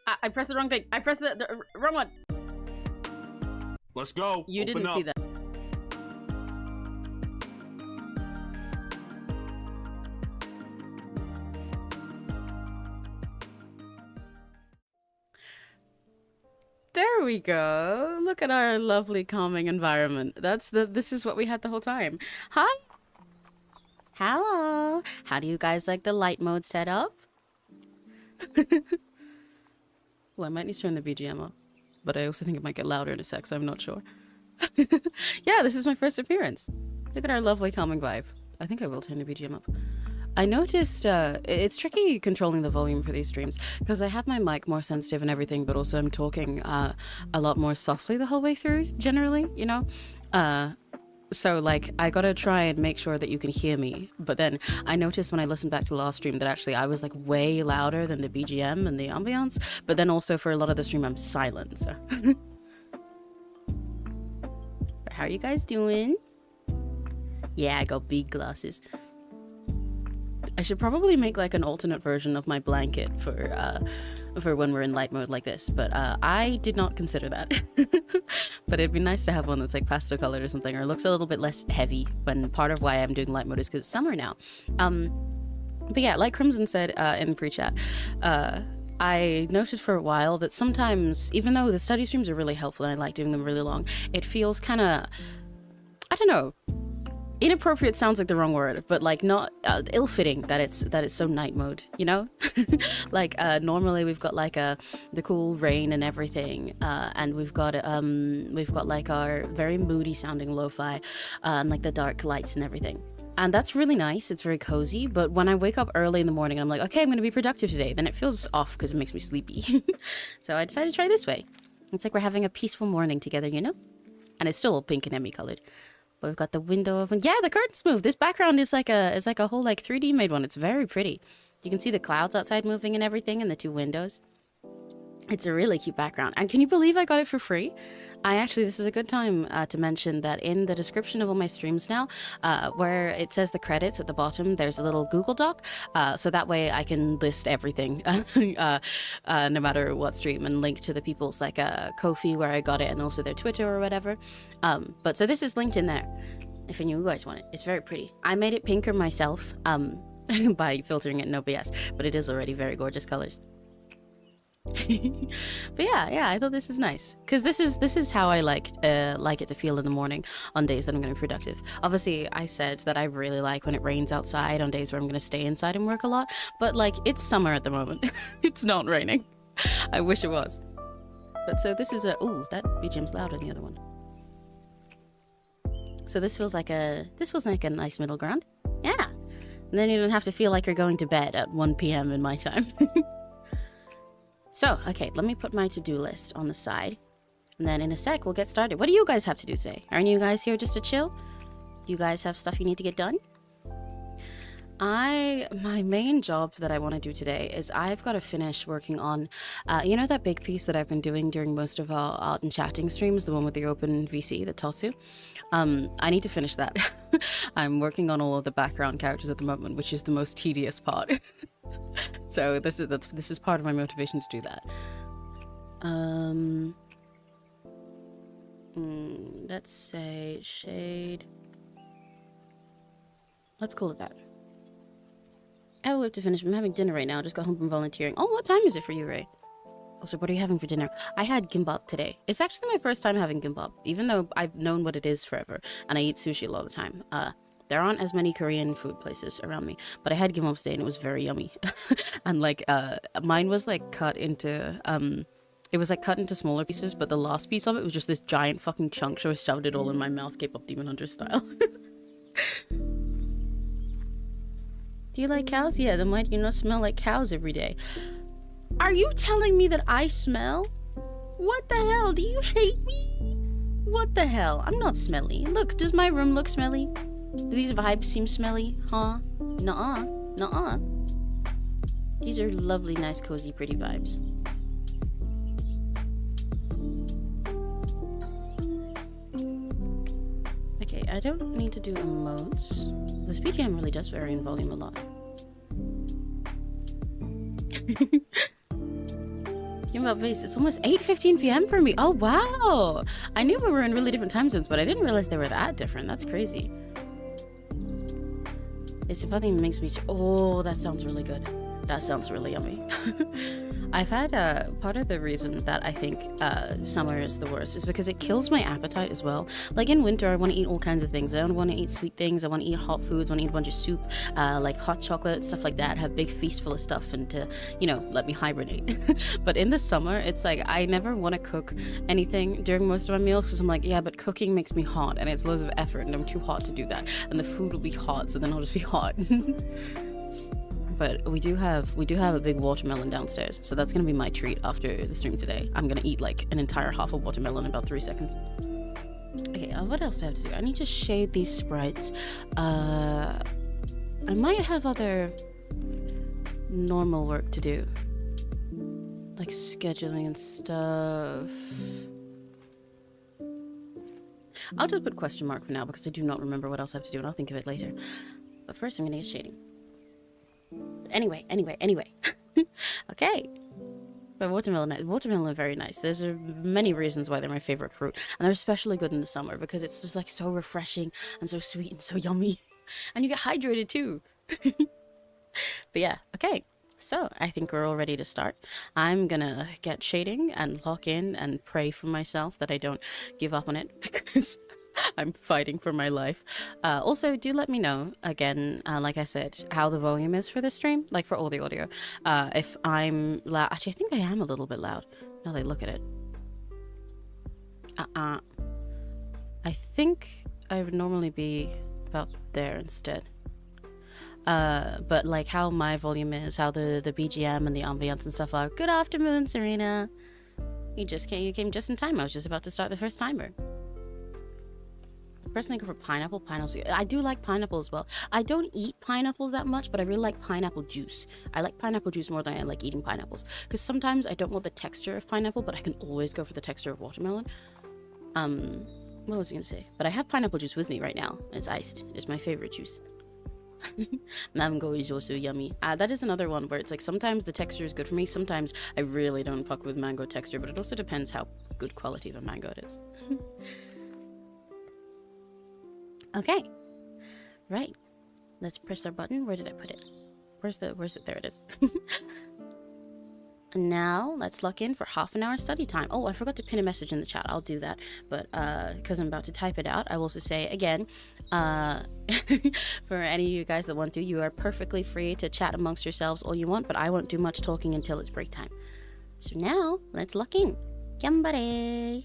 I pressed the wrong thing. I pressed the wrong one. Let's go. You Open didn't up. see that. There we go. Look at our lovely calming environment. This is what we had the whole time. Hi. Hello. How do you guys like the light mode setup? Well, I might need to turn the BGM up, but I also think it might get louder in a sec, so I'm not sure. Yeah, this is my first appearance. Look at our lovely calming vibe. I think I will turn the BGM up. I noticed it's tricky controlling the volume for these streams because I have my mic more sensitive and everything, but also I'm talking a lot more softly the whole way through, generally, you know? So, like, I gotta try and make sure that you can hear me. But then I noticed when I listened back to the last stream that actually I was, like, way louder than the BGM and the ambiance. But then also for a lot of the stream, I'm silent, so. How are you guys doing? Yeah, I got big glasses. I should probably make like an alternate version of my blanket for when we're in light mode like this, but I did not consider that. But it'd be nice to have one that's like pastel colored or something, or looks a little bit less heavy. When part of why I'm doing light mode is because it's summer now. But yeah, like Crimson said in the pre-chat, I noted for a while that sometimes, even though the study streams are really helpful and I like doing them really long, it feels kind of, I don't know. Inappropriate sounds like the wrong word, but like not ill-fitting that it's so night mode, you know? Like normally we've got like the cool rain and everything, and we've got like our very moody sounding lo-fi and like the dark lights and everything. And that's really nice, it's very cozy, but when I wake up early in the morning I'm like, okay, I'm gonna be productive today, then it feels off because it makes me sleepy. So I decided to try this way. It's like we're having a peaceful morning together, you know? And it's still all pink and Emmy colored. But we've got the window open. Yeah, the curtains move. This background is like a whole like 3D made one. It's very pretty. You can see the clouds outside moving and everything, and the two windows. It's a really cute background. And can you believe I got it for free? This is a good time to mention that in the description of all my streams now, where it says the credits at the bottom, there's a little Google Doc. So that way I can list everything, no matter what stream, and link to the people's like Ko-fi where I got it, and also their Twitter or whatever. But so this is linked in there if you guys want it. It's very pretty. I made it pinker myself by filtering it in OBS, but it is already very gorgeous colors. But yeah, I thought this is nice because this is how I like it to feel in the morning on days that I'm going to be productive. Obviously, I said that I really like when it rains outside on days where I'm going to stay inside and work a lot, but like it's summer at the moment. It's not raining. I wish it was. But so this is ooh, that BGM's louder than the other one. So this feels like a nice middle ground. Yeah, and then you don't have to feel like you're going to bed at 1 p.m. in my time. So, okay, let me put my to-do list on the side, and then in a sec, we'll get started. What do you guys have to do today? Aren't you guys here just to chill? Do you guys have stuff you need to get done? My main job that I want to do today is I've got to finish working on, you know that big piece that I've been doing during most of our art and chatting streams, the one with the open VC, the 𝘆cie𝘂𝗿? I need to finish that. I'm working on all of the background characters at the moment, which is the most tedious part. So this is part of my motivation to do that. Let's say shade. Let's call it that. Oh, we have to finish. I'm having dinner right now. I just got home from volunteering. Oh, what time is it for you, Ray? Oh, so what are you having for dinner? I had gimbap today. It's actually my first time having gimbap, even though I've known what it is forever, and I eat sushi a lot of the time. There aren't as many Korean food places around me, but I had gimbap today and it was very yummy. And like, mine was like cut into, it was like cut into smaller pieces, but the last piece of it was just this giant fucking chunk, so I shoved it all in my mouth, K-pop Demon Hunter style. Do you like cows? Yeah, then why do you not smell like cows every day? Are you telling me that I smell? What the hell? Do you hate me? What the hell? I'm not smelly. Look, does my room look smelly? Do these vibes seem smelly? Huh? Nuh-uh. Nuh-uh. These are lovely, nice, cozy, pretty vibes. Okay, I don't need to do emotes. This BGM really does vary in volume a lot. Kimbap Base. It's almost 8:15 p.m. for me. Oh, wow. I knew we were in really different time zones, but I didn't realize they were that different. That's crazy. 𝘆cie𝘂𝗿 makes me... Oh, that sounds really good. That sounds really yummy. I've had part of the reason that I think summer is the worst is because it kills my appetite as well. Like in winter, I want to eat all kinds of things. I don't want to eat sweet things. I want to eat hot foods. I want to eat a bunch of soup, like hot chocolate, stuff like that. Have a big feast full of stuff and to, you know, let me hibernate. But in the summer, it's like I never want to cook anything during most of my meals because I'm like, yeah, but cooking makes me hot and it's loads of effort and I'm too hot to do that. And the food will be hot, so then I'll just be hot. But we do have a big watermelon downstairs, so that's gonna be my treat after the stream today. I'm gonna eat like an entire half a watermelon in about 3 seconds. Okay, what else do I have to do? I need to shade these sprites. I might have other normal work to do, like scheduling and stuff. I'll just put question mark for now because I do not remember what else I have to do and I'll think of it later. But first I'm gonna get shading. Anyway. Okay. But watermelon are very nice. There's many reasons why they're my favorite fruit. And they're especially good in the summer because it's just like so refreshing and so sweet and so yummy. And you get hydrated too. But yeah, okay. So I think we're all ready to start. I'm gonna get shading and lock in and pray for myself that I don't give up on it because I'm fighting for my life. Also, do let me know, again, like I said, how the volume is for this stream, like for all the audio. If I'm loud, actually, I think I am a little bit loud, now that I look at it. I think I would normally be about there instead. But like how my volume is, how the BGM and the ambience and stuff are. Good afternoon, Serena. You came just in time. I was just about to start the first timer. Personally go for pineapple. I do like pineapple as well. I don't eat pineapples that much, but I really like pineapple juice. I like pineapple juice more than I like eating pineapples because sometimes I don't want the texture of pineapple, but I can always go for the texture of watermelon. What was I gonna say? But I have pineapple juice with me right now. It's iced. It's my favorite juice. Mango is also yummy. That is another one where it's like sometimes the texture is good for me, sometimes I really don't fuck with mango texture, but it also depends how good quality of a mango it is. Okay, right, let's press our button. Where did I put it? Where's it? There it is. And now let's lock in for half an hour study time. Oh, I forgot to pin a message in the chat. I'll do that, but because I'm about to type it out, I will also say again, for any of you guys that want to, you are perfectly free to chat amongst yourselves all you want, but I won't do much talking until it's break time. So now let's lock in. Gambare.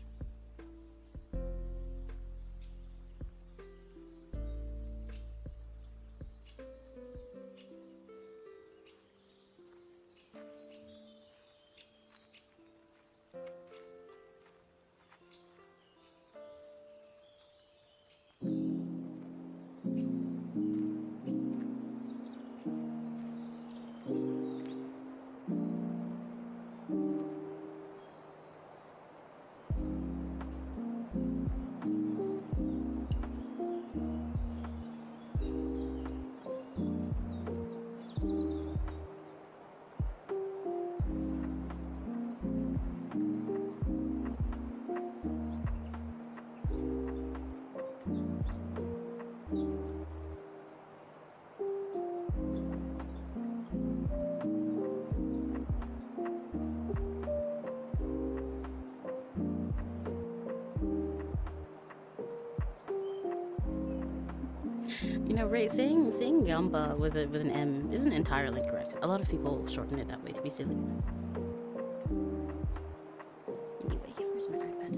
You know, saying Gamba with an M isn't entirely correct. A lot of people shorten it that way to be silly. Anyway, where's my iPad?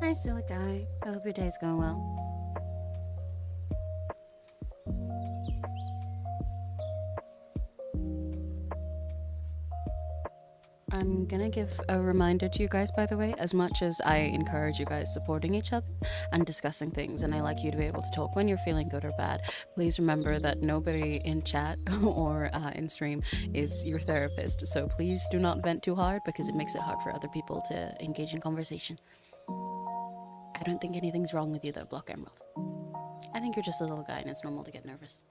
Hi, silly guy. I hope your day's going well. I'm gonna give a reminder to you guys, by the way, as much as I encourage you guys supporting each other and discussing things, and I like you to be able to talk when you're feeling good or bad. Please remember that nobody in chat or in stream is your therapist, so please do not vent too hard because it makes it hard for other people to engage in conversation. I don't think anything's wrong with you though, Block Emerald. I think you're just a little guy and it's normal to get nervous.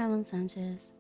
Alan Sanchez.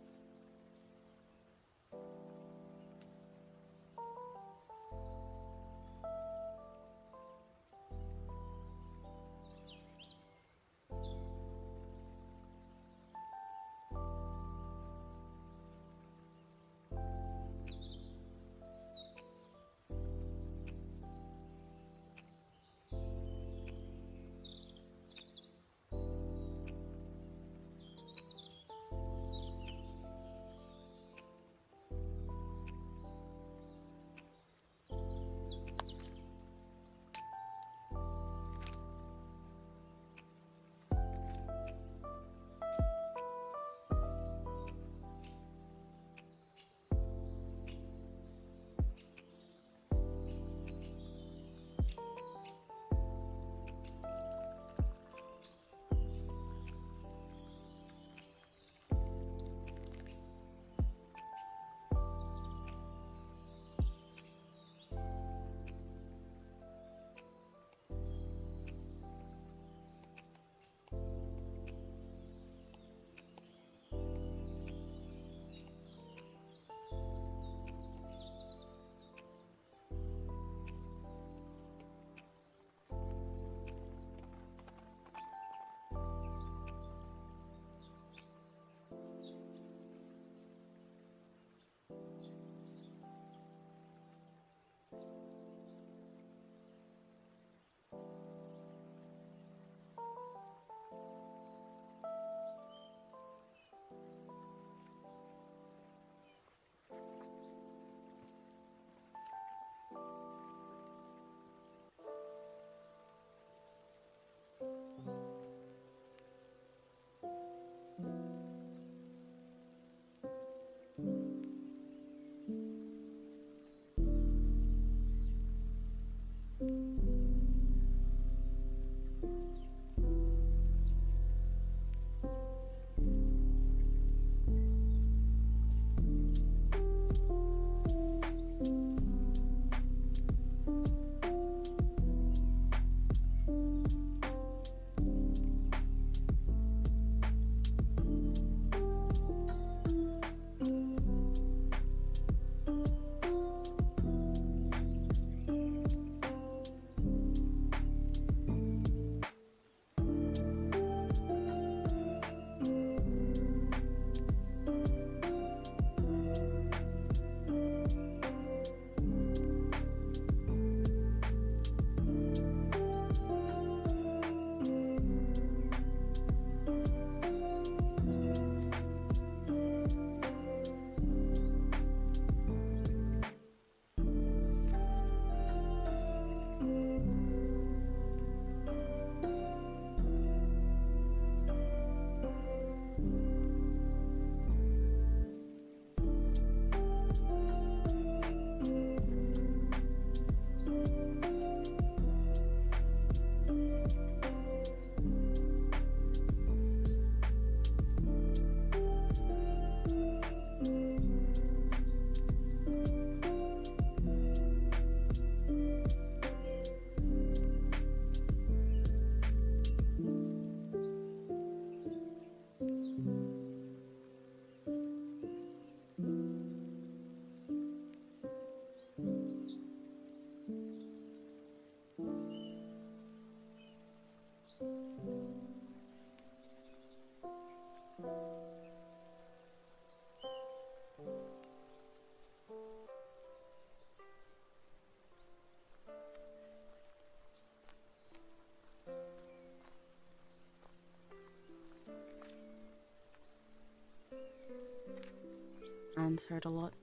Hands hurt a lot.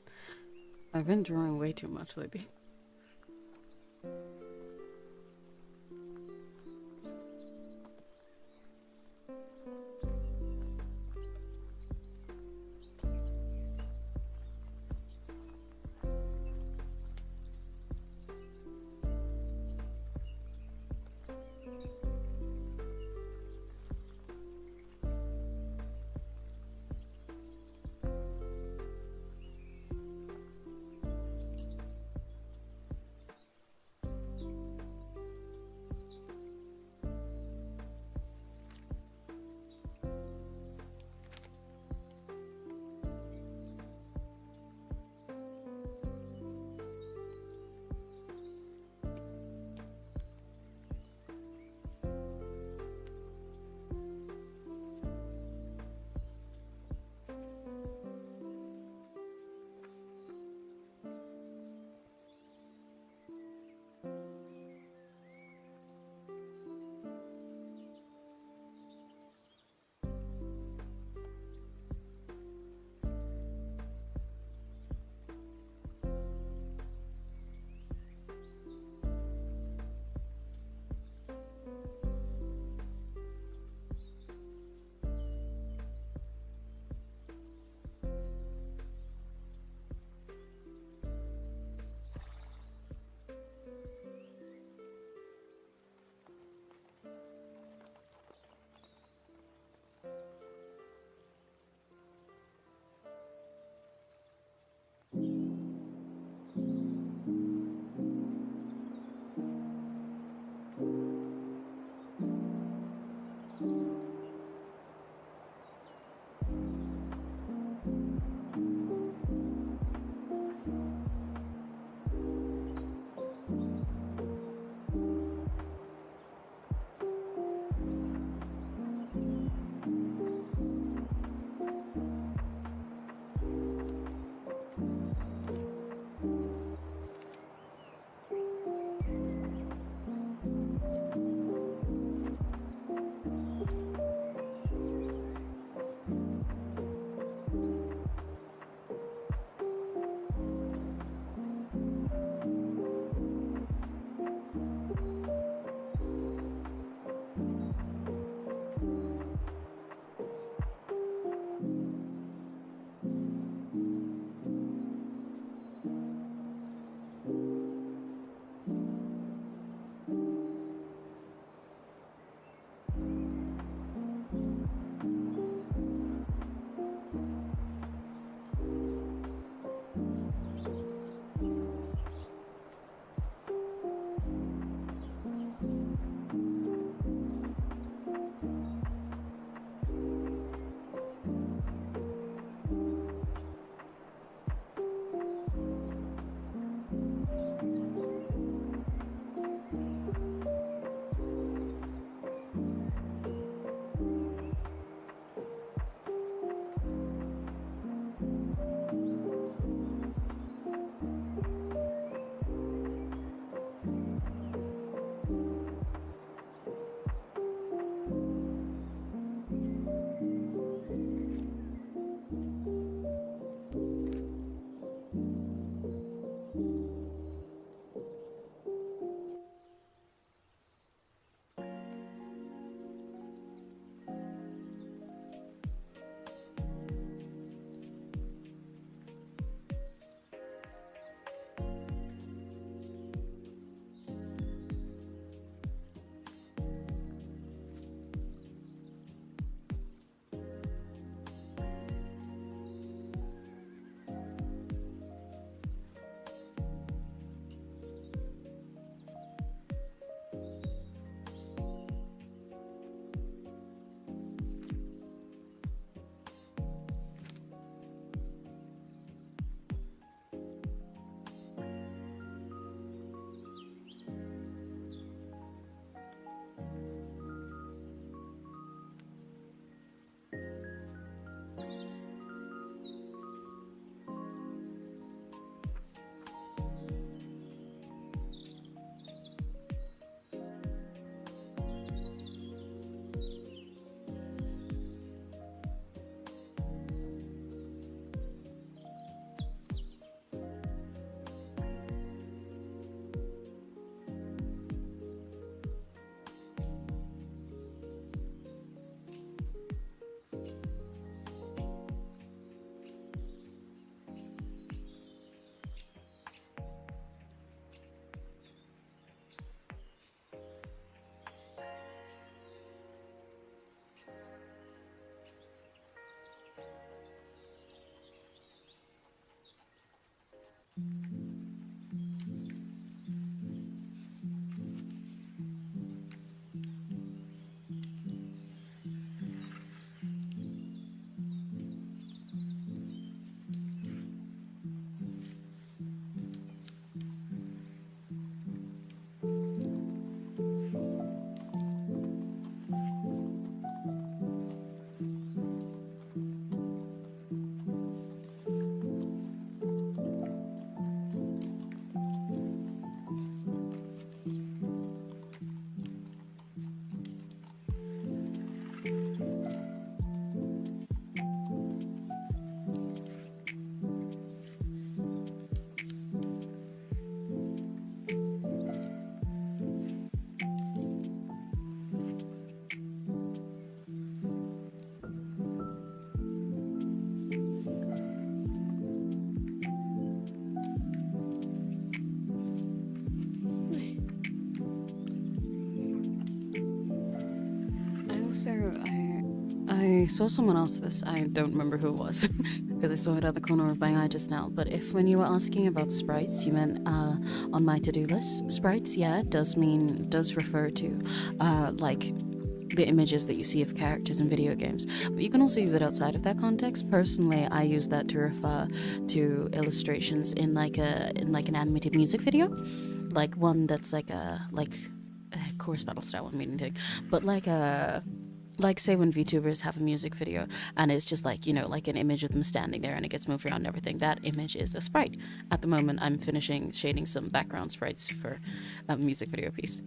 I've been drawing way too much lately. I saw someone ask this. I don't remember who it was because I saw it at the corner of my eye just now. But if when you were asking about sprites, you meant on my to-do list, sprites, yeah, does refer to like the images that you see of characters in video games. But you can also use it outside of that context. Personally, I use that to refer to illustrations in like an animated music video, like one that's like a course battle style one meaning thing, but like say when VTubers have a music video and it's just like, you know, like an image of them standing there and it gets moved around and everything. That image is a sprite. At the moment, I'm finishing shading some background sprites for a music video piece.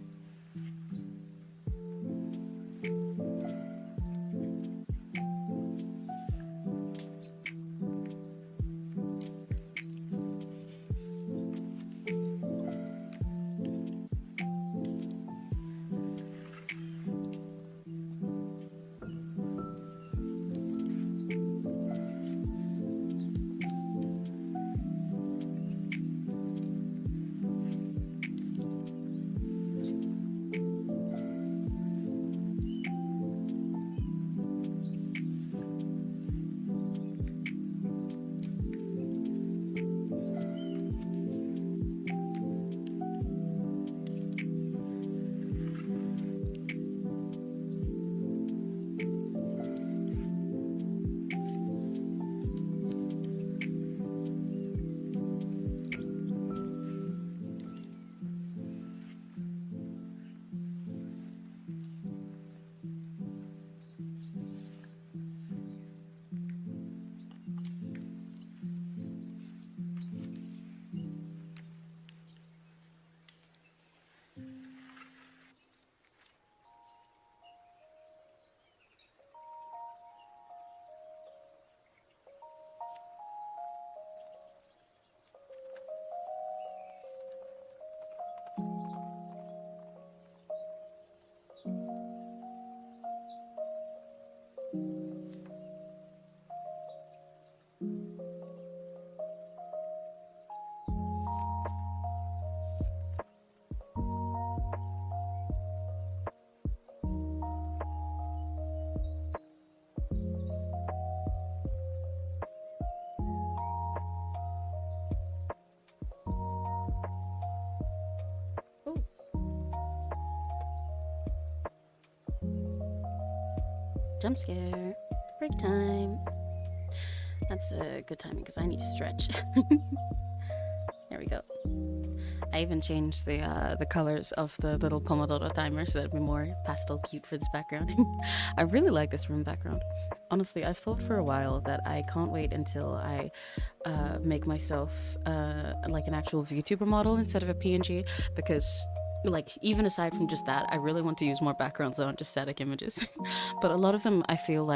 Jump scare. Break time. That's a good timing because I need to stretch. There we go. I even changed the colors of the little Pomodoro timer so that it'd be more pastel cute for this background. I really like this room background. Honestly, I've thought for a while that I can't wait until I make myself like an actual VTuber model instead of a PNG, because like even aside from just that, I really want to use more backgrounds that aren't just static images. But a lot of them I feel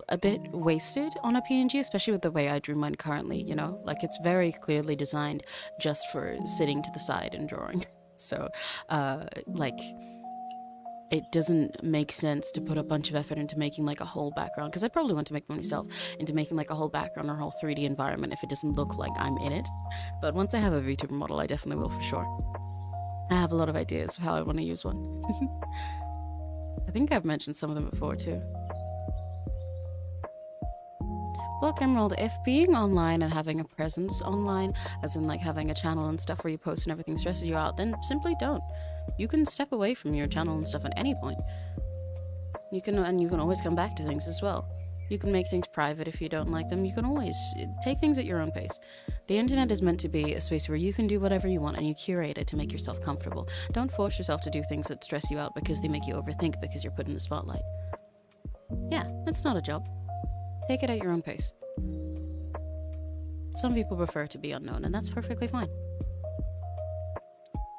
a bit wasted on a PNG, especially with the way I drew mine currently, you know? Like it's very clearly designed just for sitting to the side and drawing. So like it doesn't make sense to put a bunch of effort into making like a whole background, because I probably want to make one myself, into making like a whole background or a whole 3D environment if it doesn't look like I'm in it. But once I have a VTuber model, I definitely will for sure. I have a lot of ideas of how I want to use one. I think I've mentioned some of them before too. Look, Emerald, if being online and having a presence online, as in like having a channel and stuff where you post and everything stresses you out, then simply don't. You can step away from your channel and stuff at any point. You can always come back to things as well. You can make things private if you don't like them. You can always take things at your own pace. The internet is meant to be a space where you can do whatever you want and you curate it to make yourself comfortable. Don't force yourself to do things that stress you out because they make you overthink because you're put in the spotlight. Yeah, it's not a job. Take it at your own pace. Some people prefer to be unknown, and that's perfectly fine.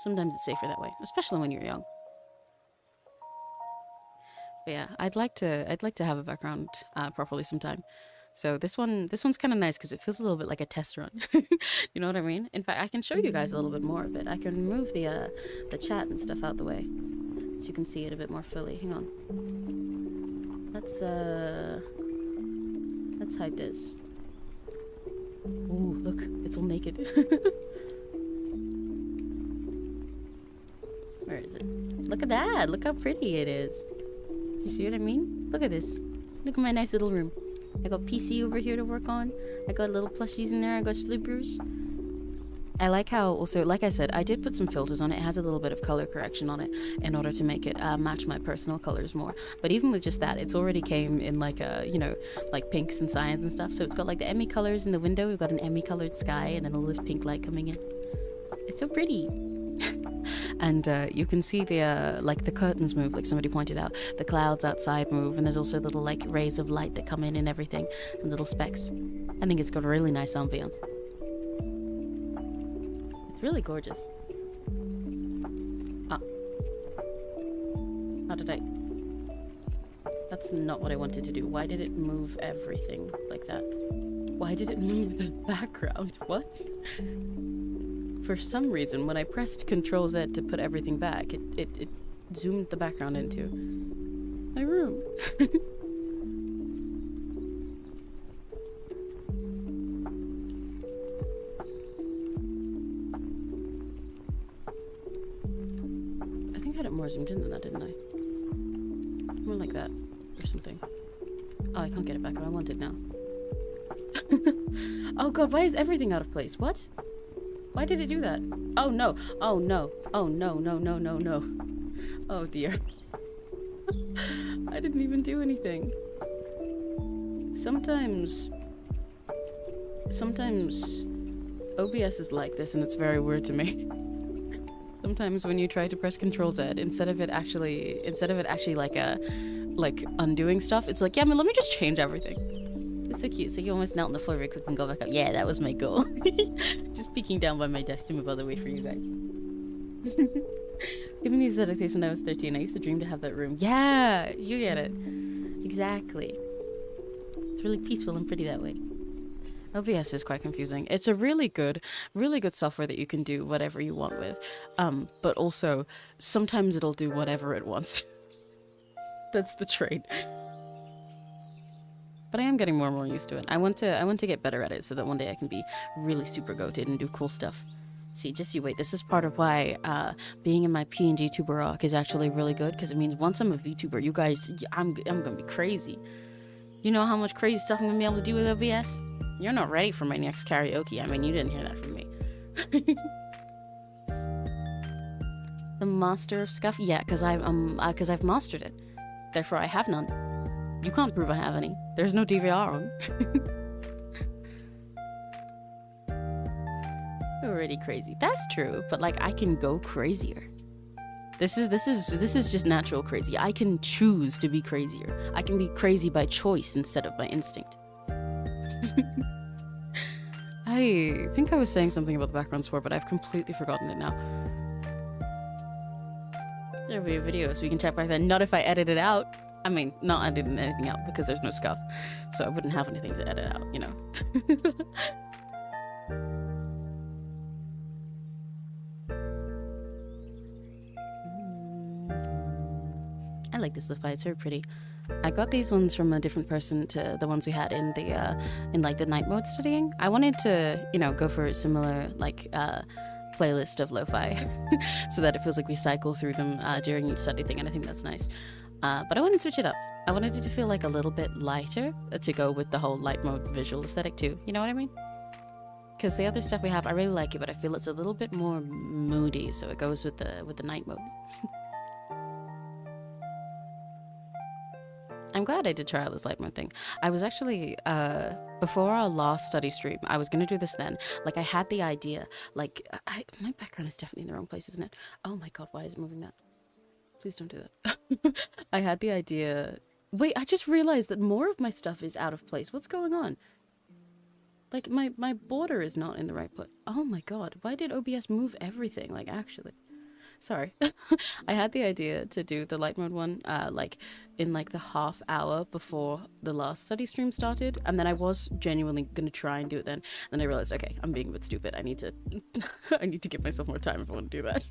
Sometimes it's safer that way, especially when you're young. But yeah, I'd like to have a background properly sometime. So this one's kind of nice because it feels a little bit like a test run. You know what I mean? In fact, I can show you guys a little bit more of it. I can move the chat and stuff out the way so you can see it a bit more fully. Hang on. Let's hide this. Ooh, look, it's all naked. Where is it? Look at that! Look how pretty it is. You see what I mean? Look at this. Look at my nice little room. I got PC over here to work on. I got little plushies in there. I got slippers. I like how also, like I said, I did put some filters on it. It has a little bit of color correction on it in order to make it match my personal colors more. But even with just that, it's already came in like a, you know, like pinks and cyans and stuff. So it's got like the Emmy colors in the window. We've got an Emmy colored sky and then all this pink light coming in. It's so pretty. And you can see the like the curtains move, like somebody pointed out. The clouds outside move, and there's also little like rays of light that come in and everything, and little specks. I think it's got a really nice ambiance. It's really gorgeous. Ah. How did I... That's not what I wanted to do. Why did it move everything like that? Why did it move the background? What? For some reason, when I pressed Control Z to put everything back, it zoomed the background into my room. I think I had it more zoomed in than that, didn't I? More like that, or something. Oh, I can't get it back. I want it now. Oh god, why is everything out of place? What? Why did it do that? Oh no. Oh no. Oh no, no, no, no, no. Oh dear. I didn't even do anything. Sometimes OBS is like this and it's very weird to me. Sometimes when you try to press Control Z, instead of it actually like undoing stuff, it's like, yeah, man, let me just change everything. It's so cute. So you almost knelt on the floor very quick and go back up. Yeah, that was my goal. Just peeking down by my desk to move out of the way for you guys. Given these adaptations when I was 13, I used to dream to have that room. Yeah, you get it. Exactly. It's really peaceful and pretty that way. OBS is quite confusing. It's a really good software that you can do whatever you want with. But also, sometimes it'll do whatever it wants. That's the trait. But I am getting more and more used to it. I want to get better at it so that one day I can be really super goated and do cool stuff. See, just you wait. This is part of why being in my PNG tuber rock is actually really good, because it means once I'm a VTuber, you guys, I'm gonna be crazy. You know how much crazy stuff I'm gonna be able to do with OBS? You're not ready for my next karaoke. I mean, you didn't hear that from me. The master of scuff? Yeah, because I've mastered it. Therefore, I have none. You can't prove I have any. There's no DVR on. Already crazy. That's true, but like I can go crazier. This is just natural crazy. I can choose to be crazier. I can be crazy by choice instead of by instinct. I think I was saying something about the background score, but I've completely forgotten it now. There'll be a video so you can check back then. Not if I edit it out. I mean, not editing anything out because there's no scuff. So I wouldn't have anything to edit out, you know. I like this lo-fi, it's very pretty. I got these ones from a different person to the ones we had in the like the night mode studying. I wanted to, you know, go for a similar like playlist of lo-fi so that it feels like we cycle through them during each study thing, and I think that's nice. But I want to switch it up. I wanted it to feel like a little bit lighter to go with the whole light mode visual aesthetic too. You know what I mean? Because the other stuff we have, I really like it, but I feel it's a little bit more moody, so it goes with the night mode. I'm glad I did try out this light mode thing. I was actually, before our last study stream, I was gonna do this then. Like, I had the idea, like, my background is definitely in the wrong place, isn't it? Oh my god, why is it moving that? Please don't do that. I had the idea... Wait, I just realized that more of my stuff is out of place. What's going on? Like, my border is not in the right place. Oh my god, why did OBS move everything? Like, actually... Sorry. I had the idea to do the light mode one, like, in, like, the half hour before the last study stream started. And then I was genuinely gonna try and do it then. And then I realized, okay, I'm being a bit stupid. I need to... I need to give myself more time if I want to do that.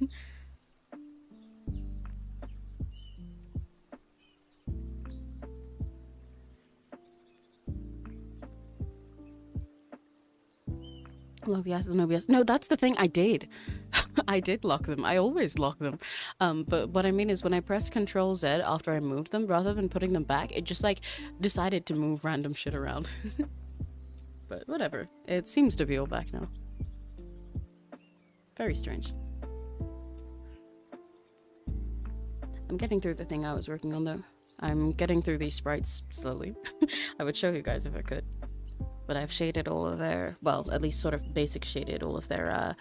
OBS is an OBS. No, that's the thing. I did. I did lock them. I always lock them. But what I mean is when I pressed Control Z after I moved them, rather than putting them back, it just like decided to move random shit around. But whatever. It seems to be all back now. Very strange. I'm getting through the thing I was working on though. I'm getting through these sprites slowly. I would show you guys if I could. But I've shaded all of their, well, at least sort of basic shaded all of their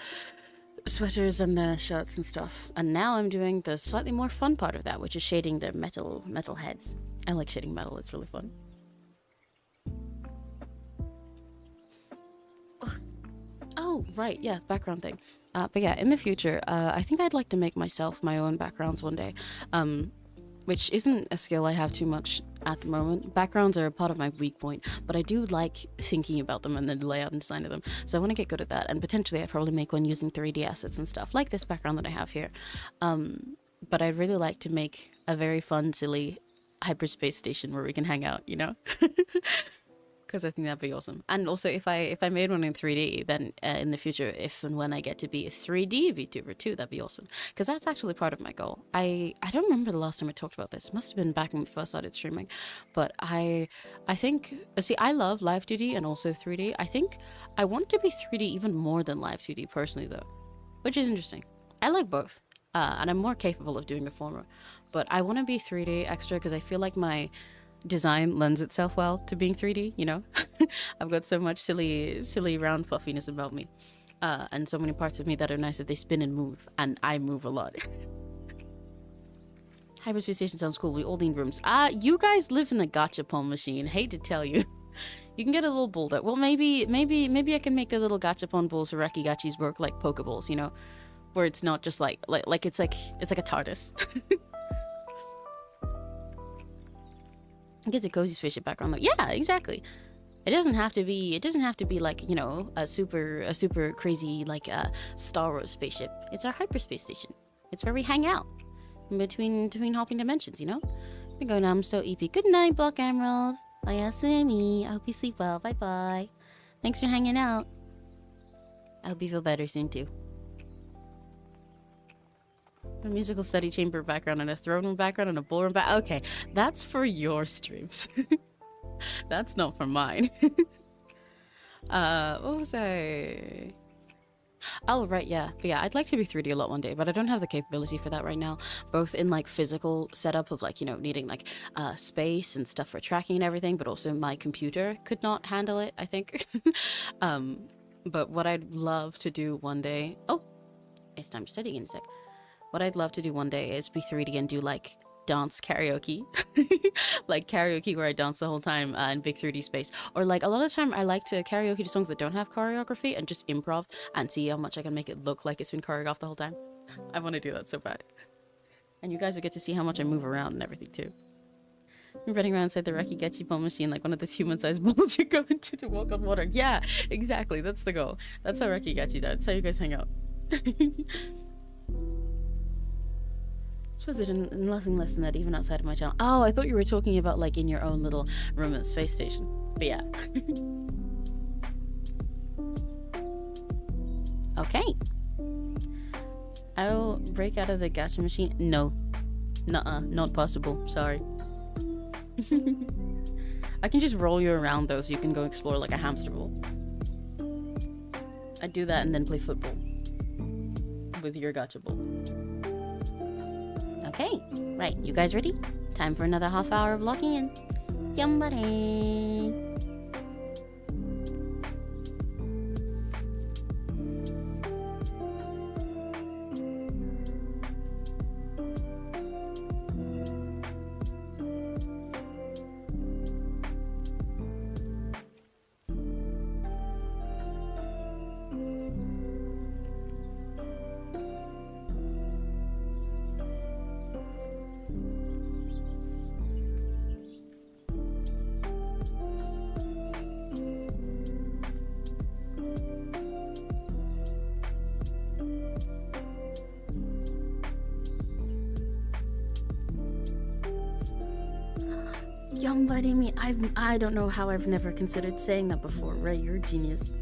sweaters and their shirts and stuff. And now I'm doing the slightly more fun part of that, which is shading their metal heads. I like shading metal, it's really fun. Oh, right, yeah, background thing. But yeah, in the future, I think I'd like to make myself my own backgrounds one day. Which isn't a skill I have too much at the moment. Backgrounds are a part of my weak point, but I do like thinking about them and the layout and design of them. So I want to get good at that, and potentially I'd probably make one using 3D assets and stuff, like this background that I have here. But I'd really like to make a very fun, silly hyperspace station where we can hang out, you know? Because I think that'd be awesome. And also, if I made one in 3D, then in the future, if and when I get to be a 3D VTuber too, that'd be awesome. Because that's actually part of my goal. I don't remember the last time I talked about this. Must have been back when we first started streaming. But I think, see, I love live 2D and also 3D. I think I want to be 3D even more than live 2D personally though, which is interesting. I like both, and I'm more capable of doing the former. But I want to be 3D extra because I feel like my design lends itself well to being 3D, you know? I've got so much silly round fluffiness about me. And so many parts of me that are nice if they spin and move, and I move a lot. Hyperspace station sounds cool. We all need rooms. You guys live in the gachapon machine. Hate to tell you. You can get a little boulder. Well, maybe I can make the little gachapon balls for Rakigachis work like Pokeballs, you know? Where it's not just like it's like a TARDIS. It gives a cozy spaceship background. Like, yeah, exactly. It doesn't have to be like, you know, a super crazy like Star Wars spaceship. It's our hyperspace station. It's where we hang out in between hopping dimensions, you know? We go now. I'm so EP. Good night, Block Emerald. Oyasumi. I hope you sleep well. Bye bye. Thanks for hanging out. I hope you feel better soon too. A musical study chamber background and a throne room background and a ballroom background. Okay, that's for your streams. That's not for mine. What was I? Oh, right, yeah. But yeah, I'd like to be 3D a lot one day, but I don't have the capability for that right now. Both in like physical setup of like, you know, needing like space and stuff for tracking and everything, but also my computer could not handle it, I think. But what I'd love to do one day... Oh, it's time to study in a sec. What I'd love to do one day is be 3D and do like dance karaoke. Like karaoke where I dance the whole time in big 3D space. Or like a lot of the time I like to karaoke to songs that don't have choreography and just improv and see how much I can make it look like it's been choreographed the whole time. I want to do that so bad. And you guys will get to see how much I move around and everything too. You're running around inside the Rakigachi ball machine like one of those human-sized balls you go into to walk on water. Yeah, exactly. That's the goal. That's how Rakigachi died. That's how you guys hang out. Suppose there's nothing less than that even outside of my channel. Oh, I thought you were talking about like in your own little room at the space station. But yeah. Okay. I'll break out of the gacha machine. No. Nuh-uh. Not possible. Sorry. I can just roll you around though, so you can go explore like a hamster ball. I'd do that and then play football with your gacha ball. Okay, right, you guys ready? Time for another half hour of locking in. Yambare. Yambare me. I don't know how I've never considered saying that before. Ray, you're a genius.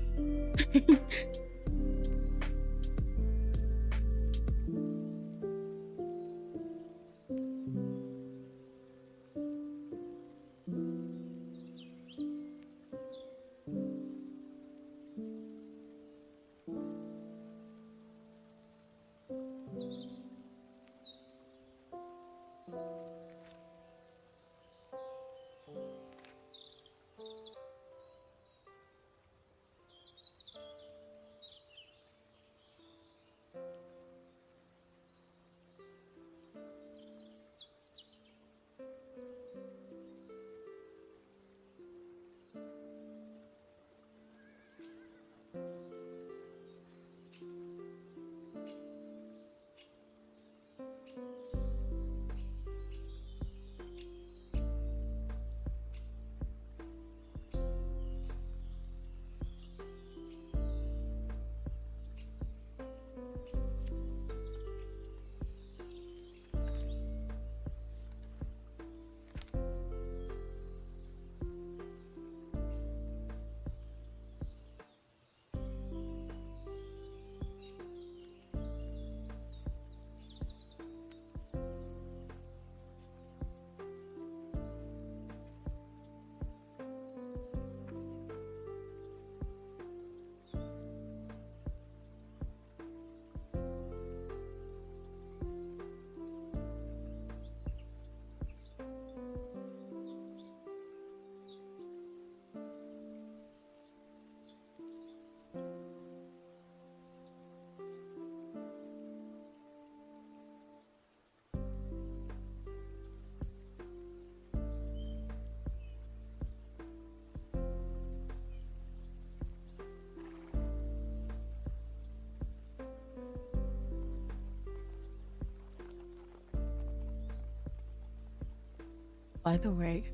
By the way,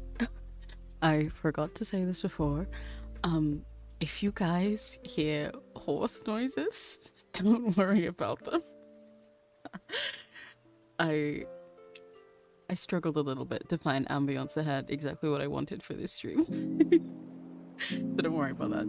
I forgot to say this before. If you guys hear horse noises, don't worry about them. I struggled a little bit to find ambience that had exactly what I wanted for this stream. So don't worry about that.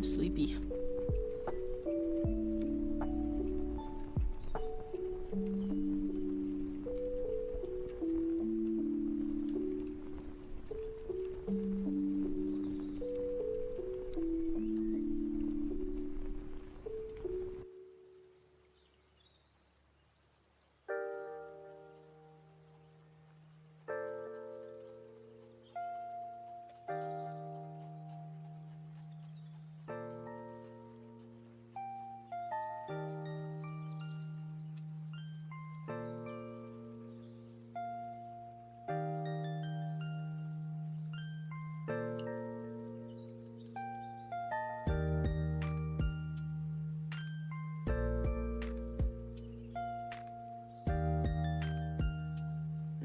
I'm sleepy.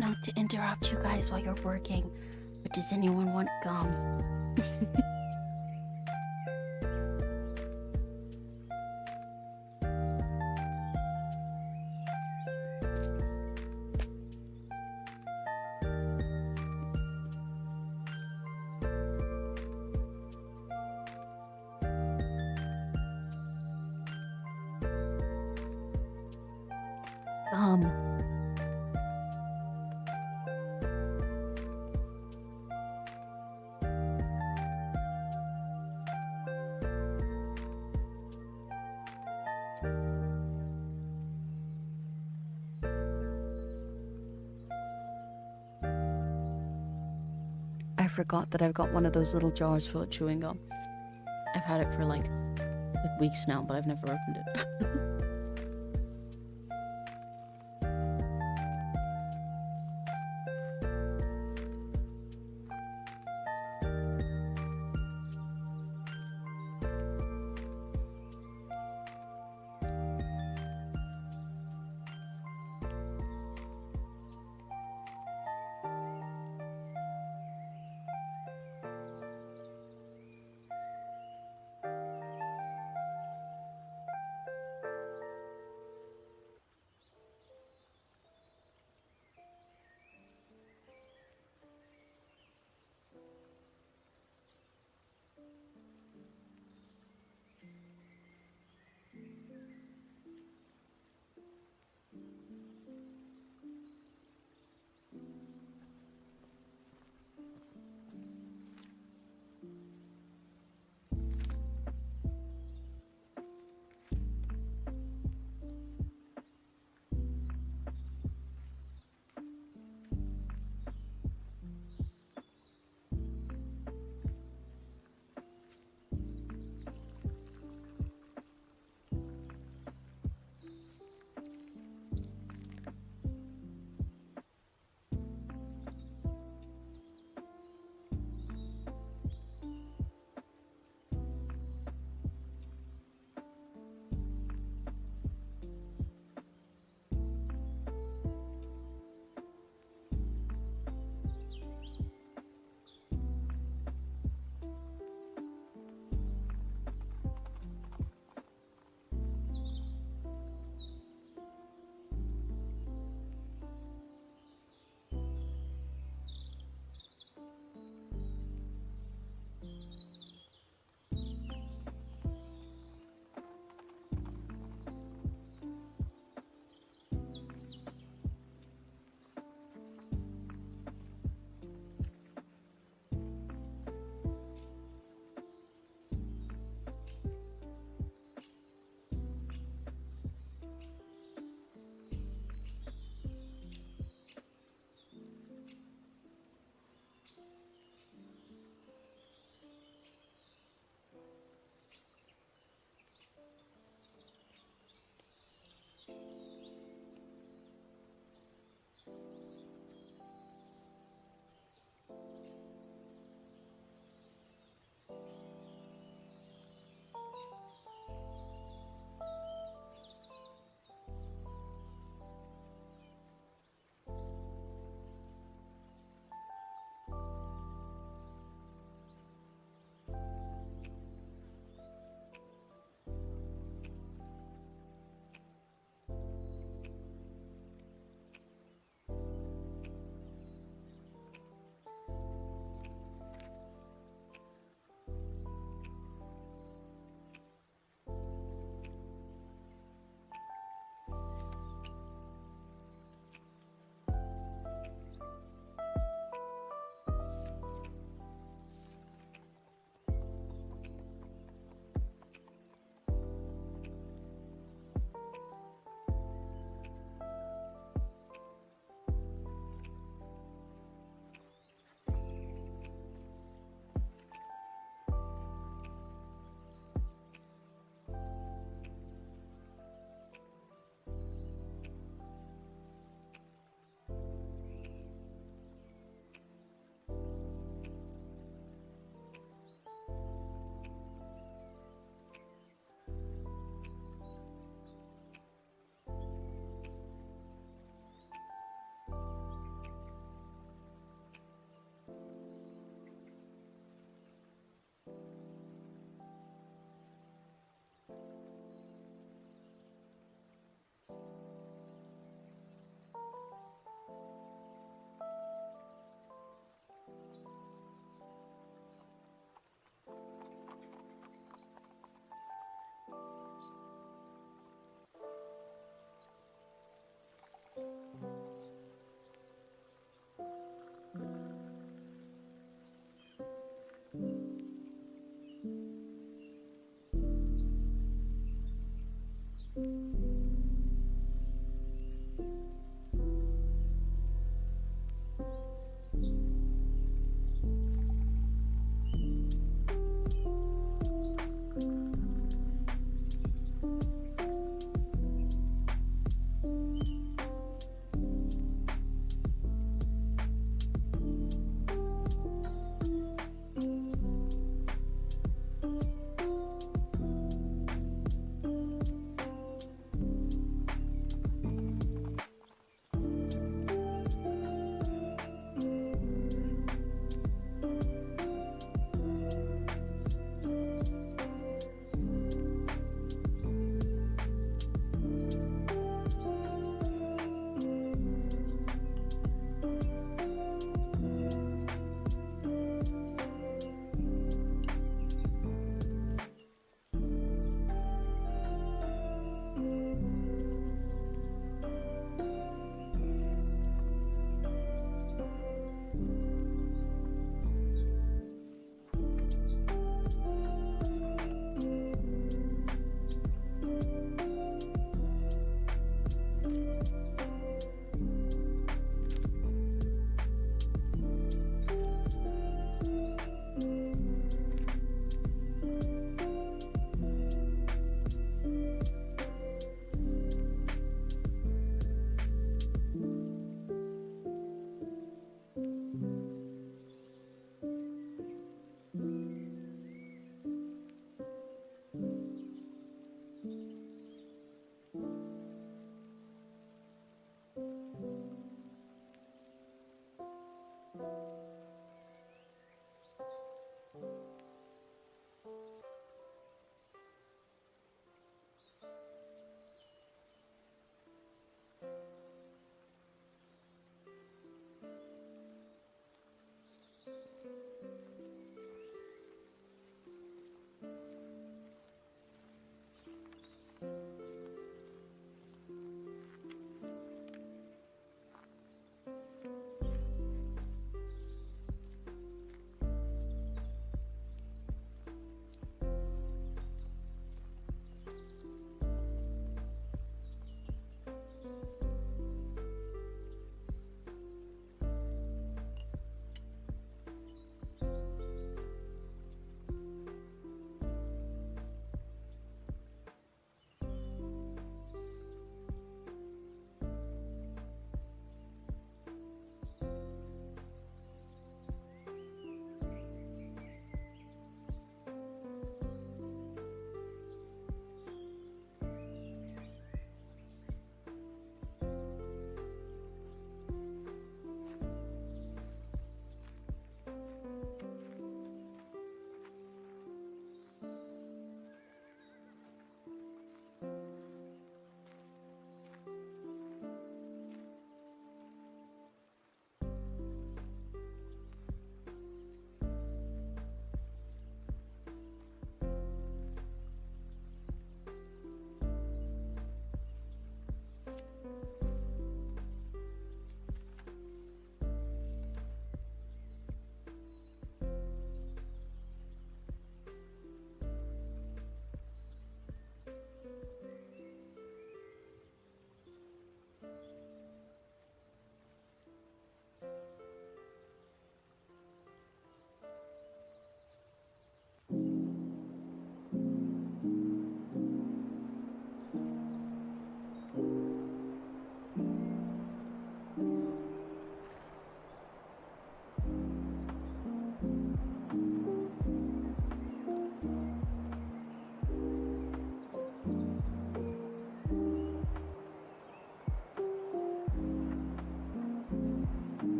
Not to interrupt you guys while you're working, but does anyone want gum? Gum. I forgot that I've got one of those little jars full of chewing gum. I've had it for like weeks now, but I've never opened it.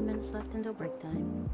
minutes left until break time.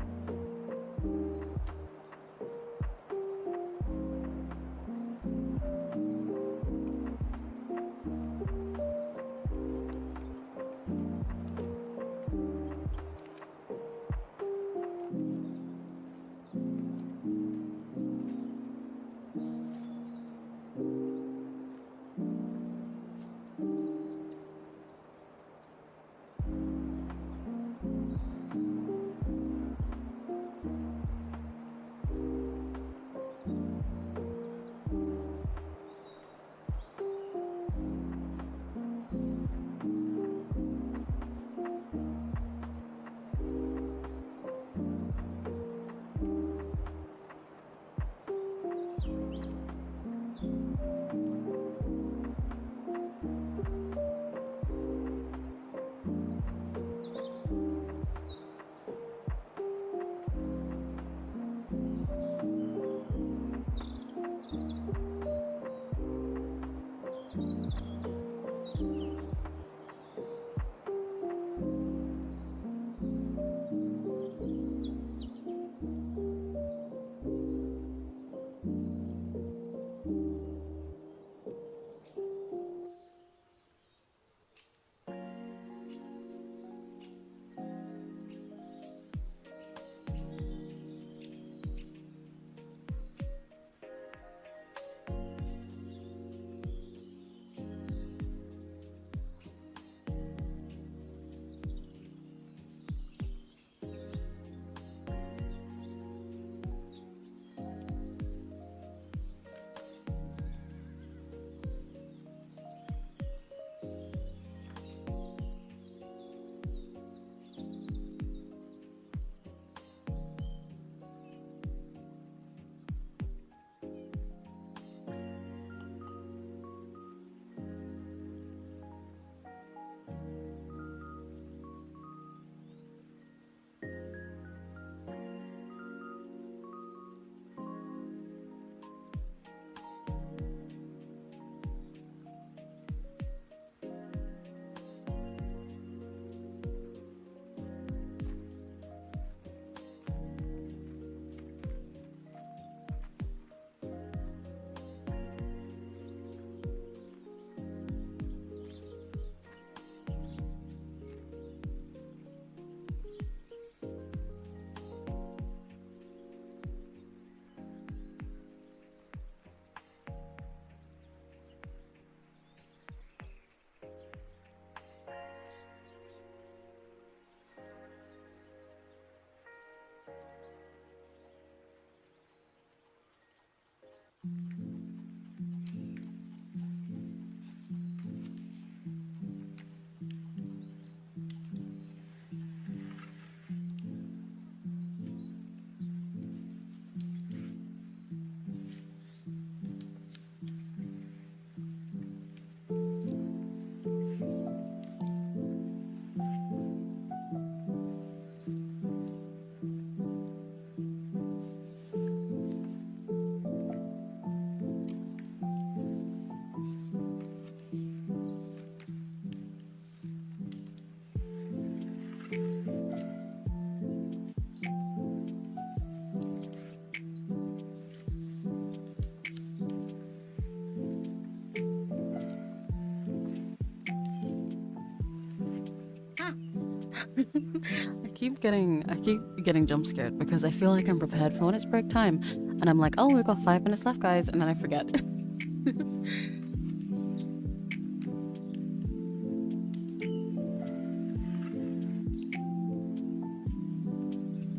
I keep getting jump scared because I feel like I'm prepared for when it's break time, and I'm like, oh, we've got 5 minutes left, guys, and then I forget. Let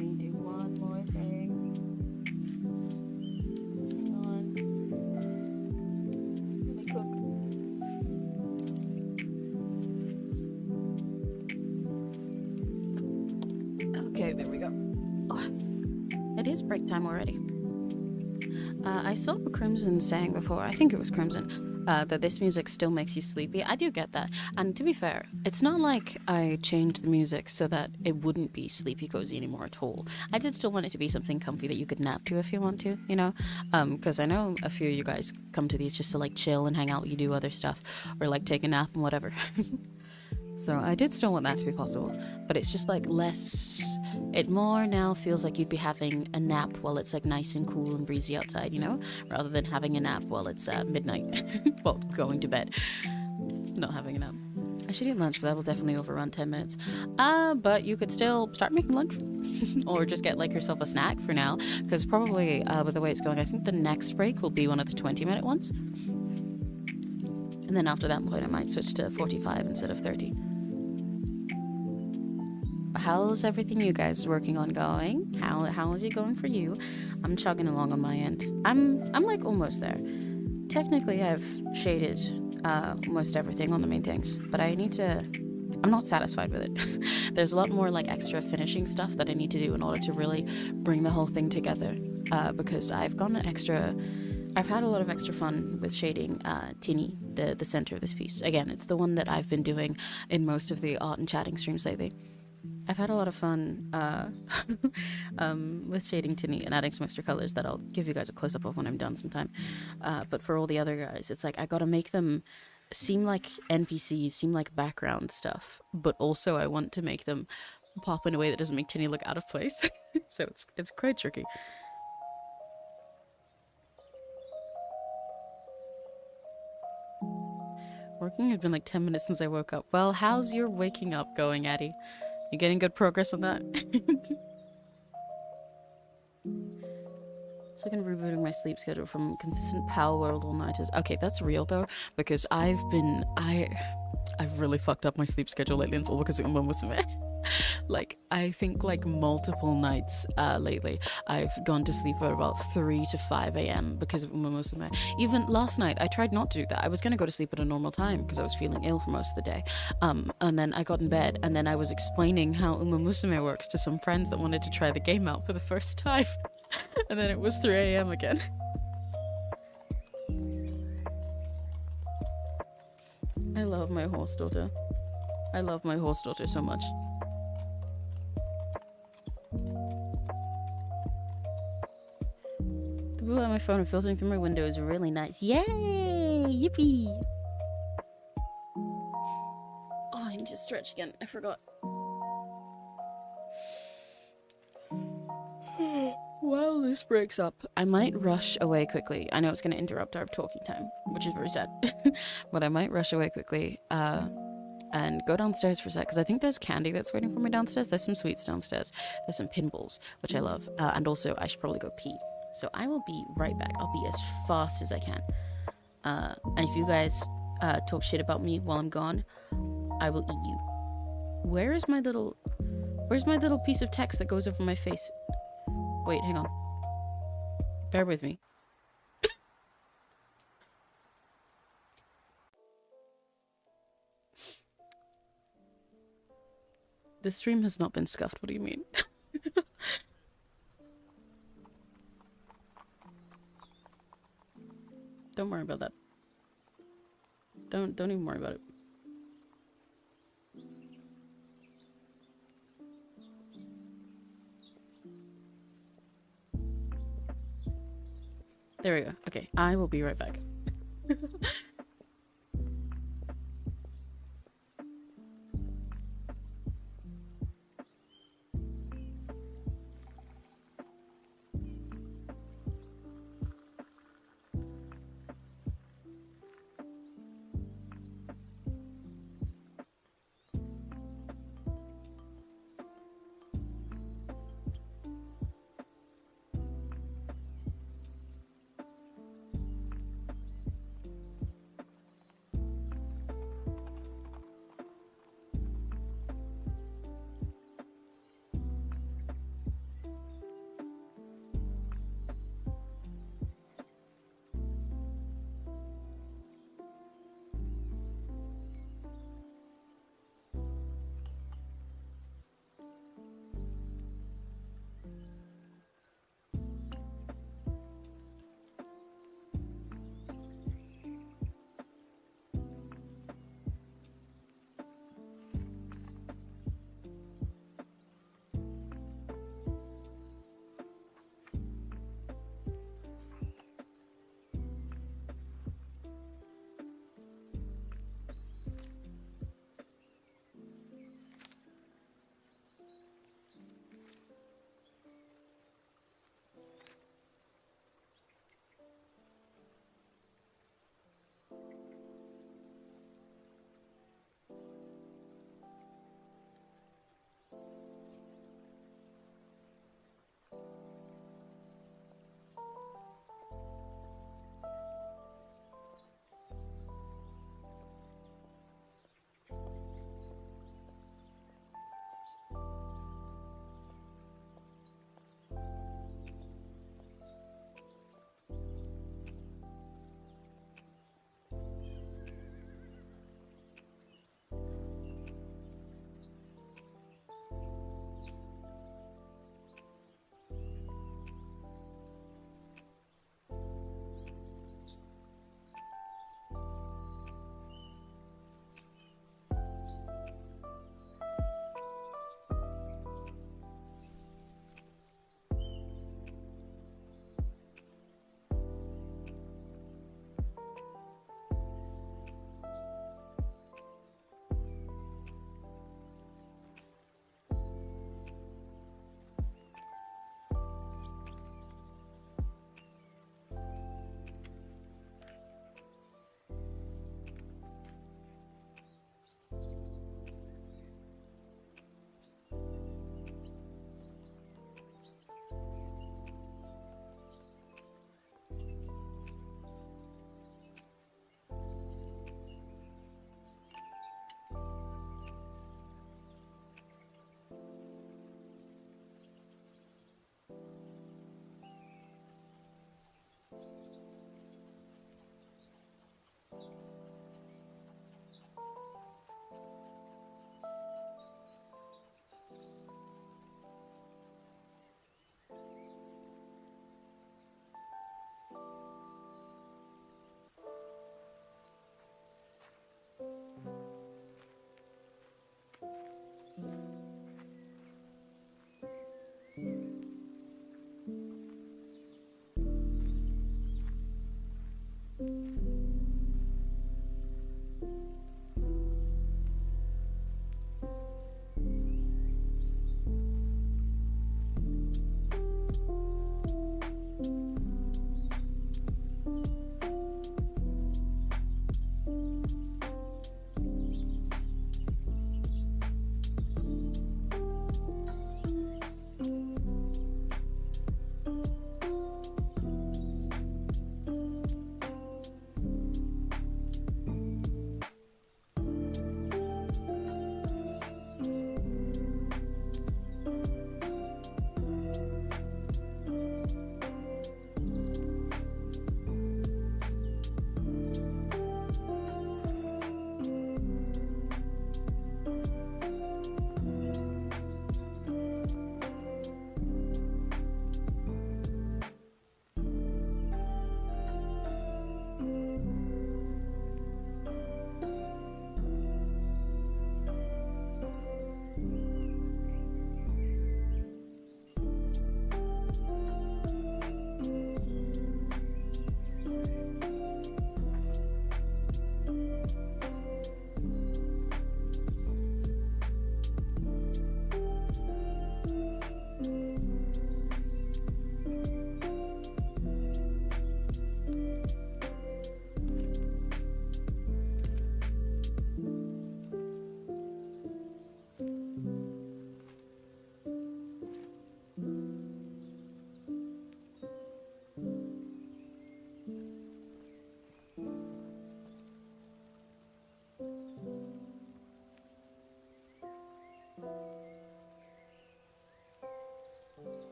me do one more thing. Hang on. Let me cook. Okay, there we go. Oh, it is break time already. I saw Crimson saying before, I think it was Crimson, that this music still makes you sleepy. I do get that. And to be fair, it's not like I changed the music so that it wouldn't be sleepy cozy anymore at all. I did still want it to be something comfy that you could nap to if you want to, you know? Because I know a few of you guys come to these just to like chill and hang out, you do other stuff, or like take a nap and whatever. So I did still want that to be possible, but it's just like less, it more now feels like you'd be having a nap while it's like nice and cool and breezy outside, you know, rather than having a nap while it's midnight. Well, going to bed, not having a nap. I should eat lunch, but that will definitely overrun 10 minutes. But you could still start making lunch or just get like yourself a snack for now, because probably with the way it's going, I think the next break will be one of the 20-minute ones. And then after that point, I might switch to 45 instead of 30. How's everything you guys working on going? How is it going for you? I'm chugging along on my end. I'm like almost there. Technically, I've shaded almost everything on the main things, but I'm not satisfied with it. There's a lot more like extra finishing stuff that I need to do in order to really bring the whole thing together, because I've had a lot of extra fun with shading Tinny, the center of this piece. Again, it's the one that I've been doing in most of the art and chatting streams lately. I've had a lot of fun with shading Tinny and adding some extra colors that I'll give you guys a close-up of when I'm done sometime. But for all the other guys, it's like I gotta make them seem like NPCs, seem like background stuff, but also I want to make them pop in a way that doesn't make Tinny look out of place. So it's quite tricky. Working had been like 10 minutes since I woke up. Well, how's your waking up going, Addie? You getting good progress on that? So I can rebooting my sleep schedule from consistent pal world all-nighters. Okay, that's real though, because I've really fucked up my sleep schedule lately, and it's all because of Musume. Like, I think like multiple nights lately, I've gone to sleep at about 3 to 5 a.m. because of Musume. Even last night, I tried not to do that. I was going to go to sleep at a normal time because I was feeling ill for most of the day. And then I got in bed, and then I was explaining how Musume works to some friends that wanted to try the game out for the first time. And then it was 3 a.m. again. I love my horse daughter. I love my horse daughter so much. The blue light on my phone and filtering through my window is really nice. Yay! Yippee! Oh, I need to stretch again. I forgot. While this breaks up, I might rush away quickly. I know it's going to interrupt our talking time, which is very sad. But I might rush away quickly and go downstairs for a sec, because I think there's candy that's waiting for me downstairs. There's some sweets downstairs. There's some pinballs, which I love. And also, I should probably go pee. So I will be right back. I'll be as fast as I can. And if you guys talk shit about me while I'm gone, I will eat you. Where's my little piece of text that goes over my face? Wait, hang on. Bear with me. The stream has not been scuffed. What do you mean? Don't worry about that. Don't even worry about it. There we go. Okay, I will be right back.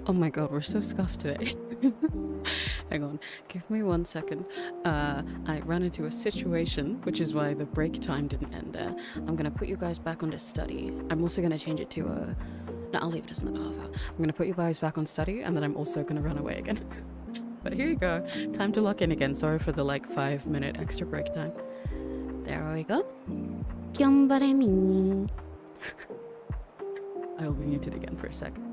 Oh my god, we're so scuffed today. Hang on, give me 1 second. I ran into a situation, which is why the break time didn't end there. I'm gonna put you guys back on to study. I'm also gonna change it to no, I'll leave it as another half hour. I'm gonna put you guys back on study, and then I'm also gonna run away again. But here you go. Time to lock in again. Sorry for the like 5-minute extra break time. There we go. Gyombaremi. I'll be muted again for a second.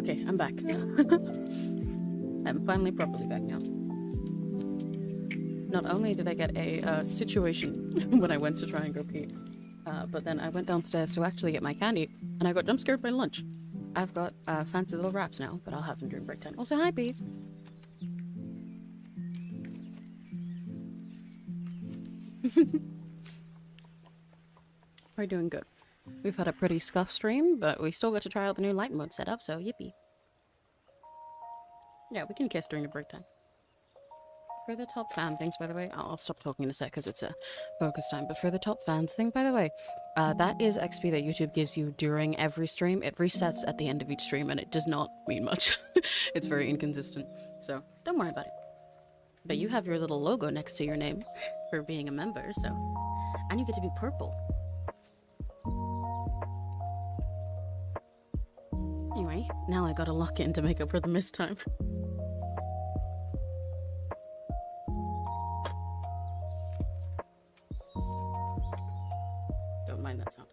Okay, I'm back. I'm finally properly back now. Not only did I get a situation when I went to try and go pee, but then I went downstairs to actually get my candy, and I got jump scared by lunch. I've got fancy little wraps now, but I'll have them during break time. Also, hi, Bee. We're doing good. We've had a pretty scuff stream, but we still got to try out the new light mode setup, so yippee. Yeah, we can kiss during the break time. For the top fan things, by the way, I'll stop talking in a sec because it's a focus time, but for the top fans thing, by the way, that is XP that YouTube gives you during every stream. It resets at the end of each stream, and it does not mean much. It's very inconsistent, so don't worry about it. But you have your little logo next to your name for being a member, so... And you get to be purple. Anyway, now I gotta lock in to make up for the missed time. Don't mind that sound.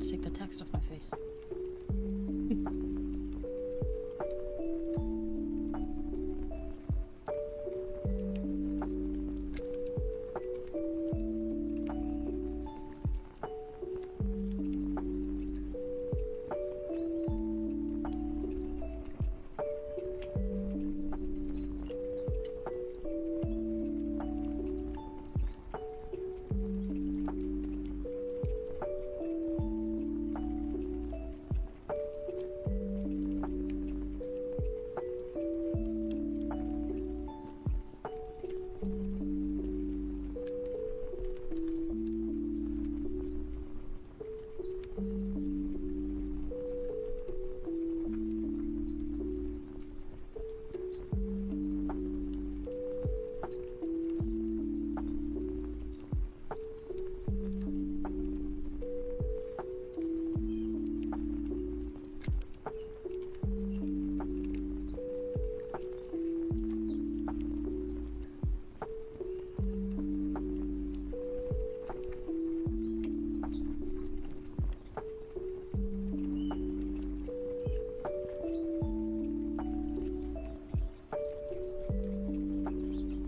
Take the text off my face.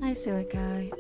Hi, silly guy.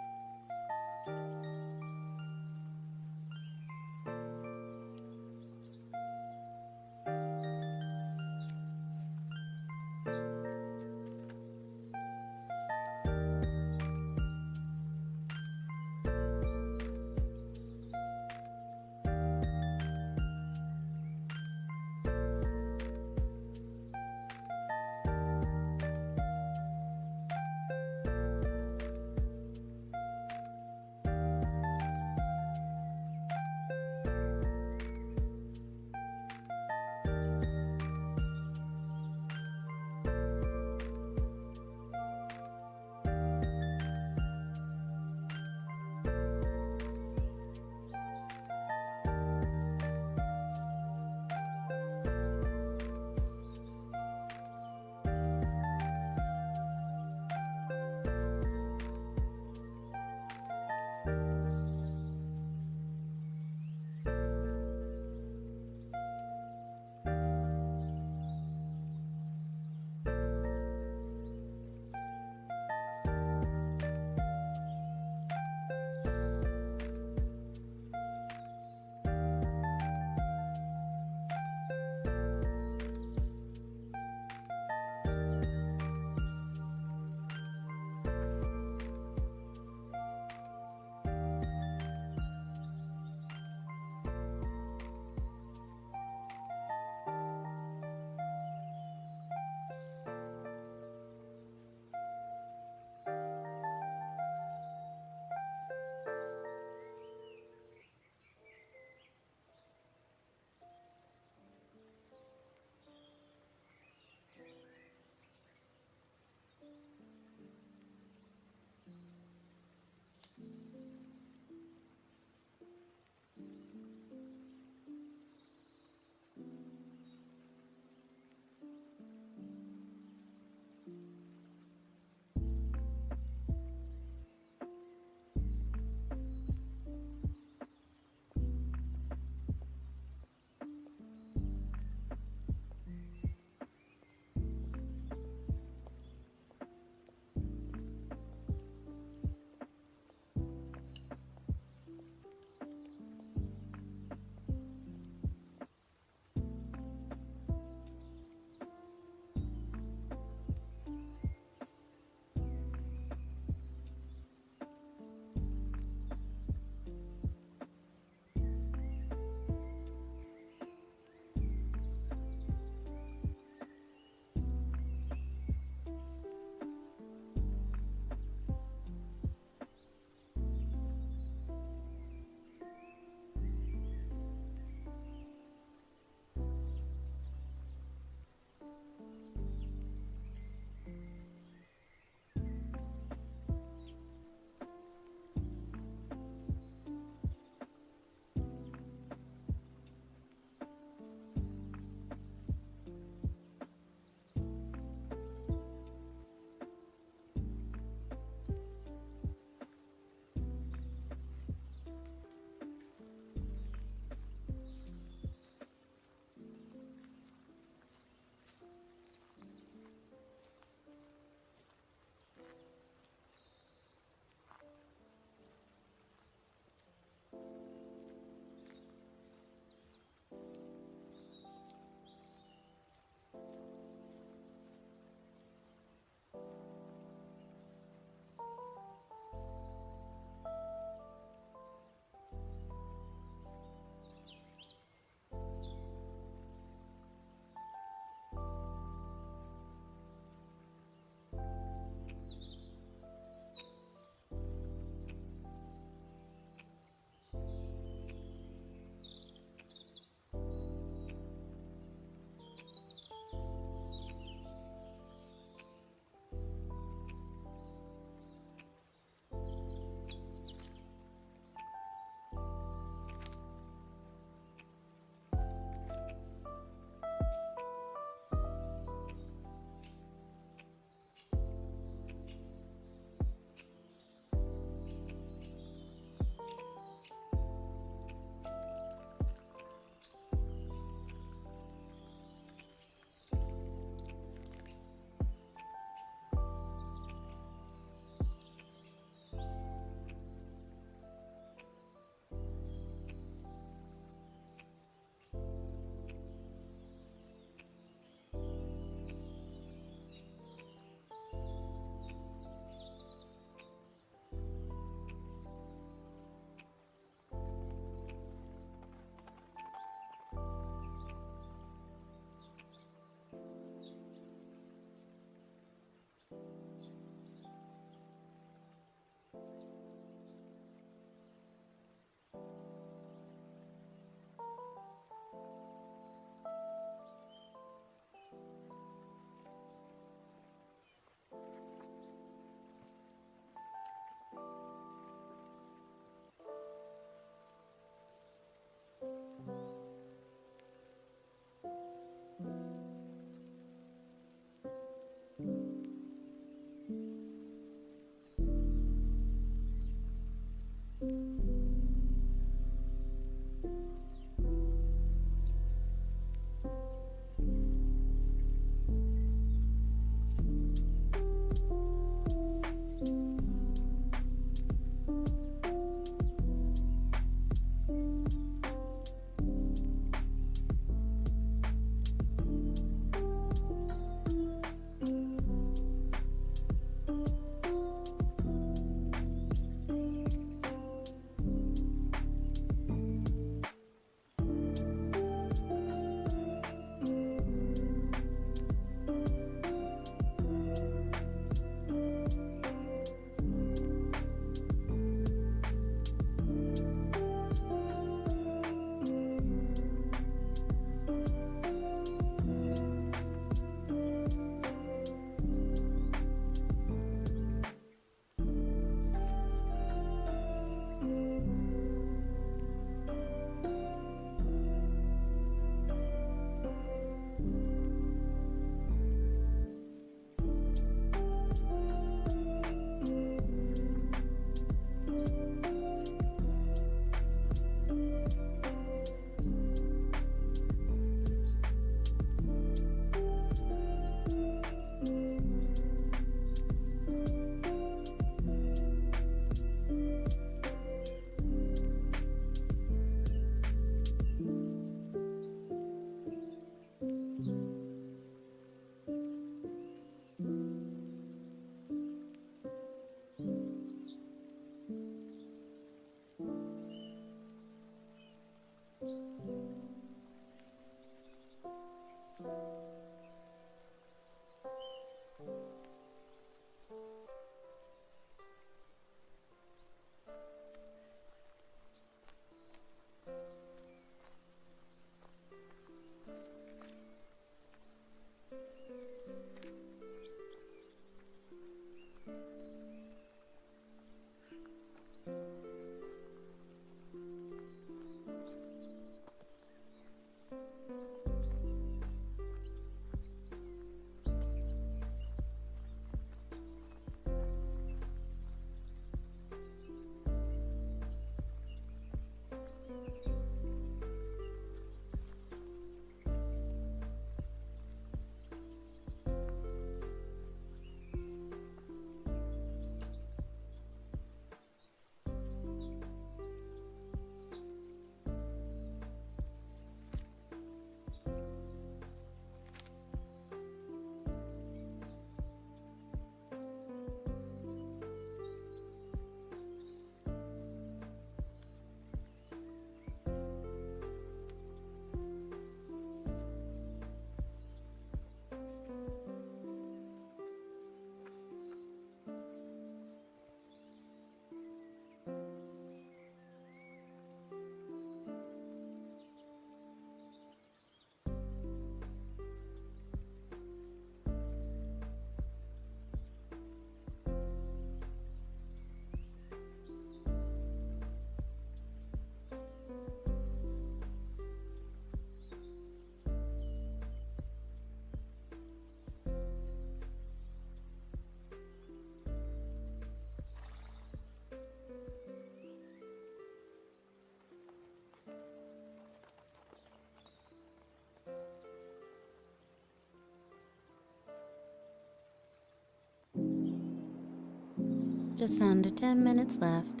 Just under 10 minutes left.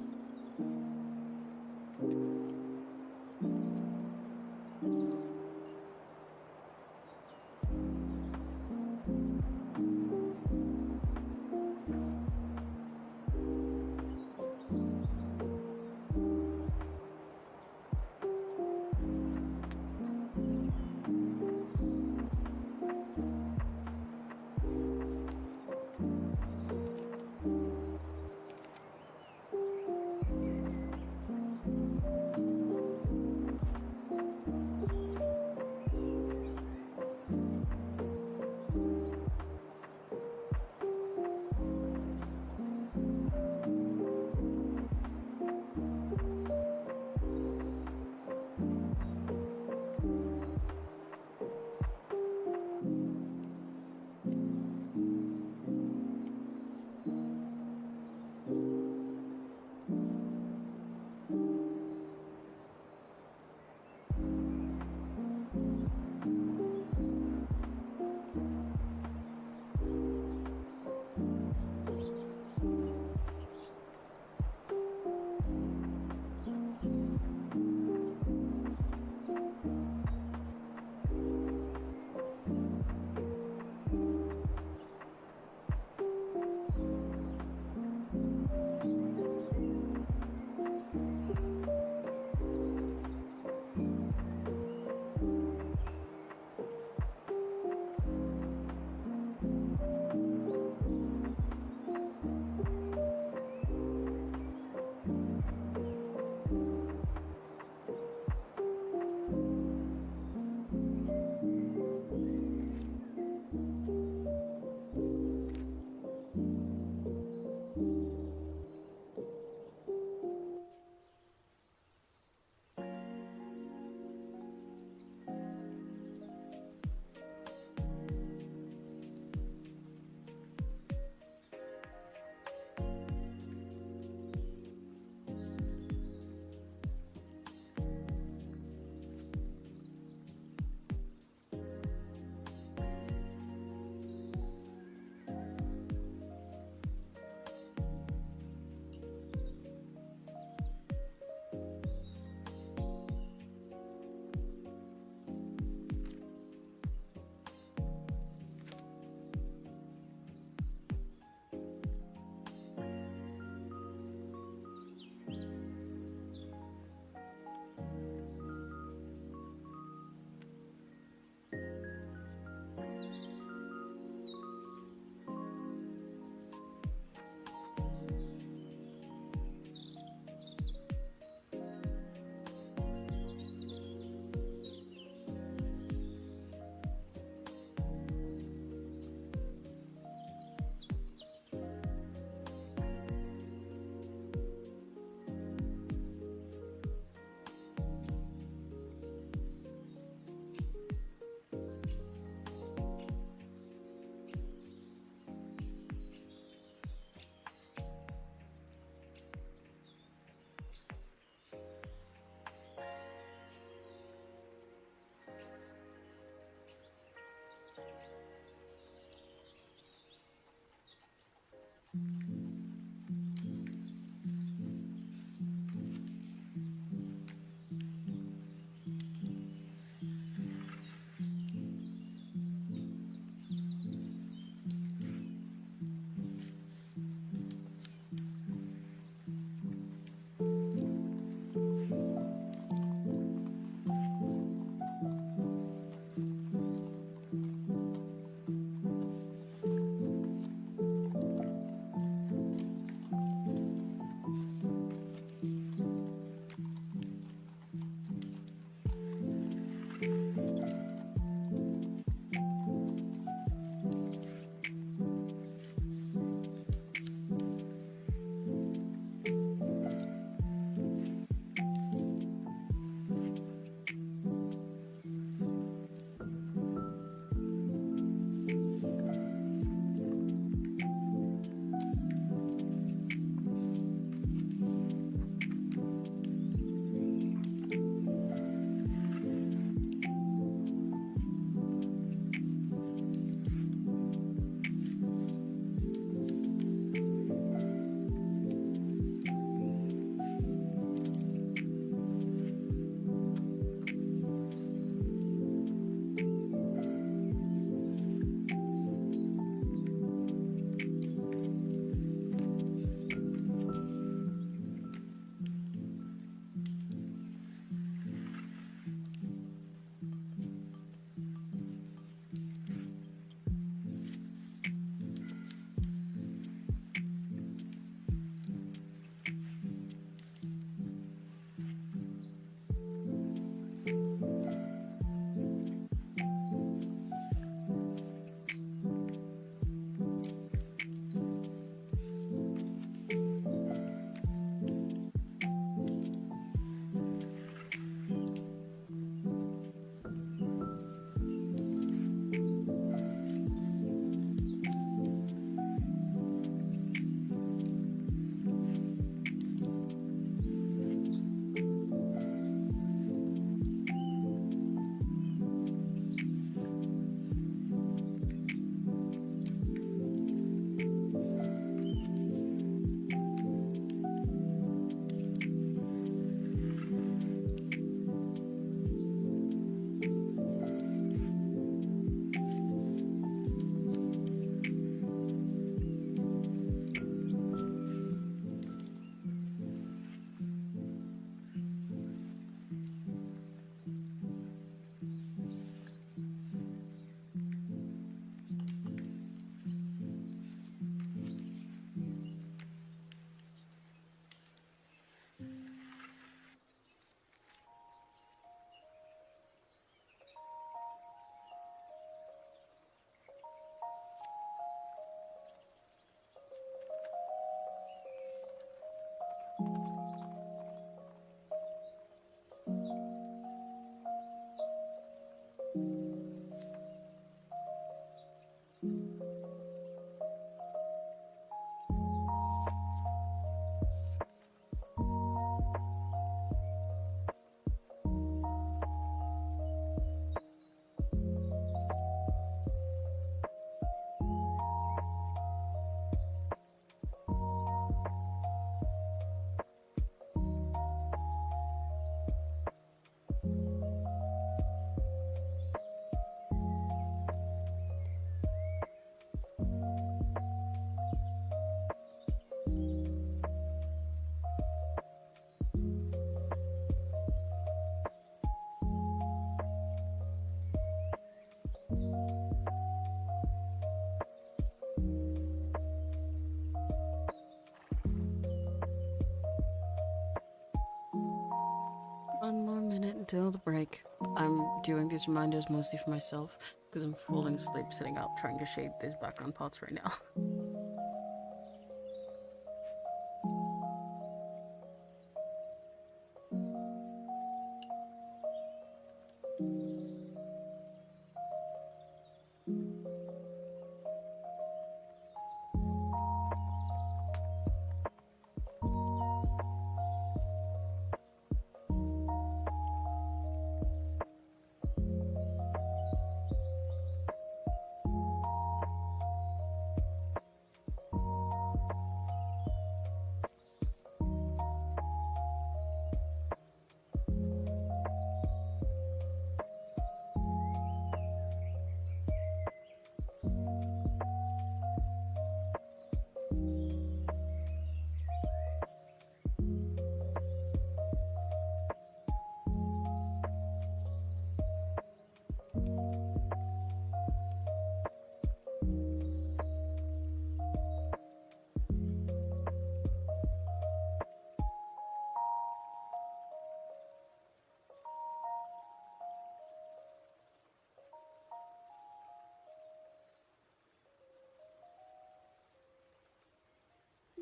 One more minute until the break. I'm doing these reminders mostly for myself because I'm falling asleep sitting up trying to shade these background parts right now.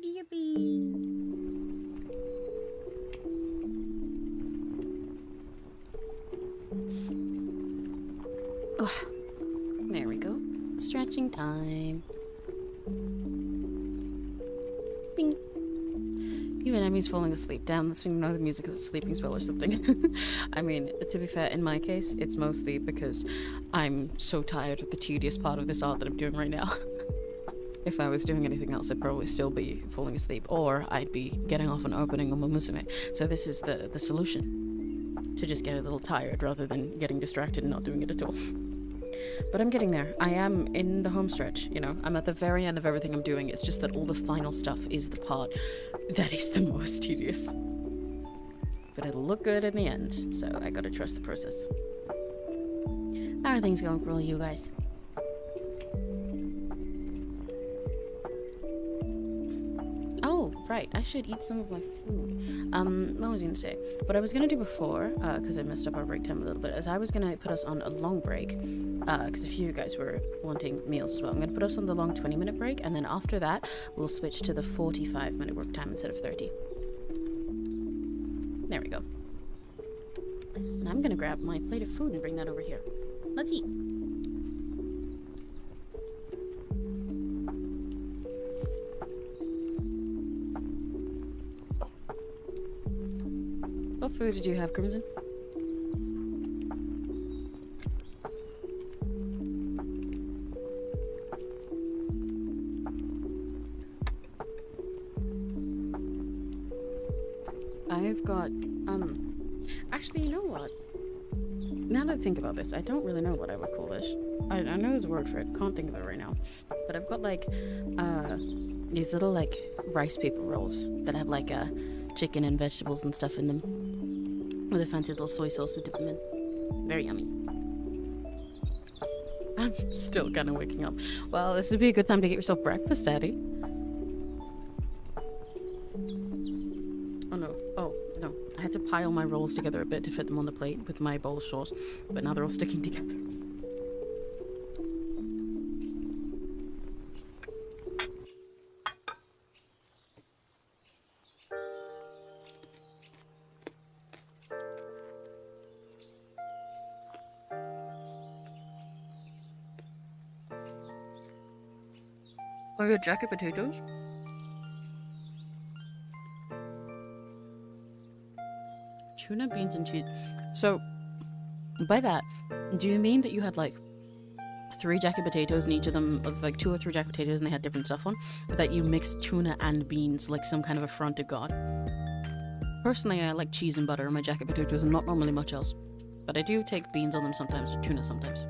Yippee! Oh, there we go. Stretching time. Bing. Even Emmy's falling asleep. Damn, that's when you know the music is a sleeping spell or something. I mean, to be fair, in my case, it's mostly because I'm so tired of the tedious part of this art that I'm doing right now. If I was doing anything else, I'd probably still be falling asleep, or I'd be getting off and opening on Musume. So this is the solution. To just get a little tired rather than getting distracted and not doing it at all. But I'm getting there. I am in the home stretch, you know. I'm at the very end of everything I'm doing. It's just that all the final stuff is the part that is the most tedious. But it'll look good in the end, so I gotta trust the process. How are things going for all you guys? Oh, right. I should eat some of my food. What was I gonna say? What I was gonna do before, because I messed up our break time a little bit, is I was gonna put us on a long break, because a few of you guys were wanting meals as well. I'm gonna put us on the long 20-minute break, and then after that, we'll switch to the 45-minute work time instead of 30. There we go. And I'm gonna grab my plate of food and bring that over here. Let's eat. What food did you have, Crimson? I've got, actually, you know what? Now that I think about this, I don't really know what I would call this. I know there's a word for it, can't think of it right now. But I've got, like, these little, like, rice paper rolls that have, like, chicken and vegetables and stuff in them. With a fancy little soy sauce to dip them in. Very yummy. I'm still kind of waking up. Well, this would be a good time to get yourself breakfast, Daddy. Oh no. Oh, no. I had to pile my rolls together a bit to fit them on the plate with my bowl of sauce. But now they're all sticking together. Are your jacket potatoes? Tuna, beans, and cheese. So, by that, do you mean that you had like 3 jacket potatoes and each of them was like 2 or 3 jacket potatoes and they had different stuff on? Or that you mixed tuna and beans like some kind of affront to God? Personally, I like cheese and butter on my jacket potatoes and not normally much else. But I do take beans on them sometimes, or tuna sometimes.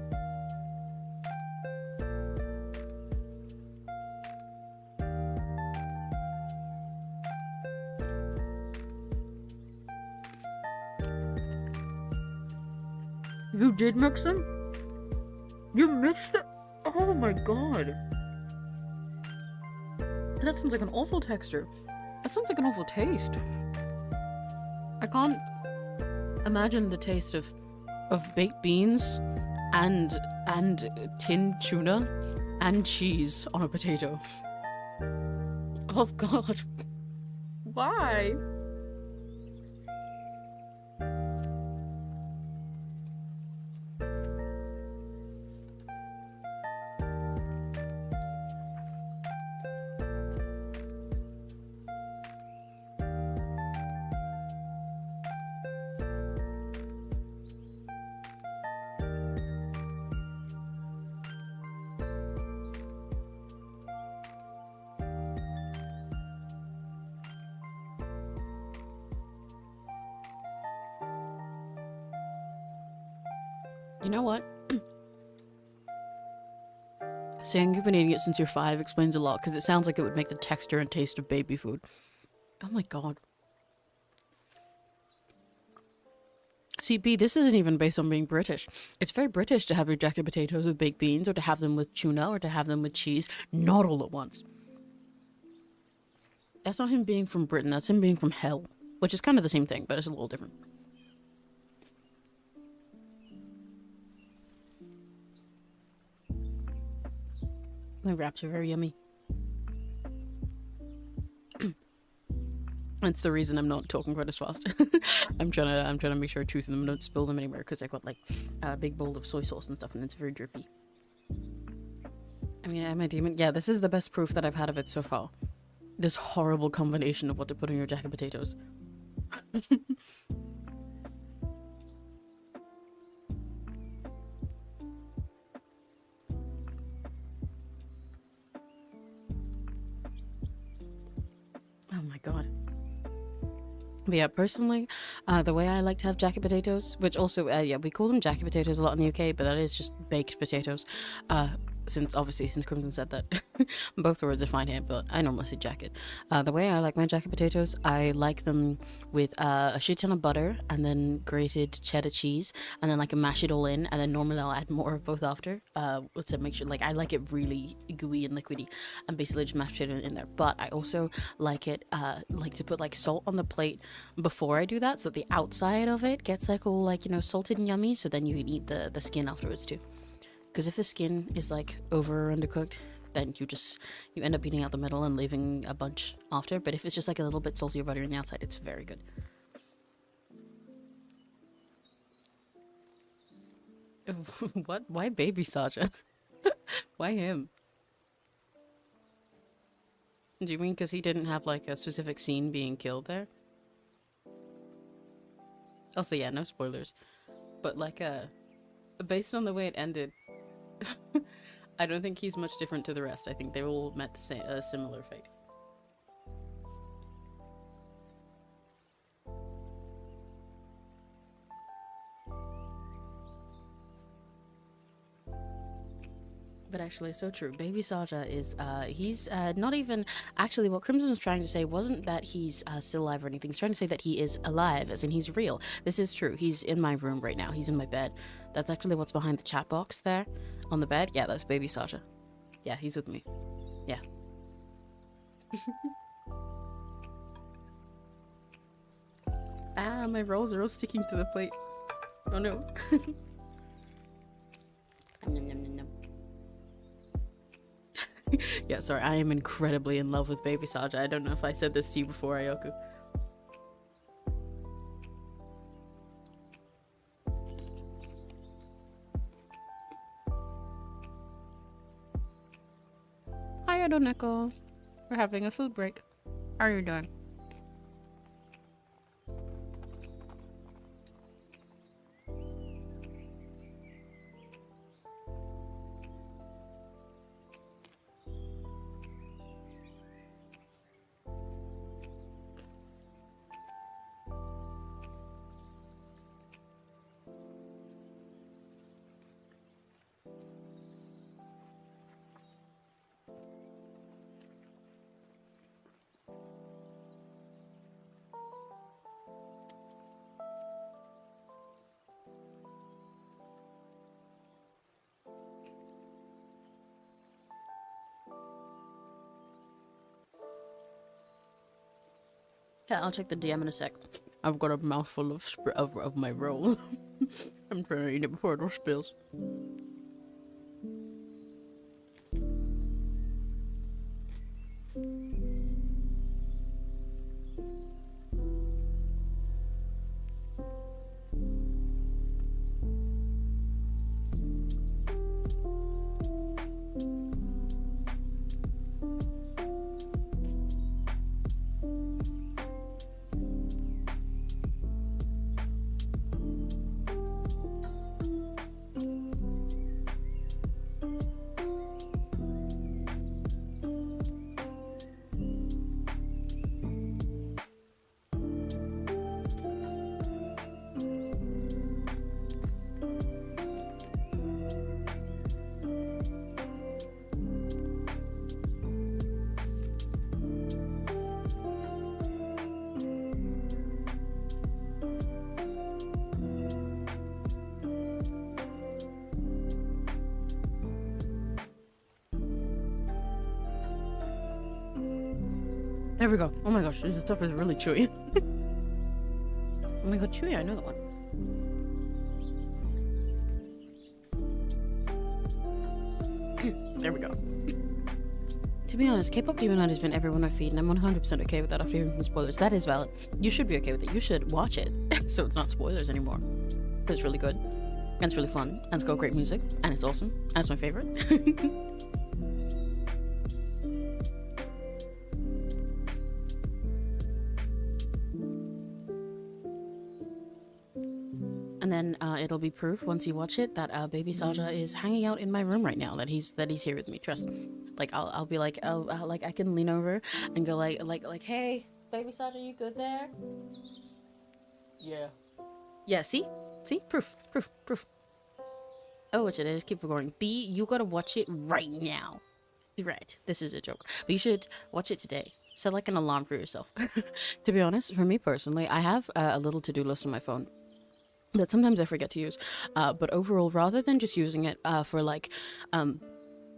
You did mix them? You mixed it? Oh my god. That sounds like an awful texture. That sounds like an awful taste. I can't imagine the taste of baked beans and tinned tuna and cheese on a potato. Oh god. Why? You know what? Saying you've been eating it since you're 5 explains a lot, because it sounds like it would make the texture and taste of baby food. Oh my god. See, B, this isn't even based on being British. It's very British to have your jacket potatoes with baked beans, or to have them with tuna, or to have them with cheese. Not all at once. That's not him being from Britain, that's him being from hell. Which is kind of the same thing, but it's a little different. My wraps are very yummy. That's the reason I'm not talking quite as fast. I'm trying to make sure I tooth them and don't spill them anywhere because I got like a big bowl of soy sauce and stuff and it's very drippy. I mean, am I demon? Yeah, this is the best proof that I've had of it so far. This horrible combination of what to put in your jacket potatoes. Oh my god. But yeah, personally, the way I like to have jacket potatoes, which also, yeah, we call them jacket potatoes a lot in the UK, but that is just baked potatoes. Since Crimson said that, both words are fine here, but I normally say jacket. The way I like my jacket potatoes, I like them with a shit ton of butter and then grated cheddar cheese, and then like mash it all in, and then normally I'll add more of both after, to make sure, like, I like it really gooey and liquidy, and basically just mash it in there. But I also like it, like to put like salt on the plate before I do that, so the outside of it gets like all like, you know, salted and yummy, so then you can eat the skin afterwards too. Because if the skin is like over or undercooked, then you end up eating out the middle and leaving a bunch after. But if it's just like a little bit salty or buttery on the outside, it's very good. What? Why baby Saja? Why him? Do you mean because he didn't have like a specific scene being killed there? Also, yeah, no spoilers. But like, based on the way it ended, I don't think he's much different to the rest. I think they all met the same, similar fate. But actually, so true. Baby Saja is, he's not even... Actually, what Crimson was trying to say wasn't that he's still alive or anything. He's trying to say that he is alive, as in he's real. This is true. He's in my room right now. He's in my bed. That's actually what's behind the chat box there on the bed. Yeah, that's Baby Saja. Yeah, he's with me. Yeah. Ah, my rolls are all sticking to the plate. Oh no. Nom, nom, nom, nom. Yeah, sorry, I am incredibly in love with Baby Saja. I don't know if I said this to you before, Ayoku. Hi, Adoneko. We're having a food break. How are you doing? Yeah, I'll check the DM in a sec. I've got a mouthful of my roll. I'm trying to eat it before it all spills. There we go. Oh my gosh, this stuff is really chewy. Oh my god, chewy, I know that one. There we go. To be honest, K-pop Demon Hunt has been every one I feed, and I'm 100% okay with that after hearing some spoilers. That is valid. You should be okay with it. You should watch it, so it's not spoilers anymore. But it's really good, and it's really fun, and it's got great music, and it's awesome, and it's my favorite. And then it'll be proof once you watch it that baby Saja is hanging out in my room right now. That he's here with me. Trust. Like I'll be like, oh, like I can lean over and go like, hey, baby Saja, you good there? Yeah. Yeah. See, proof. Oh, watch it. I just keep recording. B, you gotta watch it right now. Right. This is a joke, but you should watch it today. Set like an alarm for yourself. To be honest, for me personally, I have a little to-do list on my phone that sometimes I forget to use, but overall, rather than just using it for like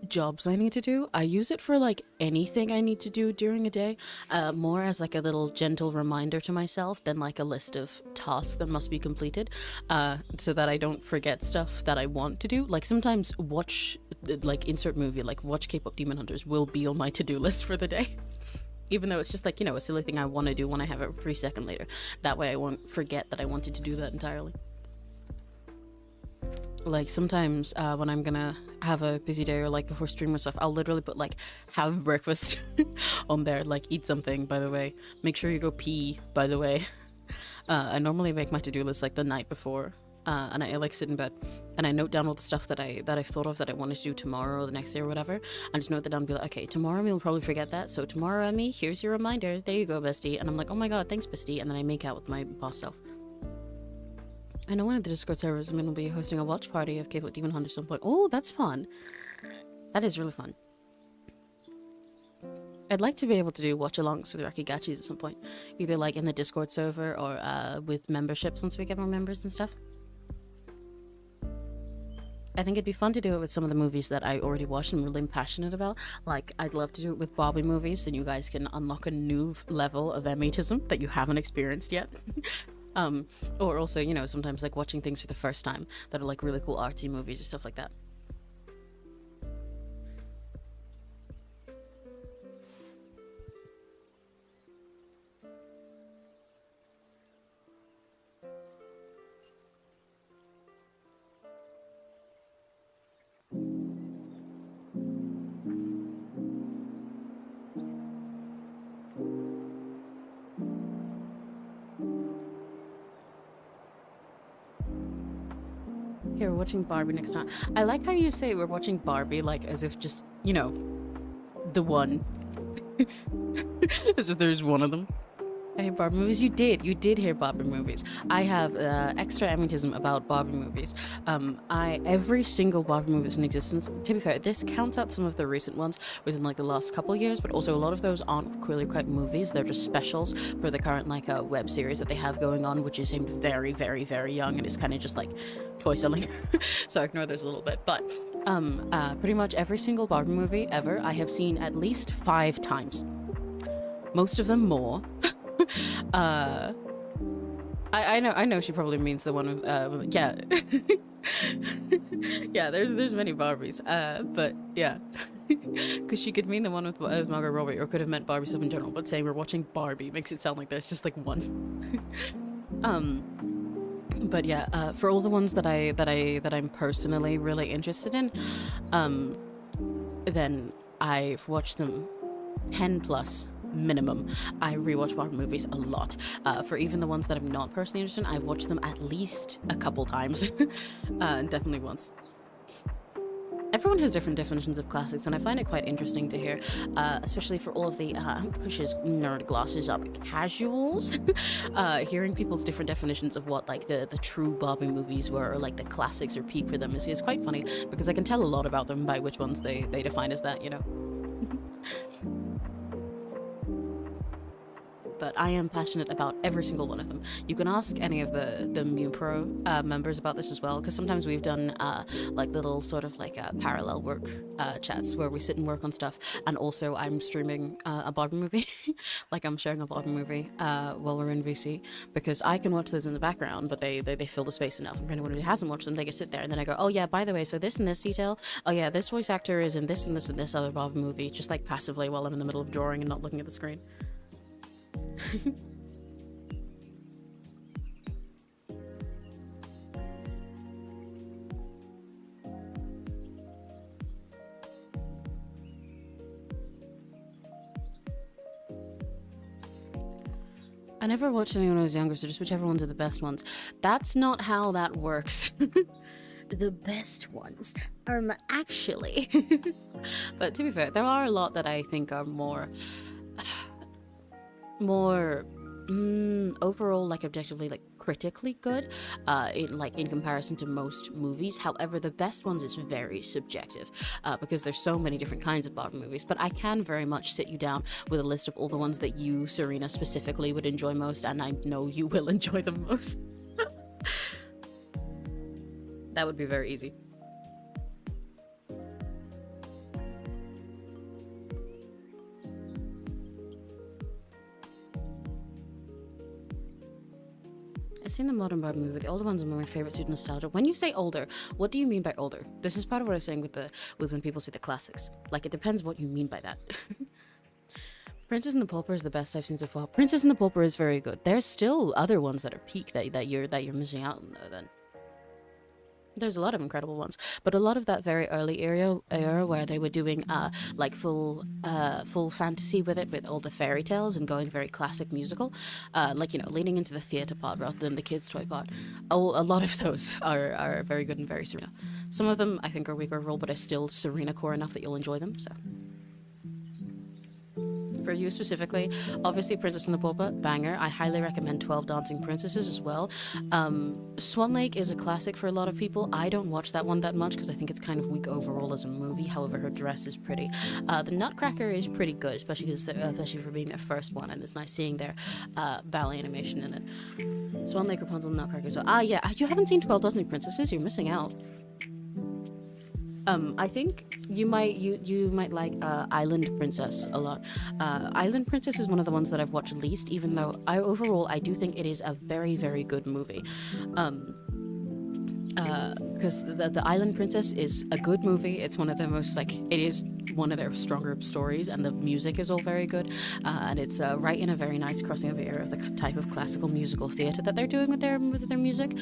jobs I need to do, I use it for like anything I need to do during a day, more as like a little gentle reminder to myself than like a list of tasks that must be completed, so that I don't forget stuff that I want to do. Like sometimes watch, like insert movie, like watch K-pop Demon Hunters will be on my to-do list for the day. Even though it's just like, you know, a silly thing I want to do when I have it 3 seconds later. That way I won't forget that I wanted to do that entirely. Like sometimes when I'm gonna have a busy day or like before stream and stuff, I'll literally put like have breakfast on there, like eat something, by the way. Make sure you go pee, by the way. I normally make my to-do list like the night before. And I like sit in bed and I note down all the stuff that I've thought of that I wanted to do tomorrow or the next day or whatever. I just note that down and be like, okay, tomorrow we'll probably forget that. So tomorrow, Emmy, here's your reminder. There you go, bestie. And I'm like, oh my god, thanks, bestie. And then I make out with my boss self. I know one of the Discord servers I'm going to be hosting a watch party of K-pop Demon Hunt at some point. Oh, that's fun. That is really fun. I'd like to be able to do watch-alongs with Rakigachis at some point. Either like in the Discord server or with memberships once we get more members and stuff. I think it'd be fun to do it with some of the movies that I already watched and really passionate about. Like, I'd love to do it with Barbie movies, then you guys can unlock a new level of Emmytism that you haven't experienced yet. Or also, you know, sometimes like watching things for the first time that are like really cool artsy movies or stuff like that. Okay, we're watching Barbie next time. I like how you say we're watching Barbie, like as if just, you know, the one. As if there's one of them. I hear Barbie movies. You did hear Barbie movies. I have extra emmytism about Barbie movies. Every single Barbie movie that's in existence, to be fair, this counts out some of the recent ones within like the last couple of years, but also a lot of those aren't really quite movies. They're just specials for the current like web series that they have going on, which is aimed very, very, very young, and it's kind of just like toy selling. So ignore those a little bit. But pretty much every single Barbie movie ever, I have seen at least 5 times. Most of them more. I know she probably means the one with, yeah. Yeah, there's many Barbies, but yeah. Because she could mean the one with Margot Robbie, or could have meant Barbie stuff in general, but saying we're watching Barbie makes it sound like there's just like one. But yeah, for all the ones that I'm personally really interested in, then I've watched them 10 plus minimum. I rewatch Barbie movies a lot. For even the ones that I'm not personally interested in, I've watched them at least a couple times. Definitely once. Everyone has different definitions of classics, and I find it quite interesting to hear, especially for all of the pushes nerd glasses up casuals. Hearing people's different definitions of what like the true Barbie movies were, or like the classics or peak for them is quite funny, because I can tell a lot about them by which ones they define as that, you know. but I am passionate about every single one of them. You can ask any of the Mu Pro members about this as well, because sometimes we've done like little sort of like parallel work chats where we sit and work on stuff, and also I'm streaming a Barbie movie, like I'm sharing a Barbie movie while we're in VC, because I can watch those in the background, but they fill the space enough. For anyone who hasn't watched them, they can sit there, and then I go, oh yeah, by the way, so this and this detail, oh yeah, this voice actor is in this and this and this other Barbie movie, just like passively while I'm in the middle of drawing and not looking at the screen. I never watched any when I was younger, so just whichever ones are the best ones. That's not how that works. The best ones are actually. But to be fair, there are a lot that I think are more overall, like objectively, like critically good, in comparison to most movies. However, the best ones is very subjective, because there's so many different kinds of Barbie movies. But I can very much sit you down with a list of all the ones that you, Serena, specifically would enjoy most, and I know you will enjoy them most. That would be very easy. I've seen the modern Barbie movie. The older ones are my favorite suit nostalgia. When you say older, what do you mean by older? This is part of what I was saying with when people say the classics. Like, it depends what you mean by that. Princess and the Pauper is the best I've seen so far. Princess and the Pauper is very good. There's still other ones that are peak that you're missing out on though. Then there's a lot of incredible ones, but a lot of that very early era where they were doing like full fantasy with it, with all the fairy tales and going very classic musical, like, you know, leaning into the theater part rather than the kids toy part. A lot of those are very good and very Serena. Some of them I think are weaker overall, but are still Serena core enough that you'll enjoy them. So for you specifically, obviously Princess and the Pauper, banger. I highly recommend 12 Dancing Princesses as well. Swan Lake is a classic for a lot of people. I don't watch that one that much because I think it's kind of weak overall as a movie. However, her dress is pretty. The Nutcracker is pretty good, especially for being their first one, and it's nice seeing their ballet animation in it. Swan Lake, Rapunzel, and Nutcracker as well. Yeah, you haven't seen 12 Dancing Princesses? You're missing out. I think you might like Island Princess a lot. Island Princess is one of the ones that I've watched least, even though I do think it is a very, very good movie. Because the Island Princess is a good movie. It's one of the most, like, it is one of their stronger stories, and the music is all very good, and it's right in a very nice crossing over era of the type of classical musical theatre that they're doing with their music,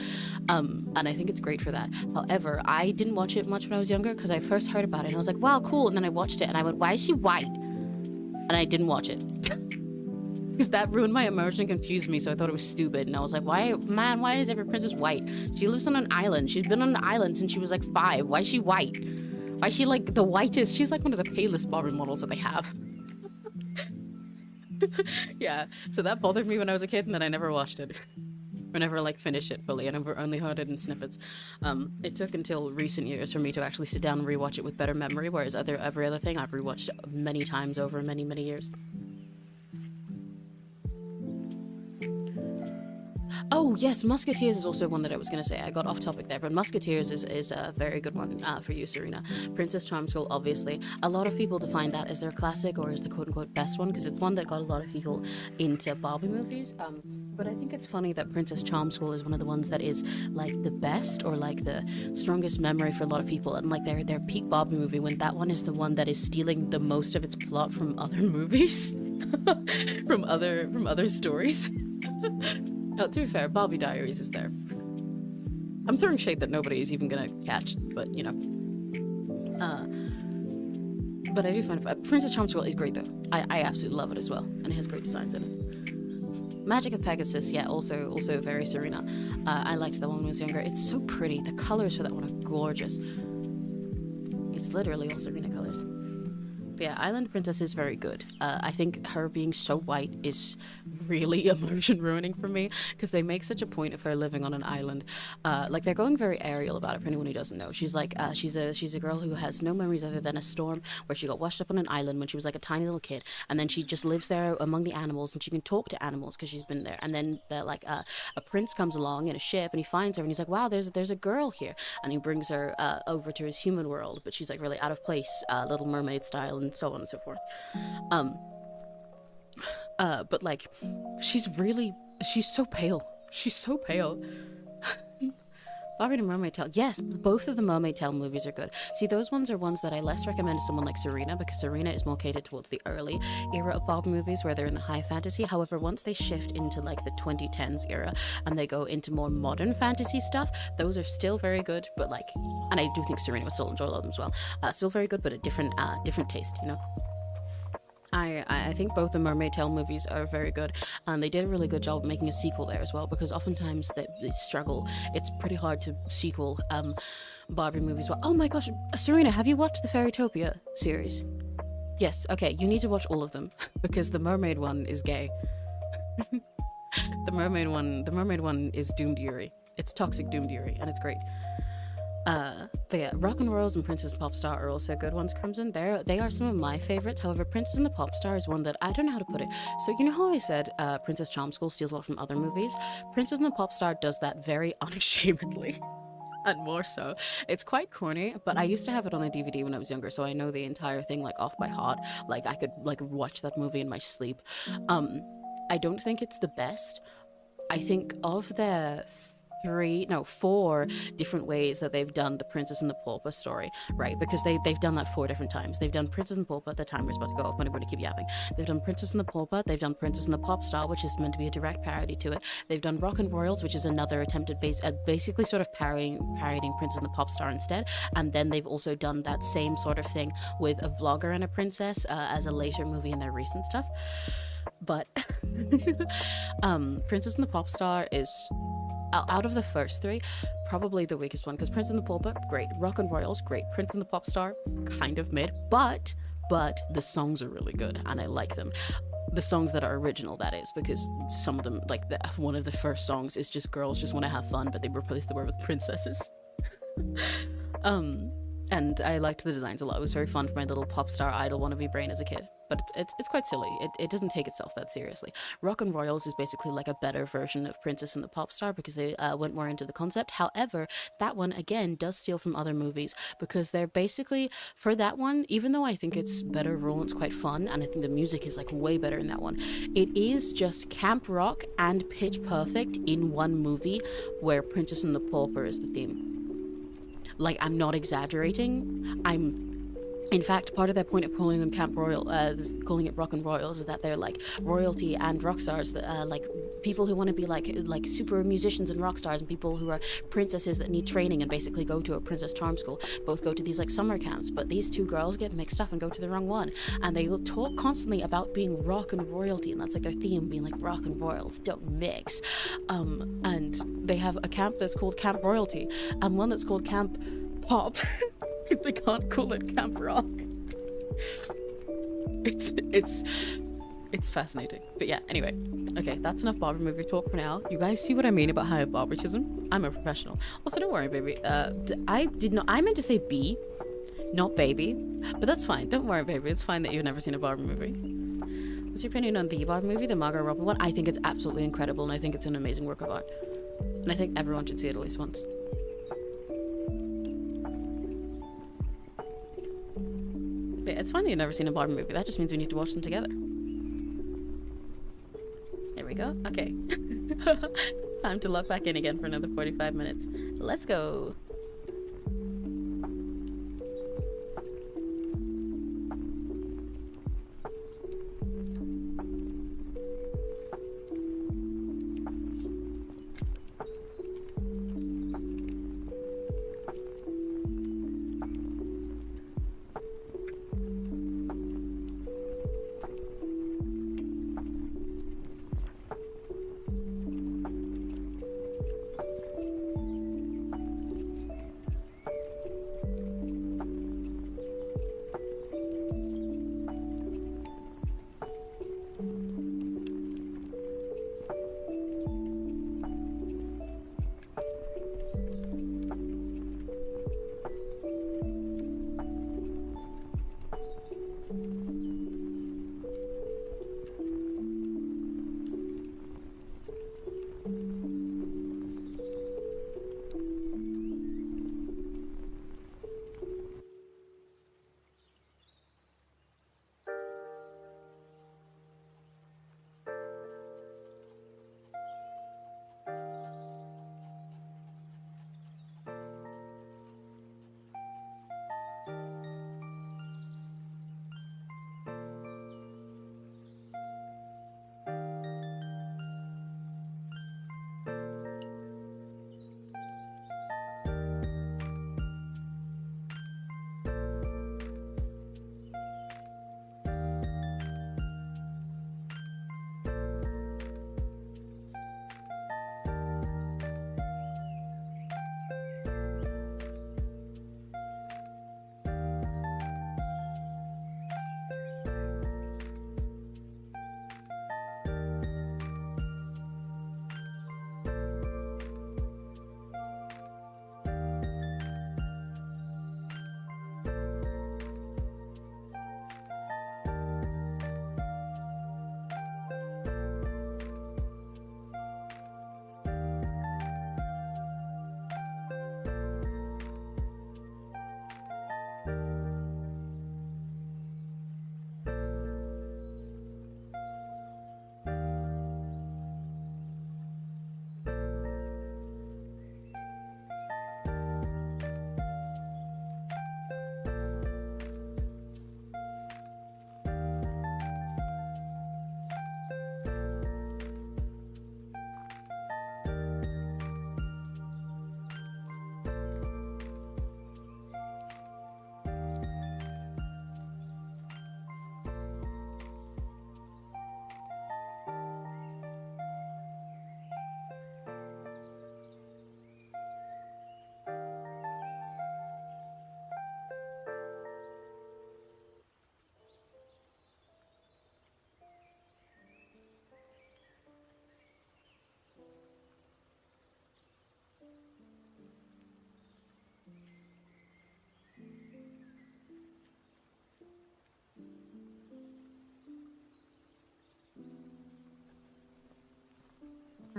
and I think it's great for that. However, I didn't watch it much when I was younger because I first heard about it and I was like, wow, cool, and then I watched it and I went, why is she white? And I didn't watch it. Because that ruined my immersion and confused me, so I thought it was stupid. And I was like, why is every princess white? She lives on an island. She's been on an island since she was like 5. Why is she white? Why is she like the whitest? She's like one of the palest Barbie models that they have. Yeah, so that bothered me when I was a kid, and then I never watched it. Or never like finished it fully. I never only heard it in snippets. It took until recent years for me to actually sit down and rewatch it with better memory, whereas every other thing I've rewatched many times over many, many years. Oh, yes, Musketeers is also one that I was going to say. I got off topic there, but Musketeers is a very good one for you, Serena. Princess Charming School, obviously. A lot of people define that as their classic or as the quote-unquote best one, because it's one that got a lot of people into Barbie movies. But I think it's funny that Princess Charming School is one of the ones that is like the best or like the strongest memory for a lot of people, and like their peak Barbie movie, when that one is the one that is stealing the most of its plot from other movies, from other stories. No, to be fair, Barbie Diaries is there. I'm throwing shade that nobody is even gonna catch, but you know. But I do find Princess Charming School is great though. I absolutely love it as well, and it has great designs in it. Magic of Pegasus, yeah, also very Serena. I liked that one when I was younger. It's so pretty. The colors for that one are gorgeous. It's literally all Serena colors. But yeah, Island Princess is very good. I think her being so white is really immersion ruining for me because they make such a point of her living on an island. Like they're going very Ariel about it for anyone who doesn't know. She's like she's a girl who has no memories other than a storm where she got washed up on an island when she was like a tiny little kid, and then she just lives there among the animals and she can talk to animals because she's been there. And then like a prince comes along in a ship and he finds her and he's like, wow, there's a girl here, and he brings her over to his human world, but she's like really out of place, Little Mermaid style, and so on and so forth. But like she's so pale. She's so pale. Barbie the Mermaid Tale. Yes, both of the Mermaid Tale movies are good. See, those ones are ones that I less recommend to someone like Serena, because Serena is more catered towards the early era of Barbie movies where they're in the high fantasy. However, once they shift into like the 2010s era and they go into more modern fantasy stuff, those are still very good, but like, and I do think Serena would still enjoy all of them as well. Still very good, but a different taste, you know? I think both the Mermaid Tale movies are very good, and they did a really good job making a sequel there as well, because oftentimes they struggle. It's pretty hard to sequel Barbie movies well. Oh my gosh, Serena, have you watched the Fairytopia series? Yes, okay, you need to watch all of them because the mermaid one is gay. the mermaid one is doomed Yuri. It's toxic doomed Yuri, and it's great. But yeah, Rock and Royals and Princess and Popstar are also good ones, Crimson. They are some of my favorites. However, Princess and the Popstar is one that I don't know how to put it. So you know how I said Princess Charm School steals a lot from other movies? Princess and the Popstar does that very unashamedly. And more so. It's quite corny, but I used to have it on a DVD when I was younger, so I know the entire thing like off by heart. Like I could like watch that movie in my sleep. I don't think it's the best. I think of the 4 different ways that they've done the Princess and the Pauper story, right? Because they've done that 4 different times. They've done Princess and the Pauper. The timer's about to go off, but I'm going to keep yapping. They've done Princess and the Pauper. They've done Princess and the Pop Star, which is meant to be a direct parody to it. They've done Rock and Royals, which is another attempt at basically sort of parodying Princess and the Pop Star instead. And then they've also done that same sort of thing with a vlogger and a princess as a later movie in their recent stuff. But Princess and the Pop Star is, out of the first 3, probably the weakest one, because Prince and the Pauper, great. Rock and Royals, great. Prince and the Pop Star, kind of mid, but the songs are really good, and I like them. The songs that are original, that is, because some of them, like one of the first songs is just girls just want to have fun, but they replaced the word with princesses. And I liked the designs a lot. It was very fun for my little pop star idol wannabe brain as a kid. But it's quite silly. It doesn't take itself that seriously. Rock and Royals is basically like a better version of Princess and the Pop Star because they went more into the concept. However, that one, again, does steal from other movies because they're basically, for that one, even though I think it's better overall, it's quite fun, and I think the music is like way better in that one, it is just camp rock and Pitch Perfect in one movie where Princess and the Pauper is the theme. Like, I'm not exaggerating. In fact, part of their point of calling them Camp Royal, calling it Rock and Royals, is that they're like royalty and rock stars, like people who want to be like super musicians and rock stars, and people who are princesses that need training and basically go to a princess charm school. Both go to these like summer camps, but these 2 girls get mixed up and go to the wrong one, and they will talk constantly about being rock and royalty, and that's like their theme, being like Rock and Royals don't mix. And they have a camp that's called Camp Royalty, and one that's called Camp Pop. They can't call it Camp Rock. It's fascinating. But yeah, anyway. Okay, that's enough Barbie movie talk for now. You guys see what I mean about high Barbitism? I'm a professional. Also, don't worry, baby. I meant to say B, not baby. But that's fine. Don't worry, baby. It's fine that you've never seen a Barbie movie. What's your opinion on the Barbie movie, the Margot Robbie one? I think it's absolutely incredible, and I think it's an amazing work of art. And I think everyone should see it at least once. It's fine that you've never seen a Barbie movie. That just means we need to watch them together. There we go. Okay. Time to log back in again for another 45 minutes. Let's go.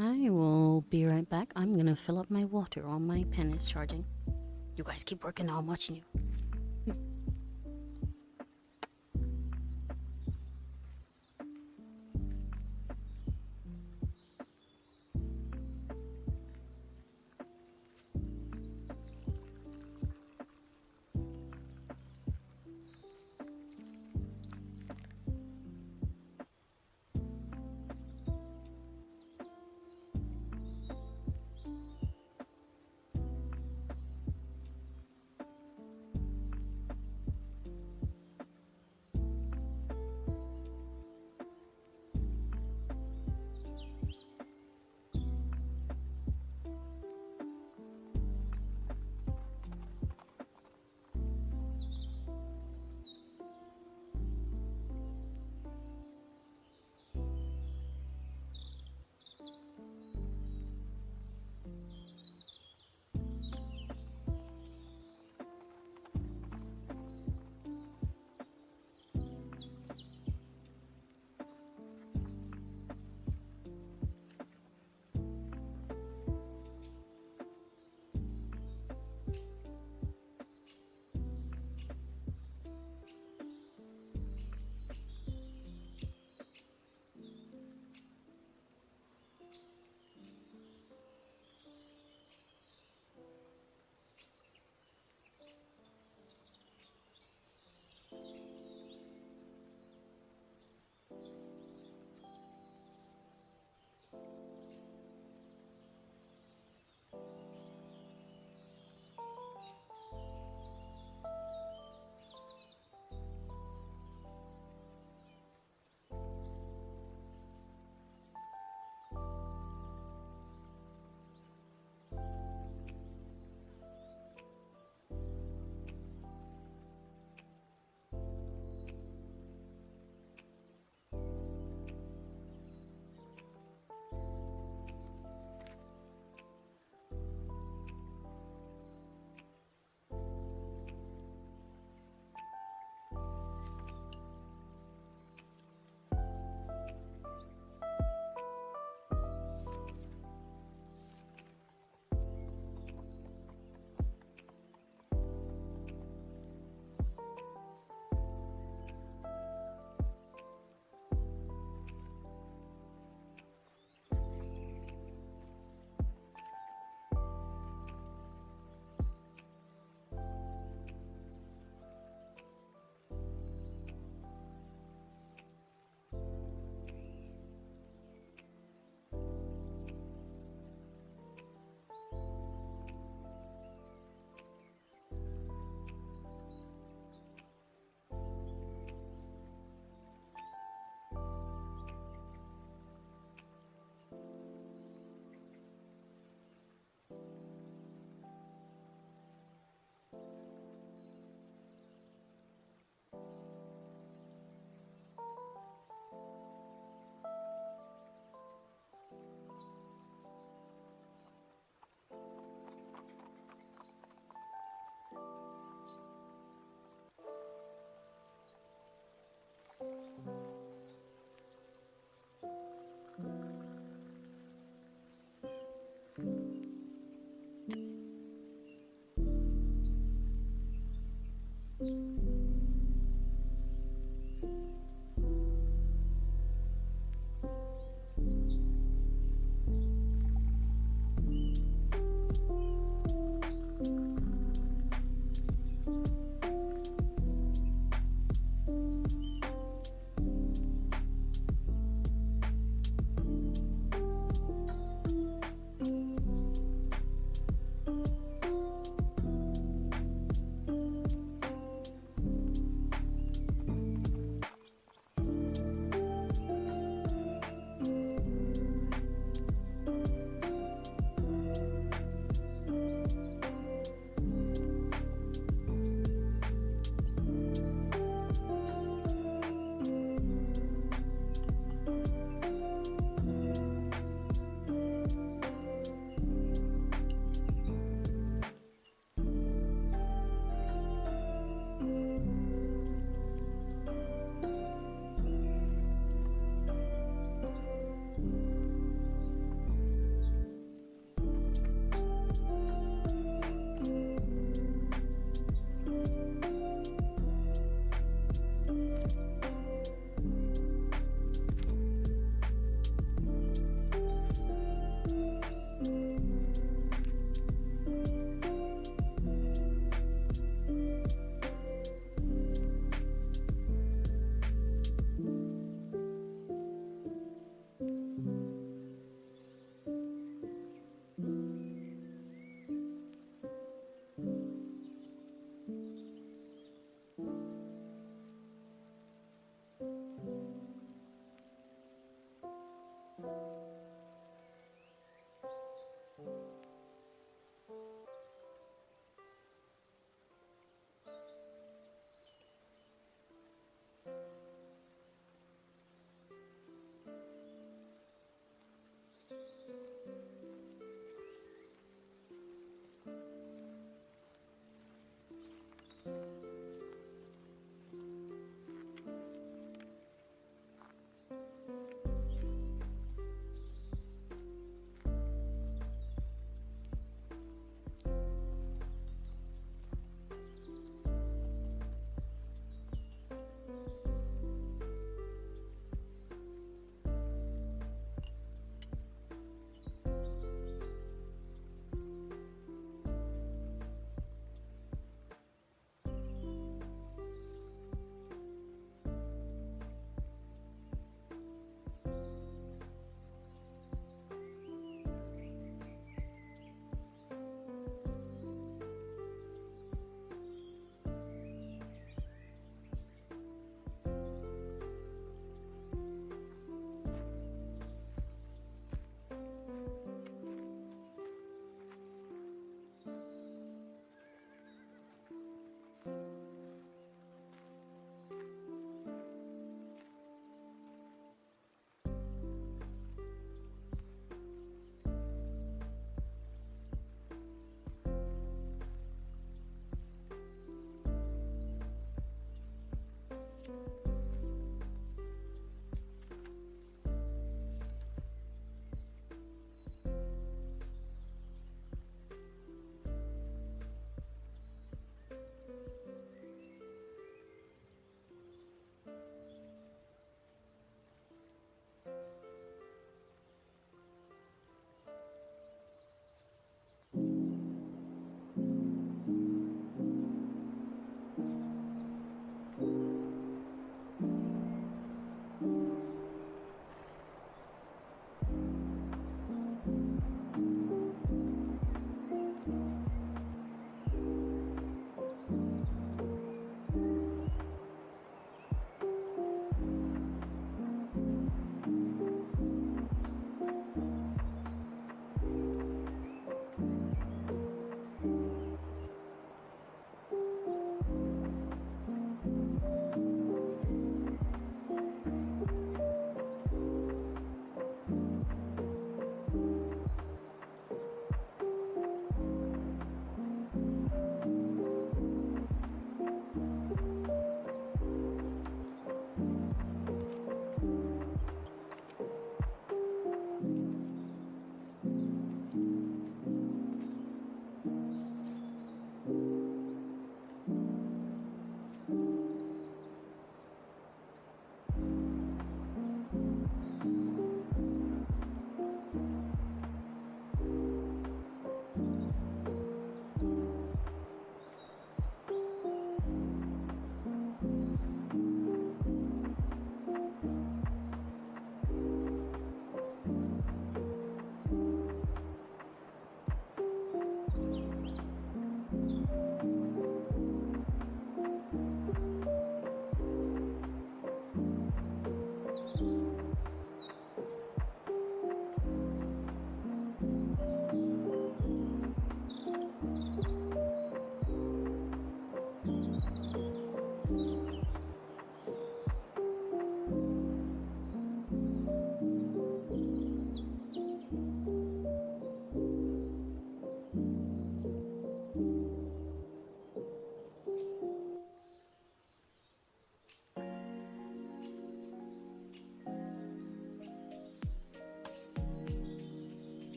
I will be right back. I'm gonna fill up my water while my pen is charging. You guys keep working, I'm watching you.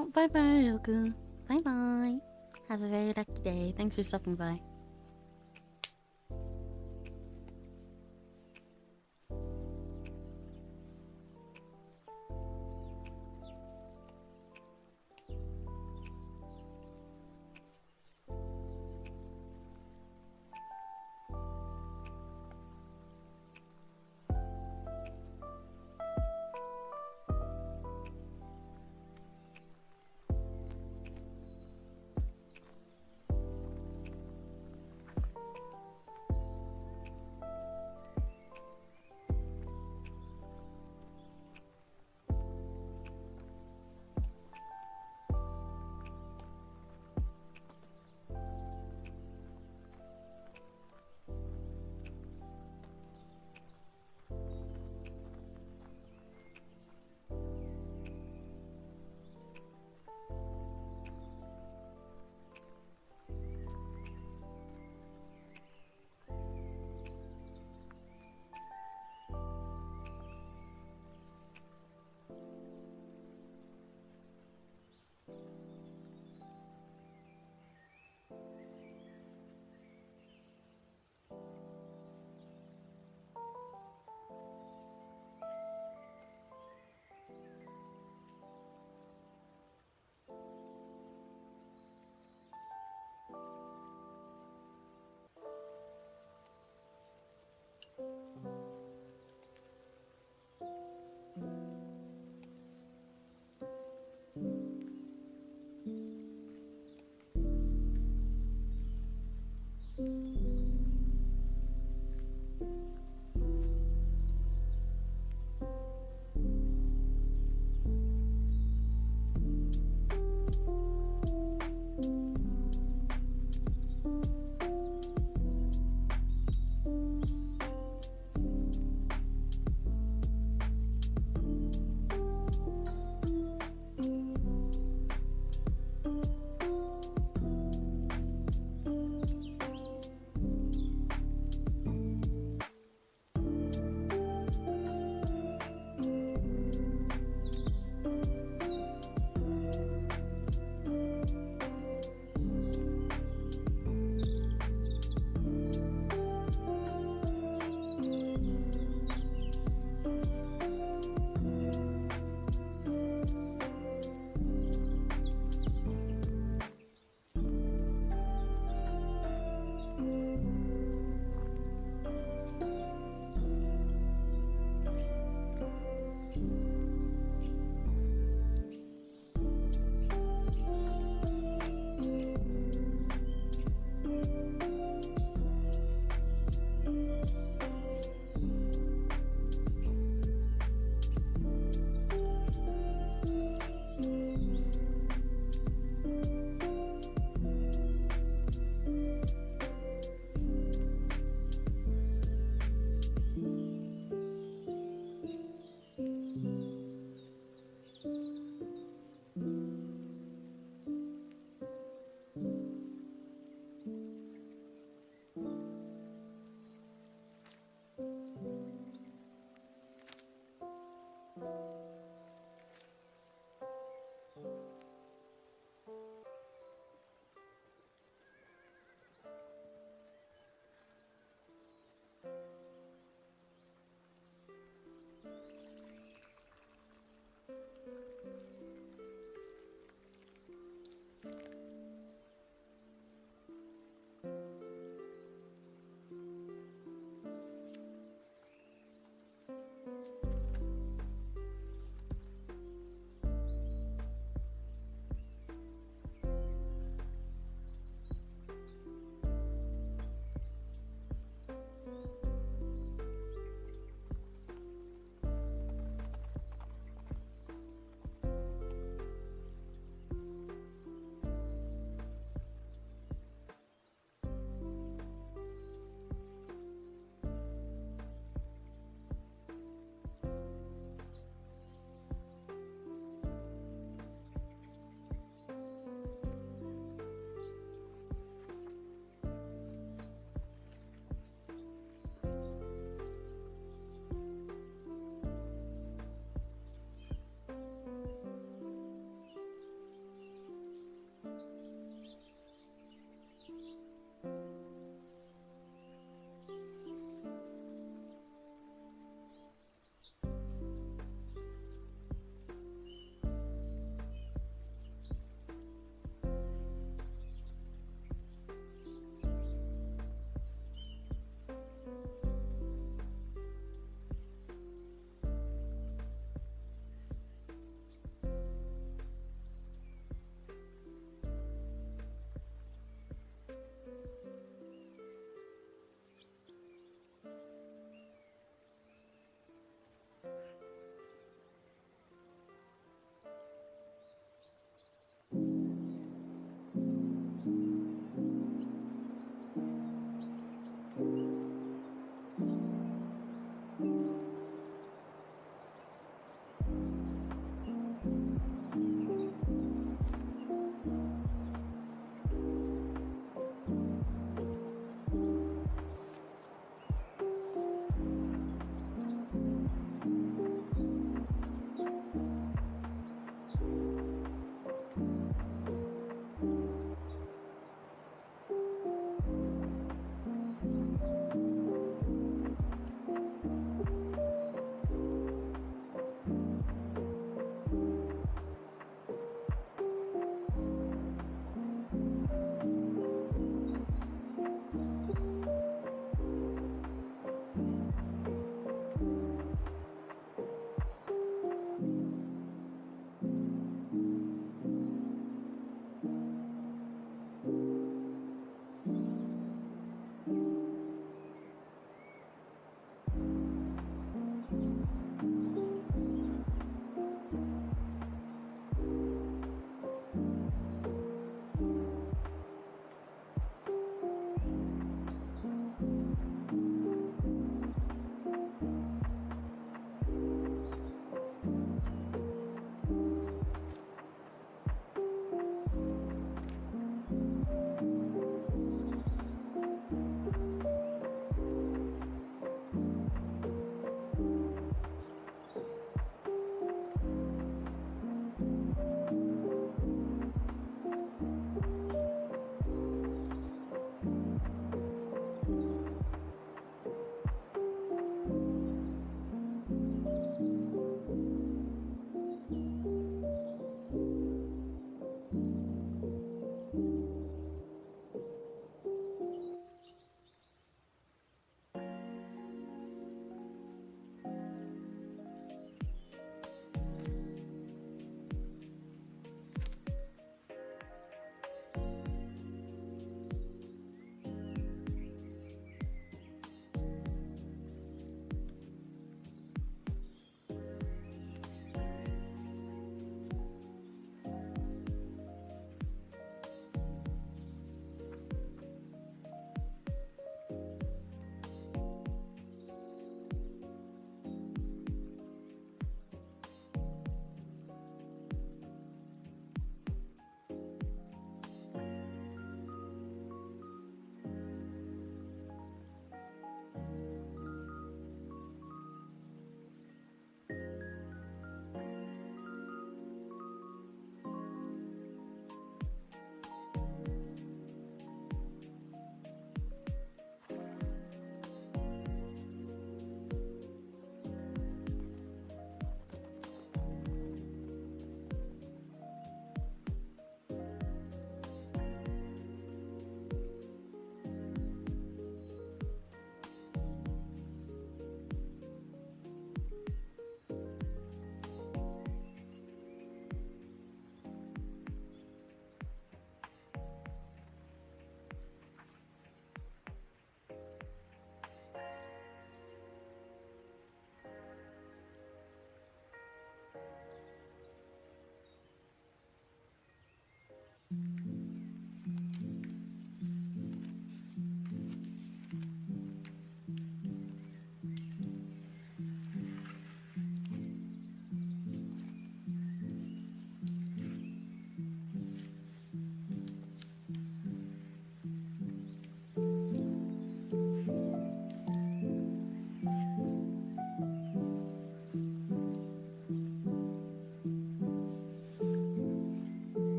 Oh, bye-bye, Yoku. Bye-bye. Have a very lucky day. Thanks for stopping by.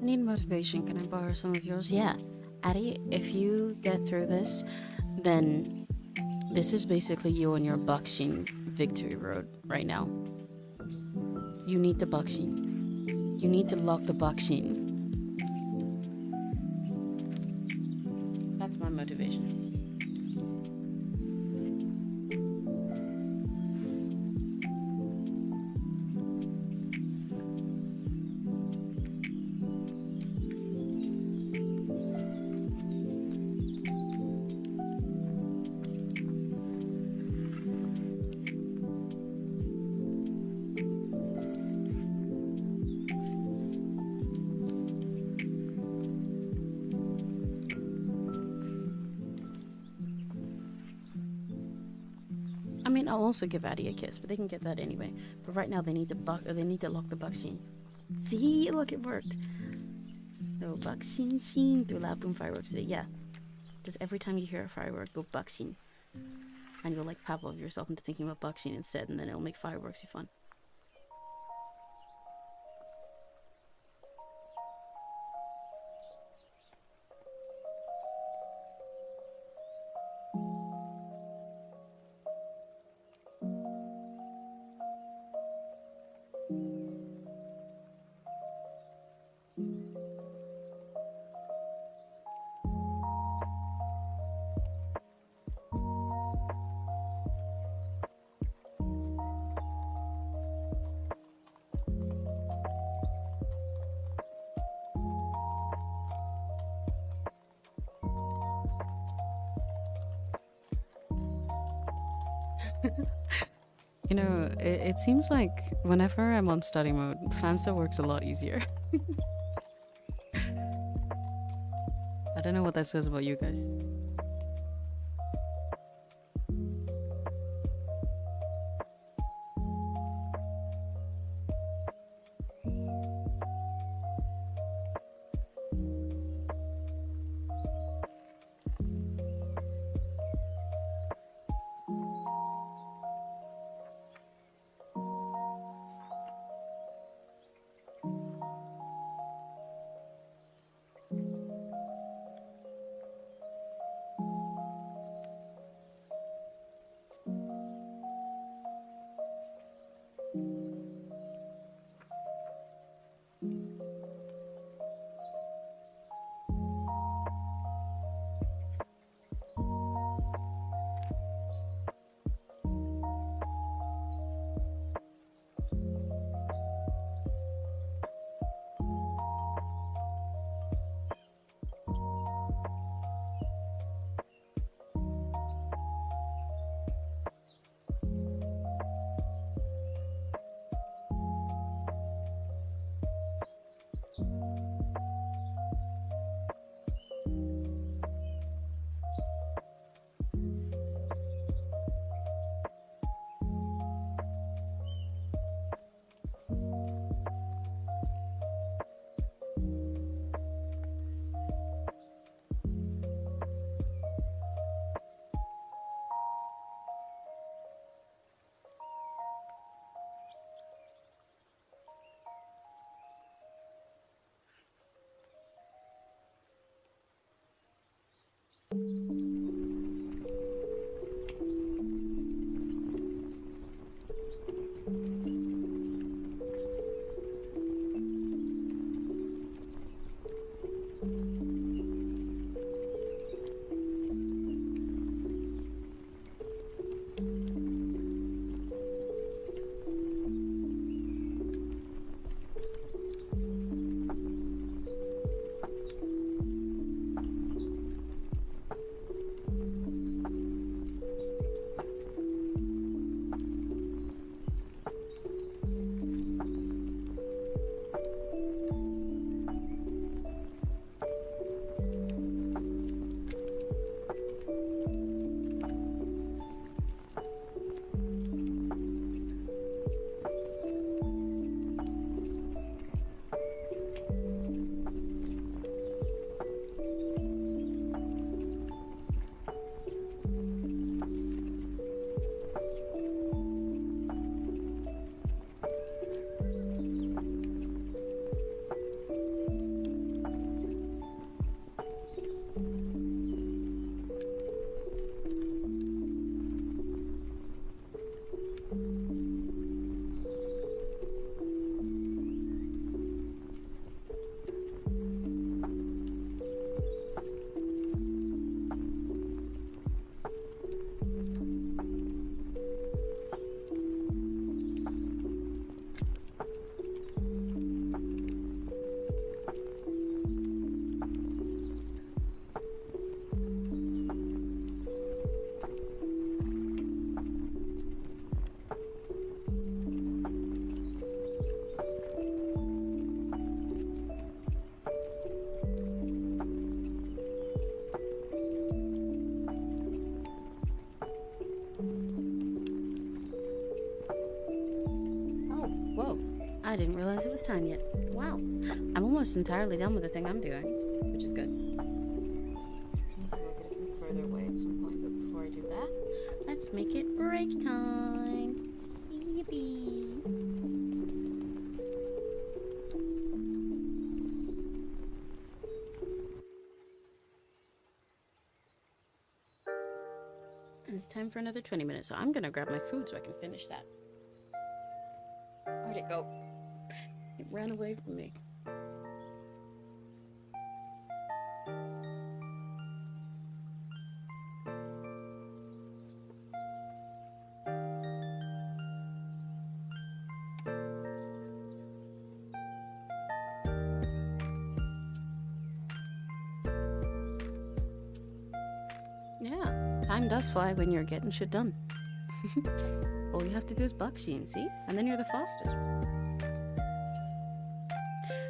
Need motivation. Can I borrow some of yours? Yeah. Addie, if you get through this, then this is basically you on your boxing victory road right now. You need the boxing. You need to lock the boxing. That's my motivation. I mean, I'll also give Addie a kiss, but they can get that anyway. But right now, they need to lock the boxing. See, look, it worked. No boxing scene through loud boom fireworks today. Yeah, just every time you hear a firework, go boxing, and you'll like Pavlov yourself into thinking about boxing instead, and then it'll make fireworks fun. You know, it seems like whenever I'm on study mode, Fansa works a lot easier. I don't know what that says about you guys. I didn't realize it was time yet. Wow. I'm almost entirely done with the thing I'm doing, which is good. Maybe I'll get it from further away at some point, but before I do that, let's make it break time. Yippee. And it's time for another 20 minutes, so I'm gonna grab my food so I can finish that. Where'd it go? It ran away from me. Yeah, time does fly when you're getting shit done. All you have to do is backseating, see? And then you're the fastest.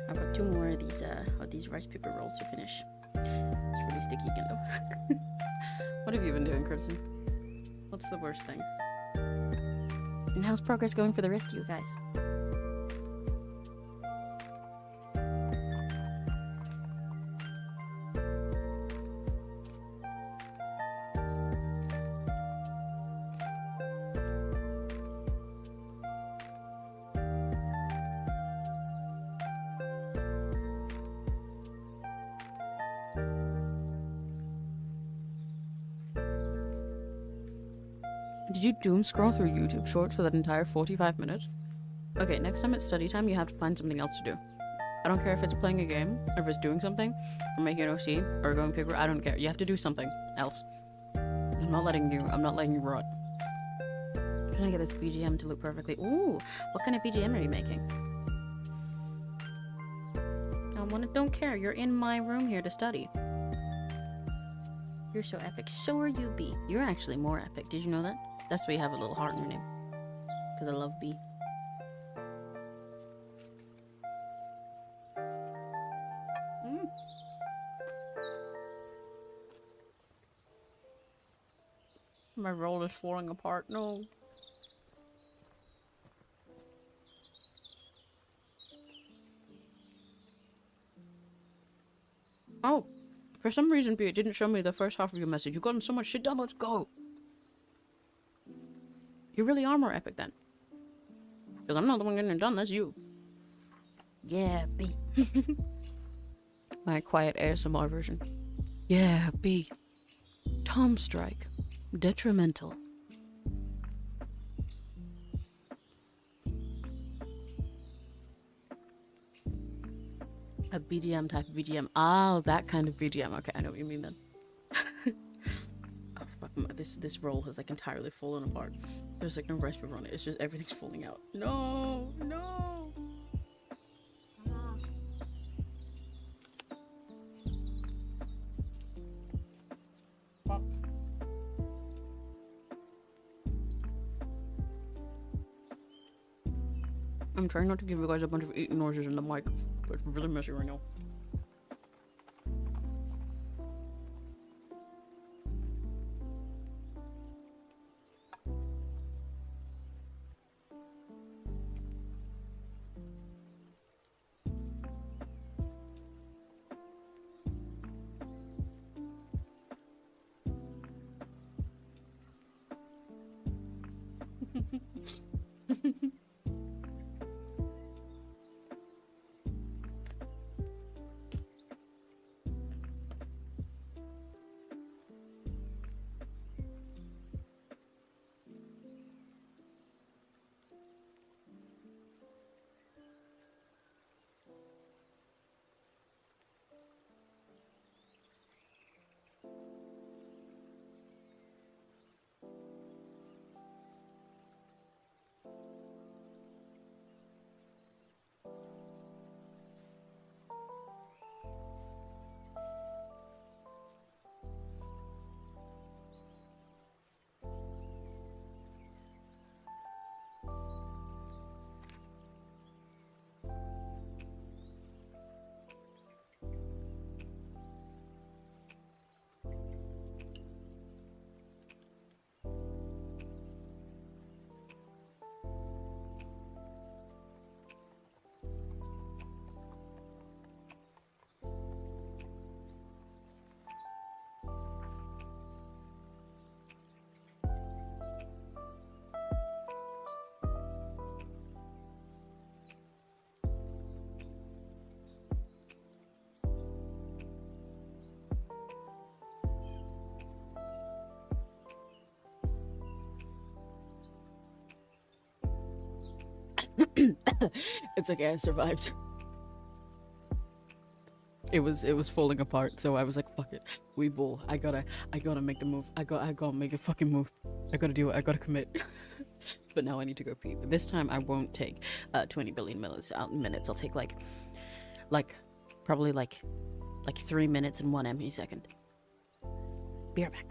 I've got 2 more of these rice paper rolls to finish. It's really sticky again though. What have you been doing, Crimson? What's the worst thing? And how's progress going for the rest of you guys? Did you doom scroll through YouTube Shorts for that entire 45 minutes? Okay, next time it's study time, you have to find something else to do. I don't care if it's playing a game, or if it's doing something, or making an OC, or going paper, I don't care. You have to do something else. I'm not letting you rot. I'm trying to get this BGM to look perfectly. Ooh, what kind of BGM are you making? Don't care, you're in my room here to study. You're so epic. So are you, B. You're actually more epic. Did you know that? That's why you have a little heart in your name. Because I love B. My roll is falling apart. No. Oh. For some reason, B, it didn't show me the first half of your message. You've gotten so much shit done, let's go. You really are more epic then. Because I'm not the one getting it done, that's you. Yeah, B. My quiet ASMR version. Yeah, B. Tom strike. Detrimental. A BDM type of BDM. Oh, that kind of BDM. Okay, I know what you mean then. Oh fuck, this roll has like entirely fallen apart. There's like no rice paper on it. It's just everything's falling out. No, no. Fuck. I'm trying not to give you guys a bunch of eating noises in the mic, but it's really messy right now. It's okay, I survived. It was falling apart, so I was like, fuck it. We bull. I gotta make the move. I gotta make a fucking move. I gotta do it. I gotta commit. But now I need to go pee. But this time I won't take 20 billion minutes. I'll take probably like 3 minutes and 1 millisecond. Be right back.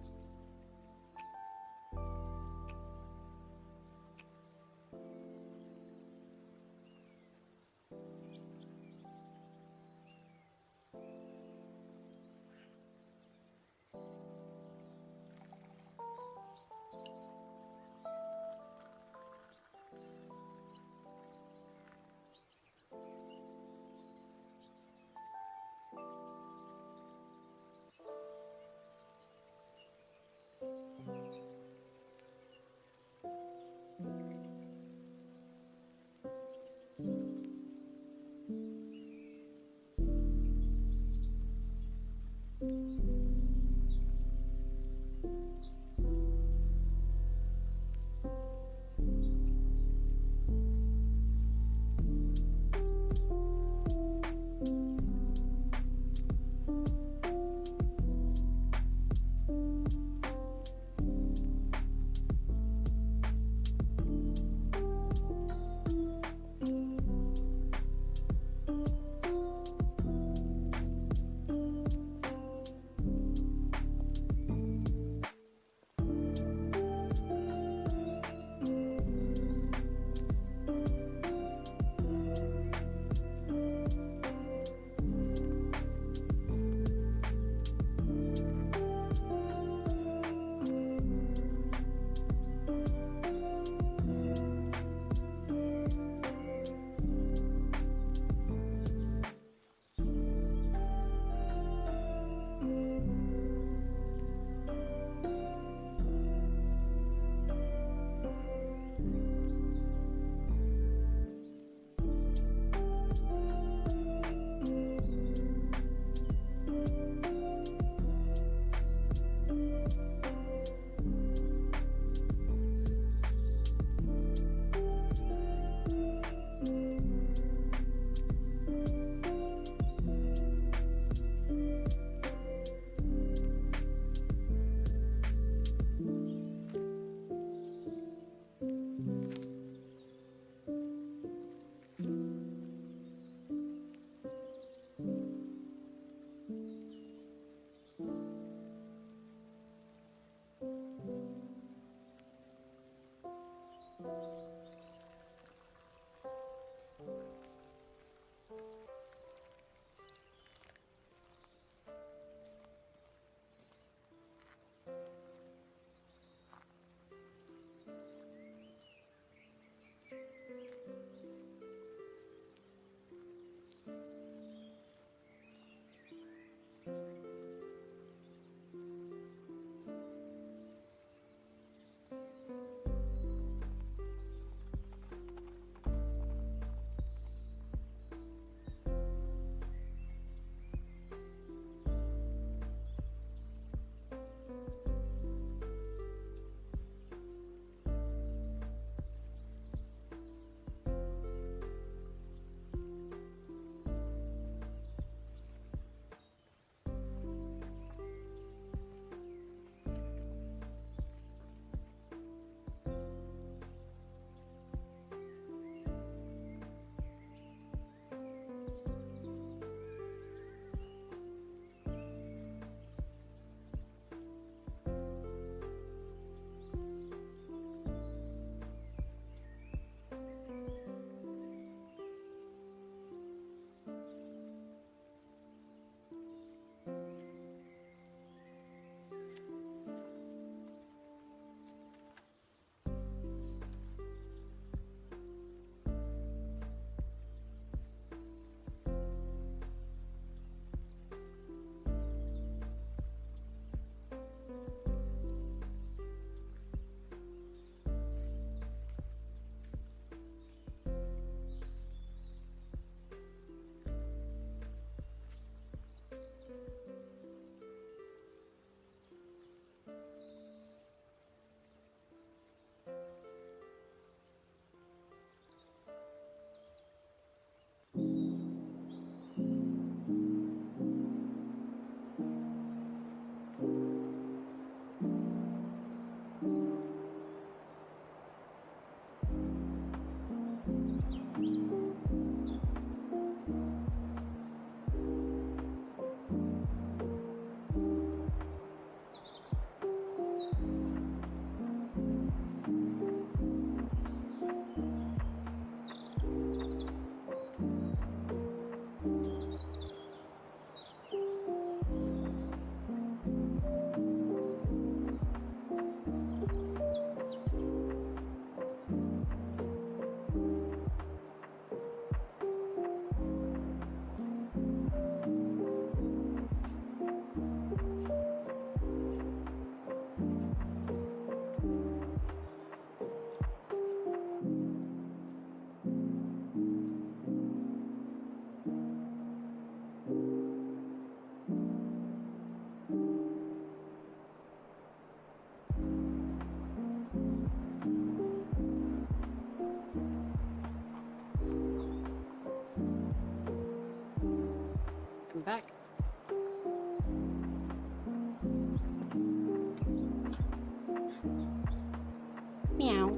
Meow.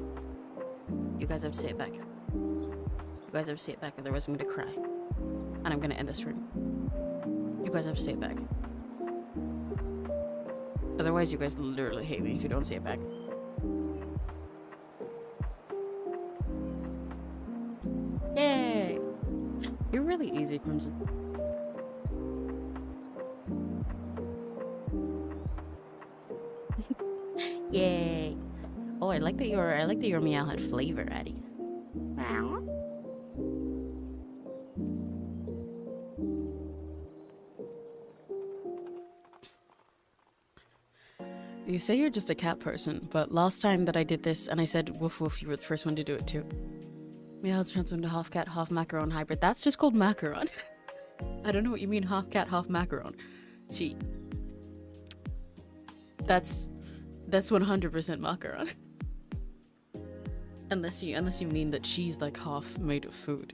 You guys have to say it back. You guys have to say it back, otherwise I'm gonna cry. And I'm gonna end the stream. You guys have to say it back. Otherwise, you guys literally hate me if you don't say it back. Yay! You're really easy, Crimson. Yay! Oh, I like that your meow had flavor, Addie. Meow. You say you're just a cat person, but last time that I did this and I said woof woof, you were the first one to do it too. Meow's transformed into half cat, half macaron hybrid. That's just called macaron. I don't know what you mean half cat, half macaron. See, that's 100% macaron. Unless you mean that she's like half made of food.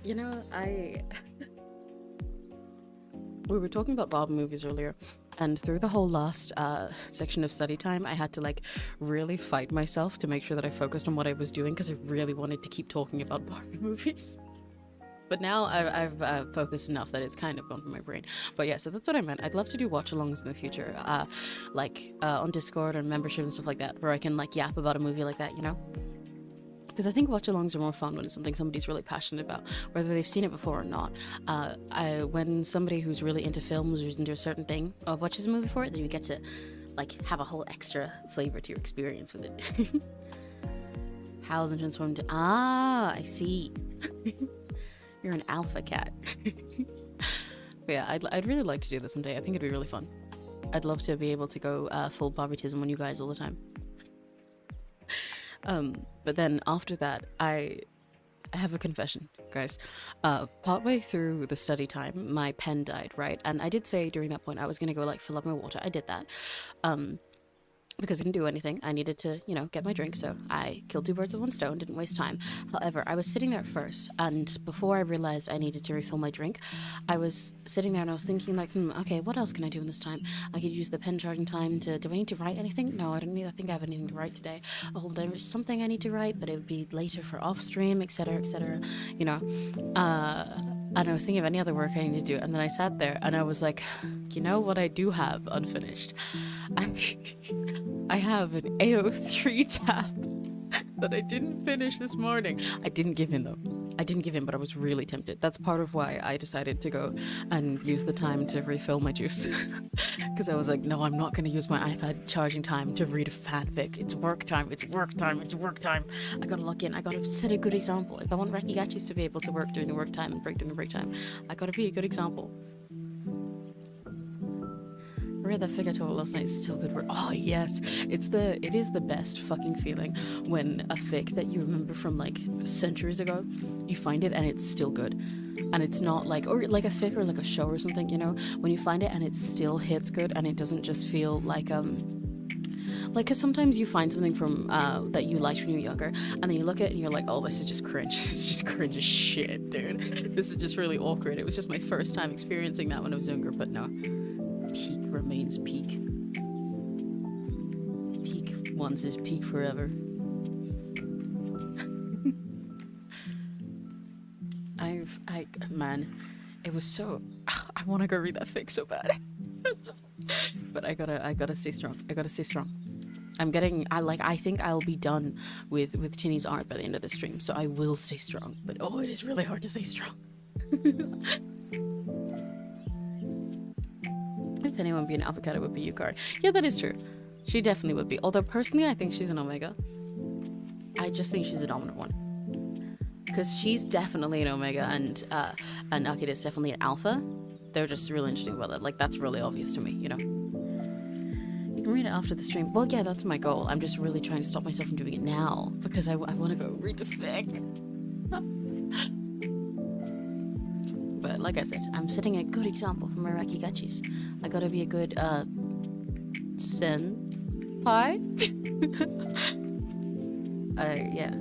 You know, we were talking about Bob movies earlier, and through the whole last section of study time, I had to like really fight myself to make sure that I focused on what I was doing because I really wanted to keep talking about Barbie movies. But now I've focused enough that it's kind of gone from my brain. But yeah, so that's what I meant. I'd love to do watch-alongs in the future, like on Discord or membership and stuff like that, where I can like yap about a movie like that, you know? Because I think watch-alongs are more fun when it's something somebody's really passionate about, whether they've seen it before or not. When somebody who's really into films or who's into a certain thing watches a movie for it, then you get to like have a whole extra flavor to your experience with it. Howls and transformed into... Ah, I see. You're an alpha cat. But yeah, I'd really like to do this someday. I think it'd be really fun. I'd love to be able to go full Barbitism on you guys all the time. But then after that, I have a confession, guys. Partway through the study time, my pen died, right? And I did say during that point I was gonna go like fill up my water. I did that. Because I didn't do anything. I needed to, you know, get my drink, so I killed two birds with one stone, didn't waste time. However, I was sitting there at first, and before I realized I needed to refill my drink, I was sitting there and I was thinking like, okay, what else can I do in this time? I could use the pen charging time to, do I need to write anything? No, I think I have anything to write today. Oh, there's something I need to write, but it would be later for off stream, etc., you know. And I was thinking of any other work I need to do, and then I sat there and I was like, you know what I do have unfinished? I have an AO3 task that I didn't finish this morning. I didn't give in though. I didn't give in, but I was really tempted. That's part of why I decided to go and use the time to refill my juice. Because I was like, no, I'm not going to use my iPad charging time to read a fanfic. It's work time. It's work time. It's work time. I gotta lock in. I gotta set a good example. If I want 𝘆cie𝘂𝗿 to be able to work during the work time and break during the break time, I gotta be a good example. I read that fic I told last night. It's still good work. Oh yes, it is the best fucking feeling when a fic that you remember from like centuries ago, you find it and it's still good, and it's not like, or like a fic or like a show or something, you know, when you find it and it still hits good and it doesn't just feel like because sometimes you find something from that you liked when you were younger, and then you look at it and you're like, oh, this is just cringe. This is just cringe as shit, dude. This is just really awkward. It was just my first time experiencing that when I was younger, but no. Peak remains peak. Peak once is peak forever. Man, it was so... I want to go read that fic so bad. But I gotta stay strong. I gotta stay strong. I think I'll be done with Tinny's art by the end of the stream, so I will stay strong. But oh, it is really hard to stay strong. If anyone be an alpha cat, it would be 𝘆cie𝗂𝗿. Yeah, that is true. She definitely would be. Although personally, I think she's an omega. I just think she's a dominant one. Because she's definitely an omega, and 𝘆cie𝗂𝗿 is definitely an alpha. They're just really interesting about that. Like, that's really obvious to me, you know? You can read it after the stream. Well, yeah, that's my goal. I'm just really trying to stop myself from doing it now, because I want to go read the fic. But like I said, I'm setting a good example for my 𝘆cie𝗂𝗿s. I gotta be a good, senpai? Yeah.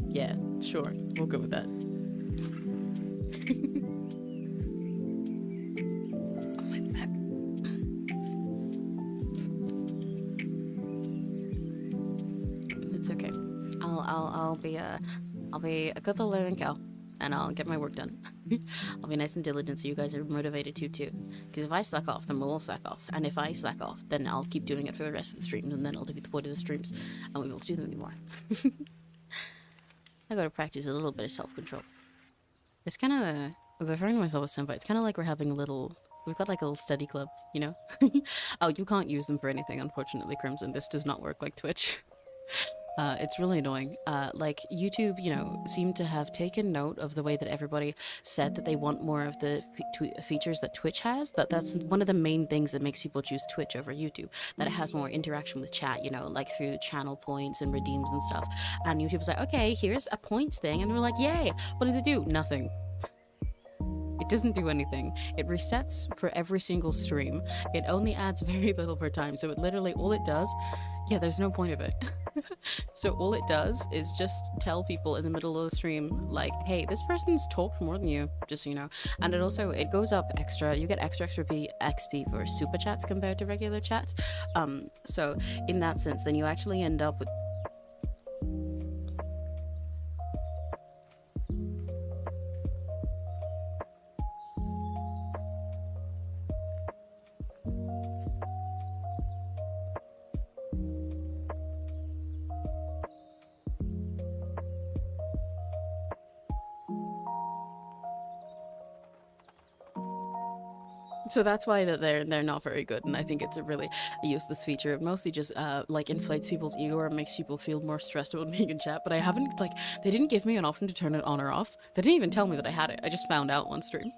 Yeah, sure. We'll go with that. Oh, my I'll be a good little learning cow, and I'll get my work done. I'll be nice and diligent so you guys are motivated too. Because if I slack off, then we'll all slack off. And if I slack off, then I'll keep doing it for the rest of the streams, and then I'll defeat the point of the streams, and we won't do them anymore. I gotta practice a little bit of self-control. It's kind of, I was referring to myself as senpai, it's kind of like we've got like a little study club, you know? Oh, you can't use them for anything, unfortunately, Crimson. This does not work like Twitch. It's really annoying. Like, YouTube, you know, seemed to have taken note of the way that everybody said that they want more of the features that Twitch has. That's one of the main things that makes people choose Twitch over YouTube. That it has more interaction with chat, you know, like through channel points and redeems and stuff. And YouTube was like, okay, here's a points thing. And we're like, yay! What does it do? Nothing. It doesn't do anything. It resets for every single stream. It only adds very little per time. So it literally, all it does, yeah, there's no point of it. So all it does is just tell people in the middle of the stream, like, hey, this person's talked more than you, just so you know. And it goes up extra. You get extra XP for super chats compared to regular chats. So in that sense, then you actually end up with so that's why that they're not very good, and I think it's a really useless feature. It mostly just like inflates people's ego or makes people feel more stressed about being in chat. But I haven't, like, they didn't give me an option to turn it on or off. They didn't even tell me that I had it. I just found out one stream.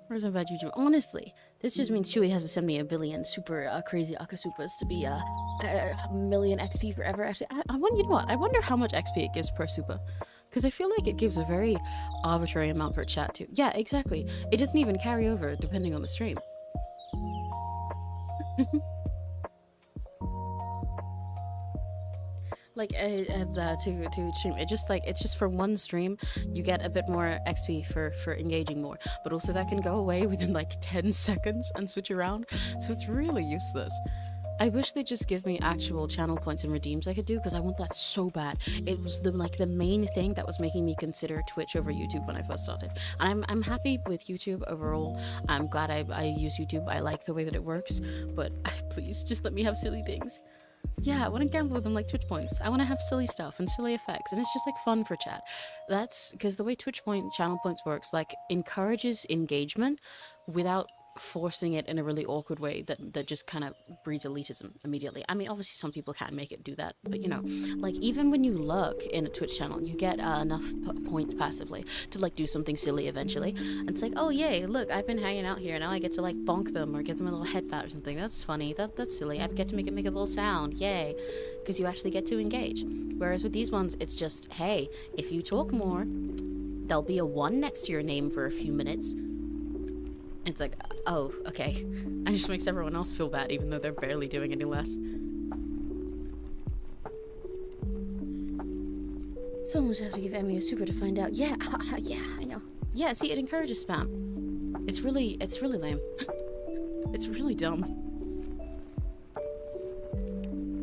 Where's my bad YouTube? Honestly, this just means Chewie has to send me a billion super crazy Akasupas to be a million XP forever. Actually, I wonder, you know what? I wonder how much XP it gives per super. Because I feel like it gives a very arbitrary amount per chat too. Yeah, exactly. It doesn't even carry over depending on the stream. Like to stream, it's just for one stream you get a bit more XP for engaging more, but also that can go away within like 10 seconds and switch around, so it's really useless. I wish they'd just give me actual channel points and redeems I could do, because I want that so bad. It was the main thing that was making me consider Twitch over YouTube when I first started. And I'm happy with YouTube overall. I'm glad I use YouTube. I like the way that it works, but please just let me have silly things. Yeah, I want to gamble with them like Twitch points. I want to have silly stuff and silly effects, and it's just like fun for chat. That's because the way Twitch channel points works, like, encourages engagement without forcing it in a really awkward way that just kind of breeds elitism immediately. I mean, obviously some people can't make it do that, but you know, like, even when you lurk in a Twitch channel, you get enough points passively to like do something silly eventually. And it's like, oh yay, look, I've been hanging out here, now I get to like bonk them or give them a little headbutt or something. That's funny. That's silly. I get to make a little sound. Yay. Because you actually get to engage. Whereas with these ones, it's just, hey, if you talk more, there'll be a 1 next to your name for a few minutes. It's like, oh, okay. And it just makes everyone else feel bad, even though they're barely doing any less. Someone would have to give Emmy a super to find out. Yeah, yeah, I know. Yeah, see, it encourages spam. It's really lame. It's really dumb.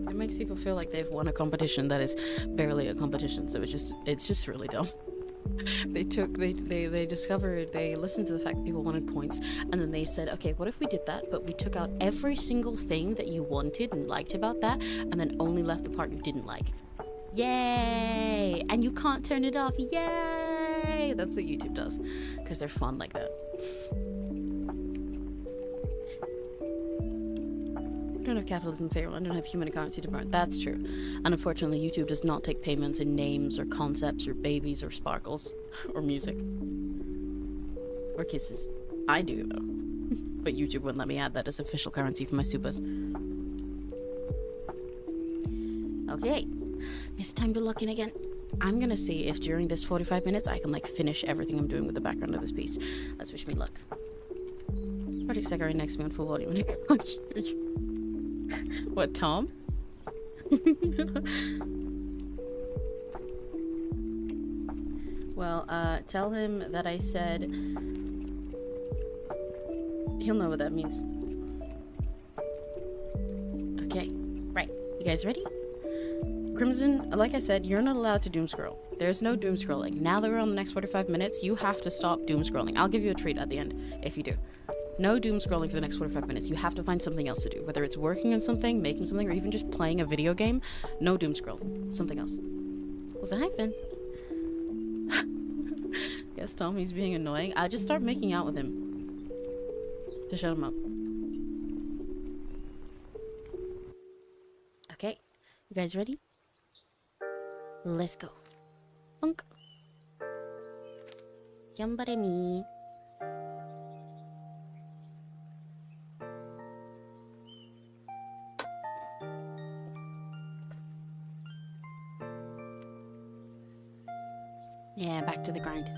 It makes people feel like they've won a competition that is barely a competition, so it's just really dumb. They discovered, they listened to the fact that people wanted points, and then they said, okay, what if we did that, but we took out every single thing that you wanted and liked about that, and then only left the part you didn't like. Yay! And you can't turn it off. Yay! That's what YouTube does, because they're fun like that. I don't have capitalism in favor. I don't have human currency to burn. That's true. And unfortunately, YouTube does not take payments in names or concepts or babies or sparkles or music or kisses. I do, though. But YouTube wouldn't let me add that as official currency for my supers. Okay. It's time to lock in again. I'm gonna see if during this 45 minutes I can like finish everything I'm doing with the background of this piece. Let's wish me luck. Project Secretary next to me on full body when I can't hear you. What, Tom? Well, tell him that I said... He'll know what that means. Okay, right. You guys ready? Crimson, like I said, you're not allowed to doom scroll. There's no doom scrolling. Now that we're on the next 45 minutes, you have to stop doom scrolling. I'll give you a treat at the end if you do. No doom scrolling for the next 45 minutes. You have to find something else to do. Whether it's working on something, making something, or even just playing a video game, no doom scrolling. Something else. Well, say hi, Finn. Yes, Tommy's being annoying. I just start making out with him to shut him up. Okay, you guys ready? Let's go. Bonk. Yambare me. Yeah, back to the grind.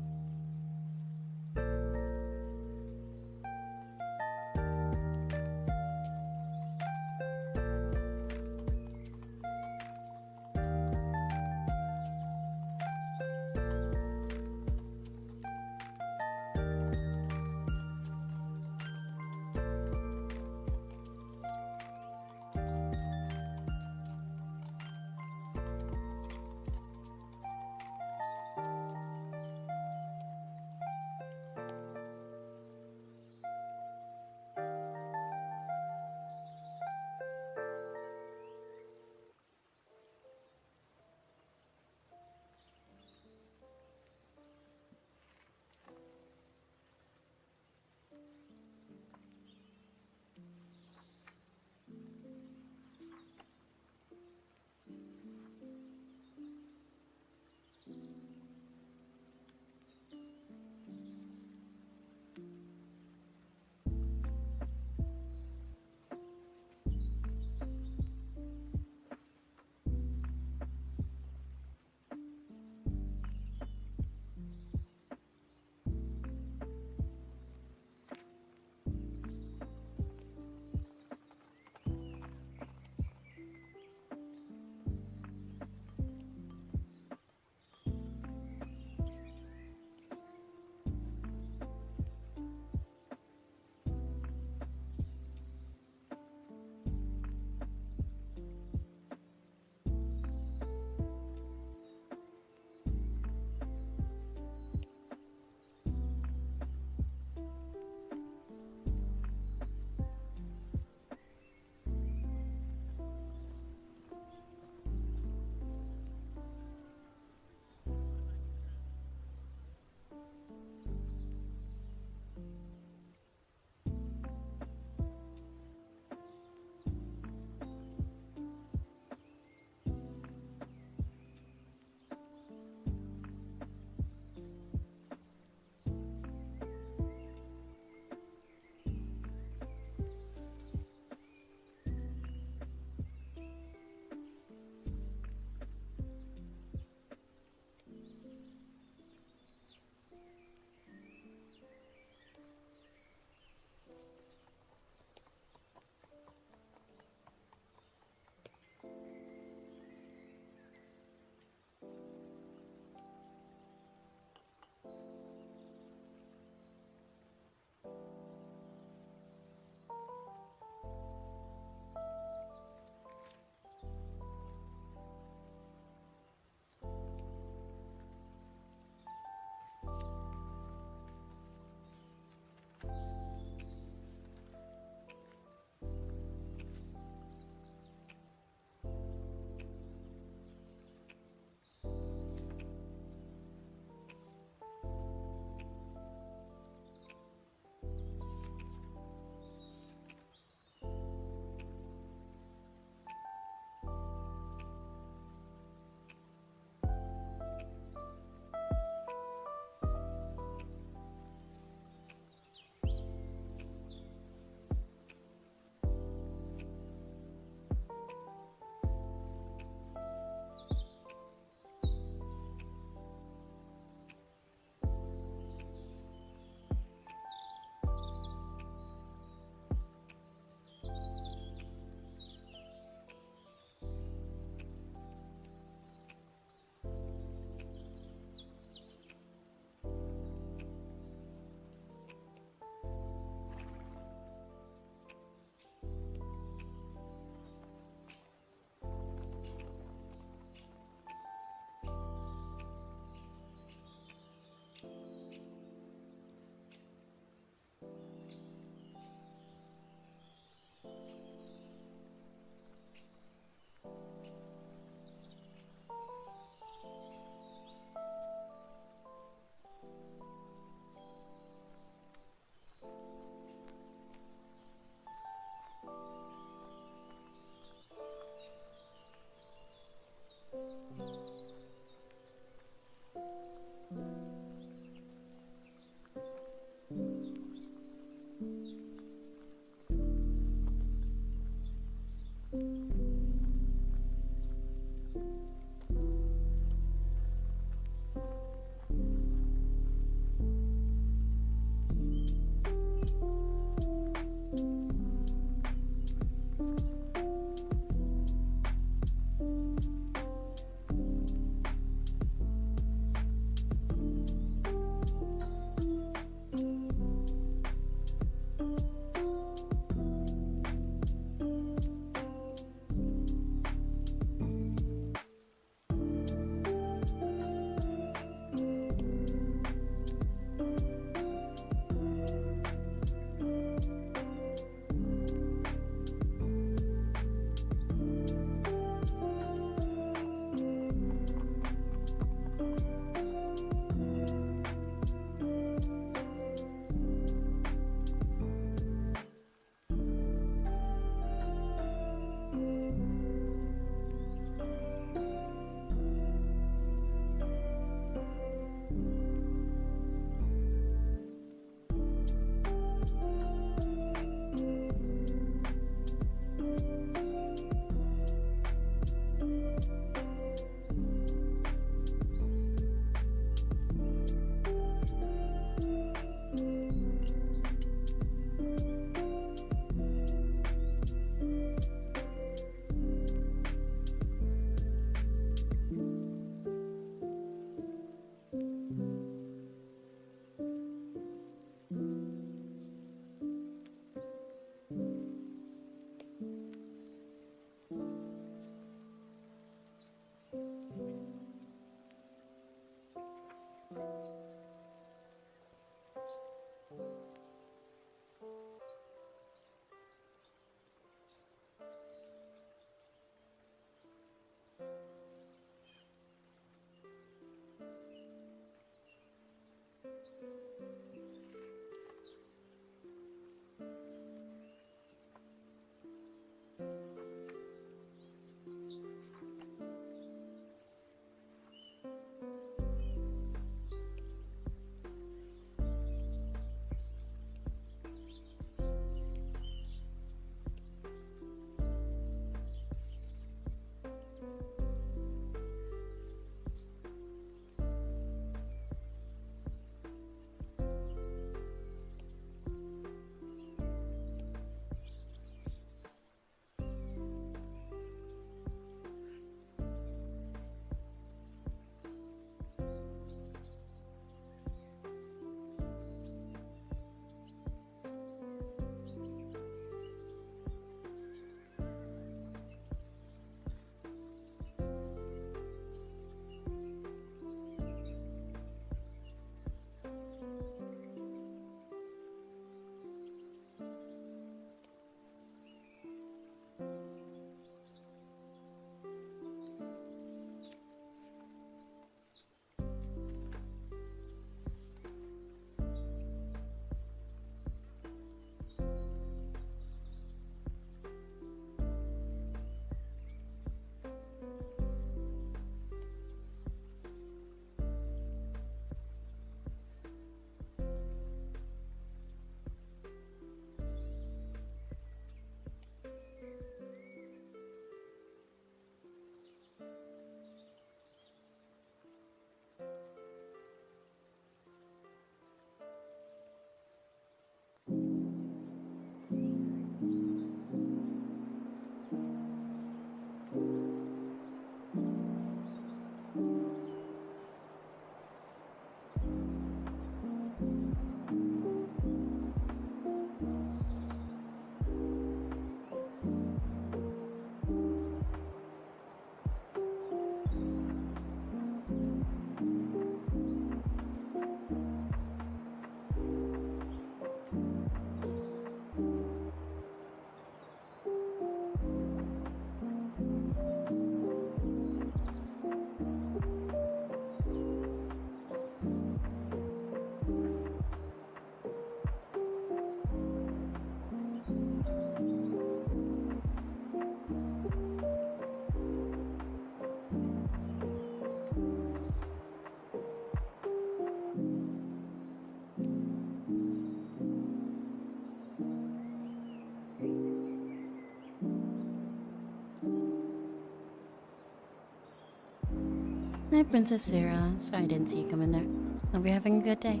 Hi, Princess Sarah. Sorry I didn't see you come in there. Hope you're having a good day.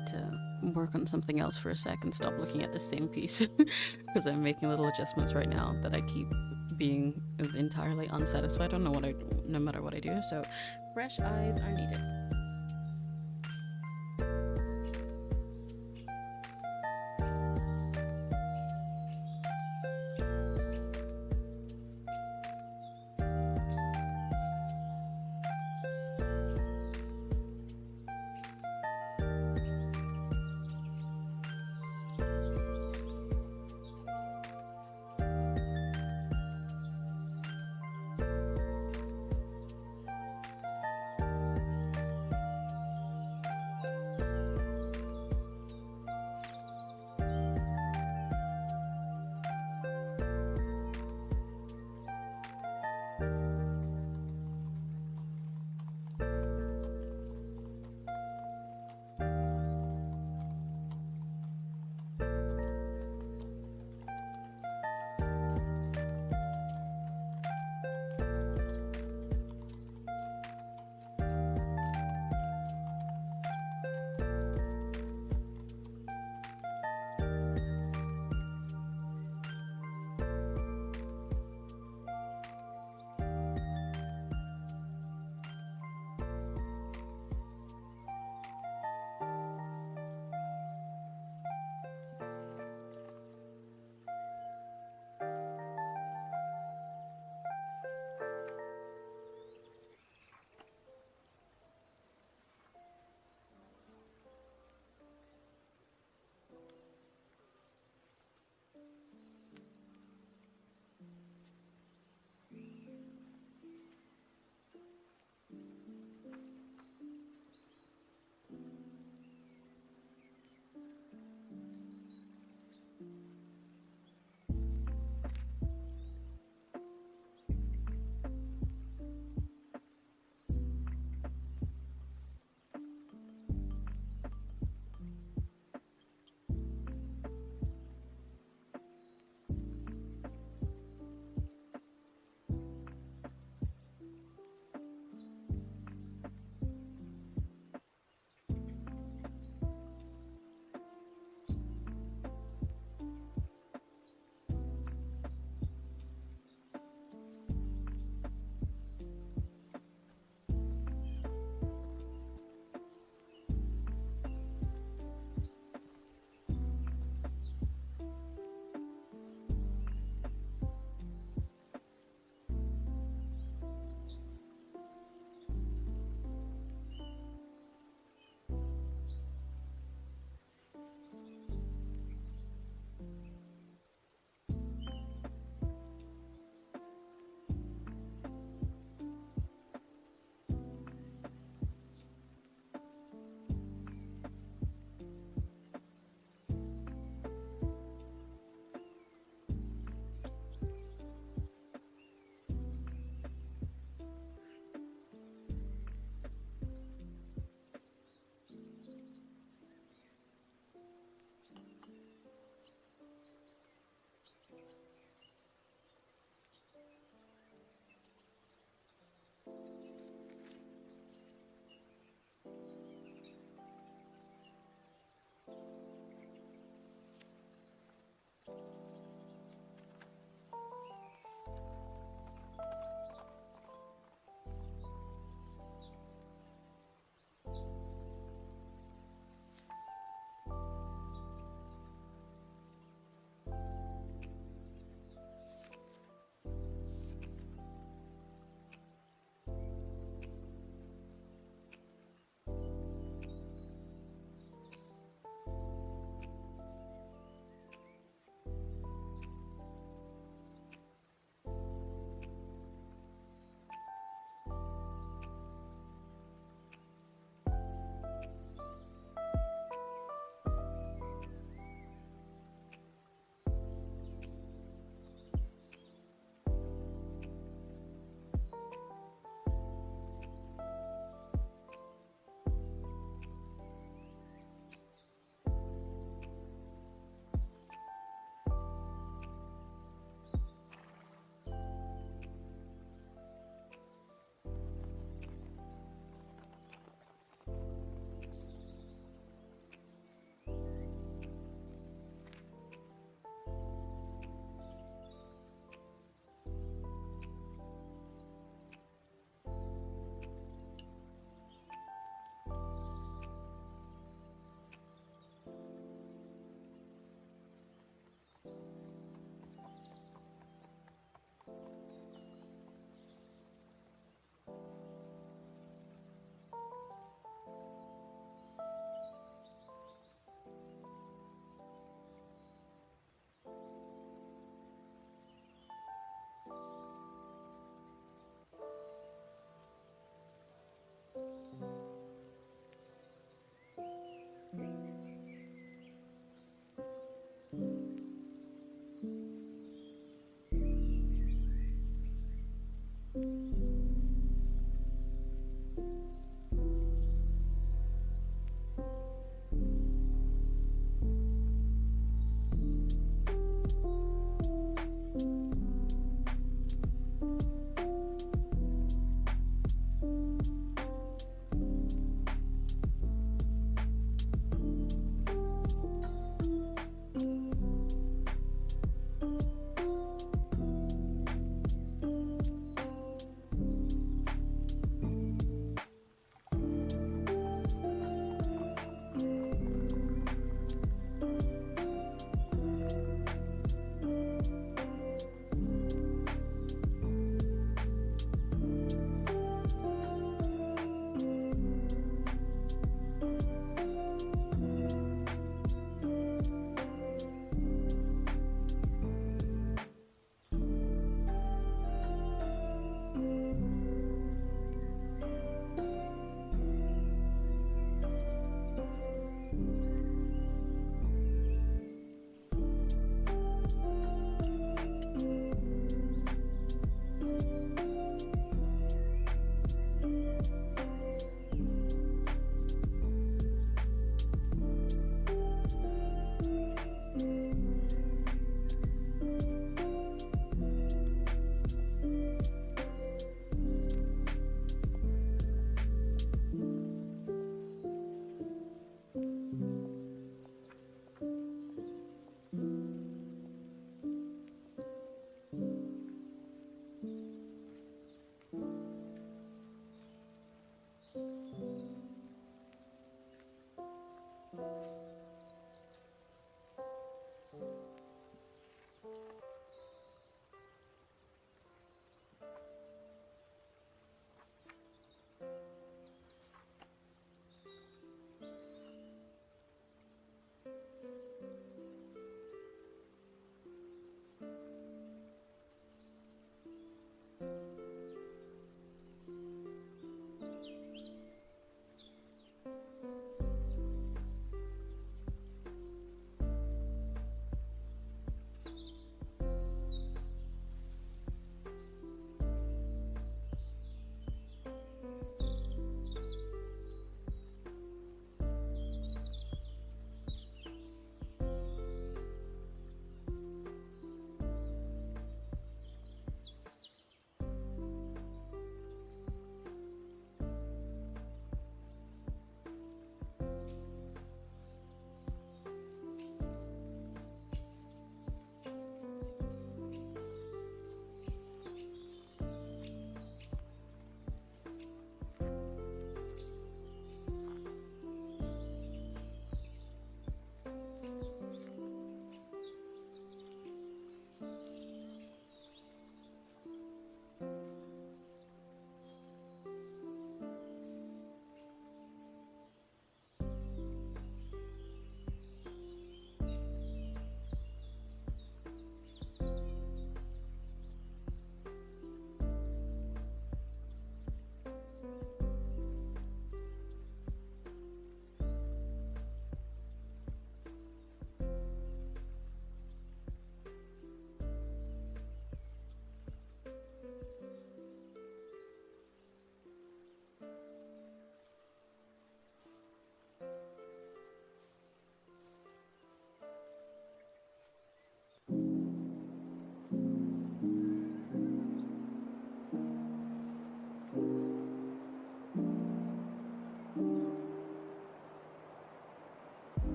need to work on something else for a sec and stop looking at the same piece because I'm making little adjustments right now that I keep being entirely unsatisfied on no matter what I do. So fresh eyes are needed.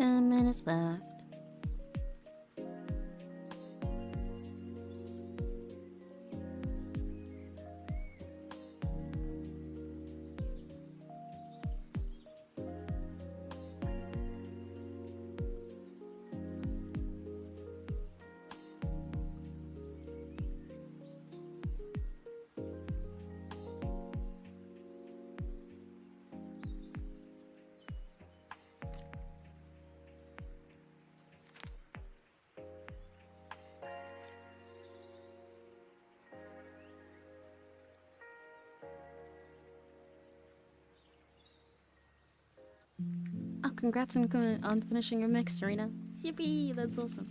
10 minutes left. Oh, congrats on finishing your mix, Serena. Yippee, that's awesome.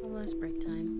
Almost break time.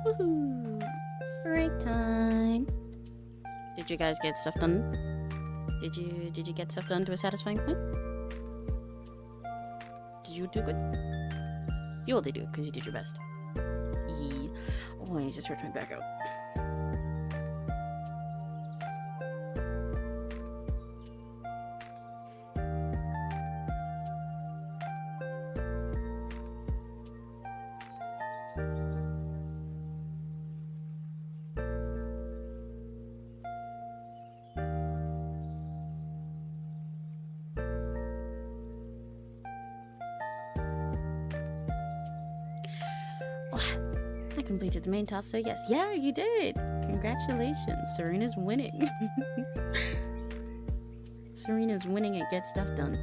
Woohoo! Break time. Did you guys get stuff done? Did you get stuff done to a satisfying point? Did you do good? You all did good because you did your best. Yeah. Oh, I need to stretch my back out. I completed the main task, so yes. Yeah, you did! Congratulations. Serena's winning. Serena's winning at Get Stuff Done.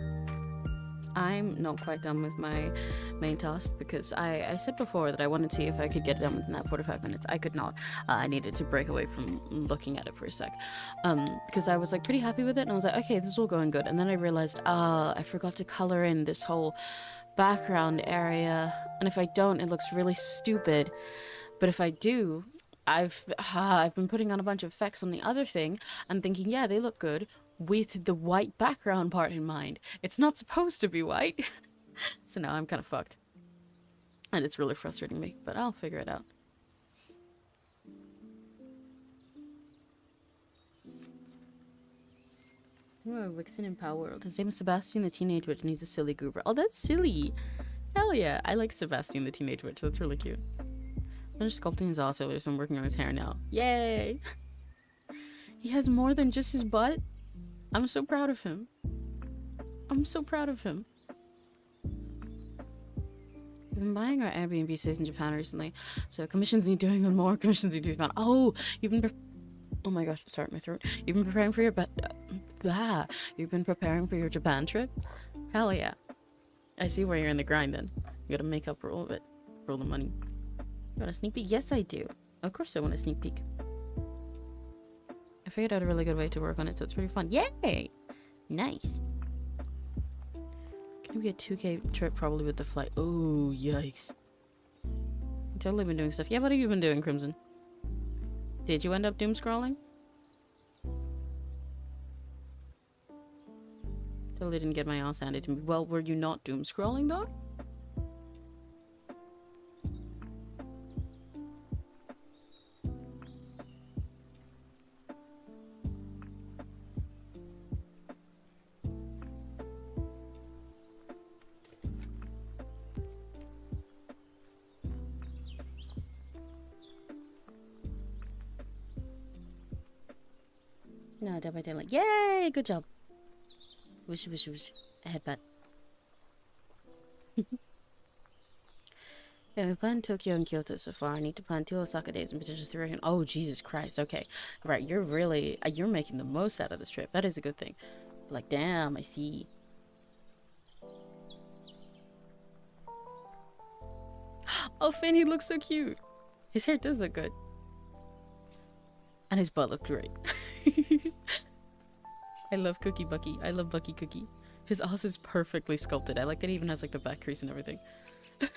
I'm not quite done with my main task because I said before that I wanted to see if I could get it done within that 45 minutes. I could not. I needed to break away from looking at it for a sec. Because I was like pretty happy with it and I was like, okay, this is all going good. And then I realized, I forgot to color in this whole background area. And if I don't, it looks really stupid. But if I do, I've been putting on a bunch of effects on the other thing and thinking, yeah, they look good with the white background part in mind. It's not supposed to be white. So now I'm kind of fucked. And it's really frustrating me, but I'll figure it out. Oh, Wixen in Power World. His name is Sebastian the Teenage Witch and he's a silly goober. Oh, that's silly. Hell yeah. I like Sebastian the Teenage Witch. That's really cute. Finished sculpting his ass earlier, so I'm working on his hair now. Yay! He has more than just his butt. I'm so proud of him. I'm so proud of him. We've been buying our Airbnb stays in Japan recently, so commissions need doing and more commissions need doing. Oh, you've been oh my gosh, sorry, my throat. You've been preparing for your you've been preparing for your Japan trip? Hell yeah. I see where you're in the grind then. You gotta make up for all of it. For all the money. You want a sneak peek? Yes, I do. Of course I want a sneak peek. I figured out a really good way to work on it, so it's pretty fun. Yay! Nice. Gonna be a 2K trip probably with the flight. Oh, yikes. I've totally been doing stuff. Yeah, what have you been doing, Crimson? Did you end up doom scrolling? Totally didn't get my ass handed to me. Well, were you not doom scrolling though? No, Dead by Daylight. Yay! Good job. Wish. A headbutt. Yeah, we planned Tokyo and Kyoto so far. I need to plan 2 Osaka days and potentially 3 again. Oh, Jesus Christ. Okay. Right, you're really... you're making the most out of this trip. That is a good thing. Like, damn, I see. Oh, Finn, he looks so cute. His hair does look good. And his butt looked great. I love Cookie Bucky. I love Bucky Cookie. His ass is perfectly sculpted. I like that he even has like the back crease and everything. I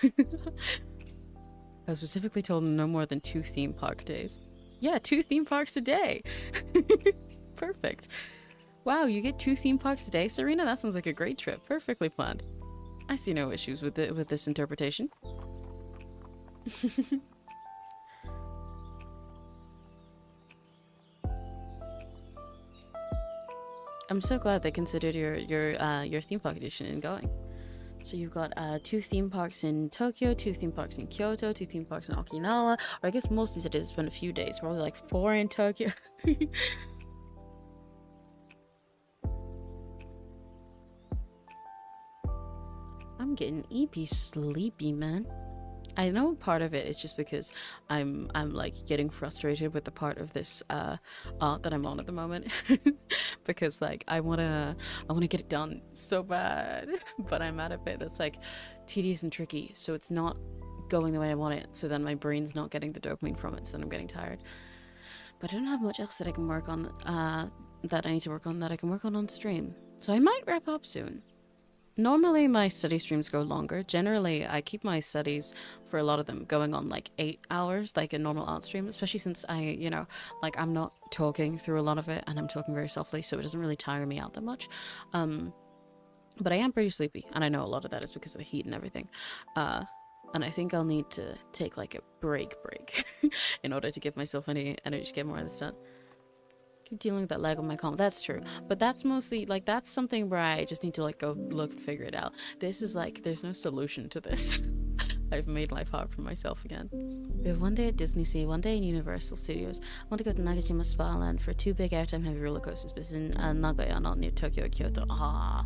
was specifically told no more than 2 theme park days. Yeah, 2 theme parks a day. Perfect. Wow, you get 2 theme parks a day, Serena? That sounds like a great trip. Perfectly planned. I see no issues with this interpretation. I'm so glad they considered your theme park edition in going. So you've got 2 theme parks in Tokyo, 2 theme parks in Kyoto, 2 theme parks in Okinawa, or I guess most of it spent a few days, probably like 4 in Tokyo. I'm getting EP sleepy, man. I know part of it is just because I'm like getting frustrated with the part of this art that I'm on at the moment. Because like I wanna get it done so bad, but I'm at a bit that's like tedious and tricky, so it's not going the way I want it, so then my brain's not getting the dopamine from it, so then I'm getting tired. But I don't have much else that I can work on that I need to work on that I can work on stream, so I might wrap up soon. Normally my study streams go longer. Generally I keep my studies, for a lot of them, going on like 8 hours, like a normal art stream, especially since I, you know, like I'm not talking through a lot of it and I'm talking very softly, so it doesn't really tire me out that much. But I am pretty sleepy, and I know a lot of that is because of the heat and everything. And I think I'll need to take like a break in order to give myself any energy to get more of this done. Keep dealing with that lag on my column. That's true, but that's mostly like that's something where I just need to like go look and figure it out. This is like there's no solution to this. I've made life hard for myself again. We have 1 day at Disney Sea, 1 day in Universal Studios. I want to go to Nagashima Spa Land for 2 big airtime heavy roller coasters, but it's in Nagoya, not near Tokyo or Kyoto. Ah,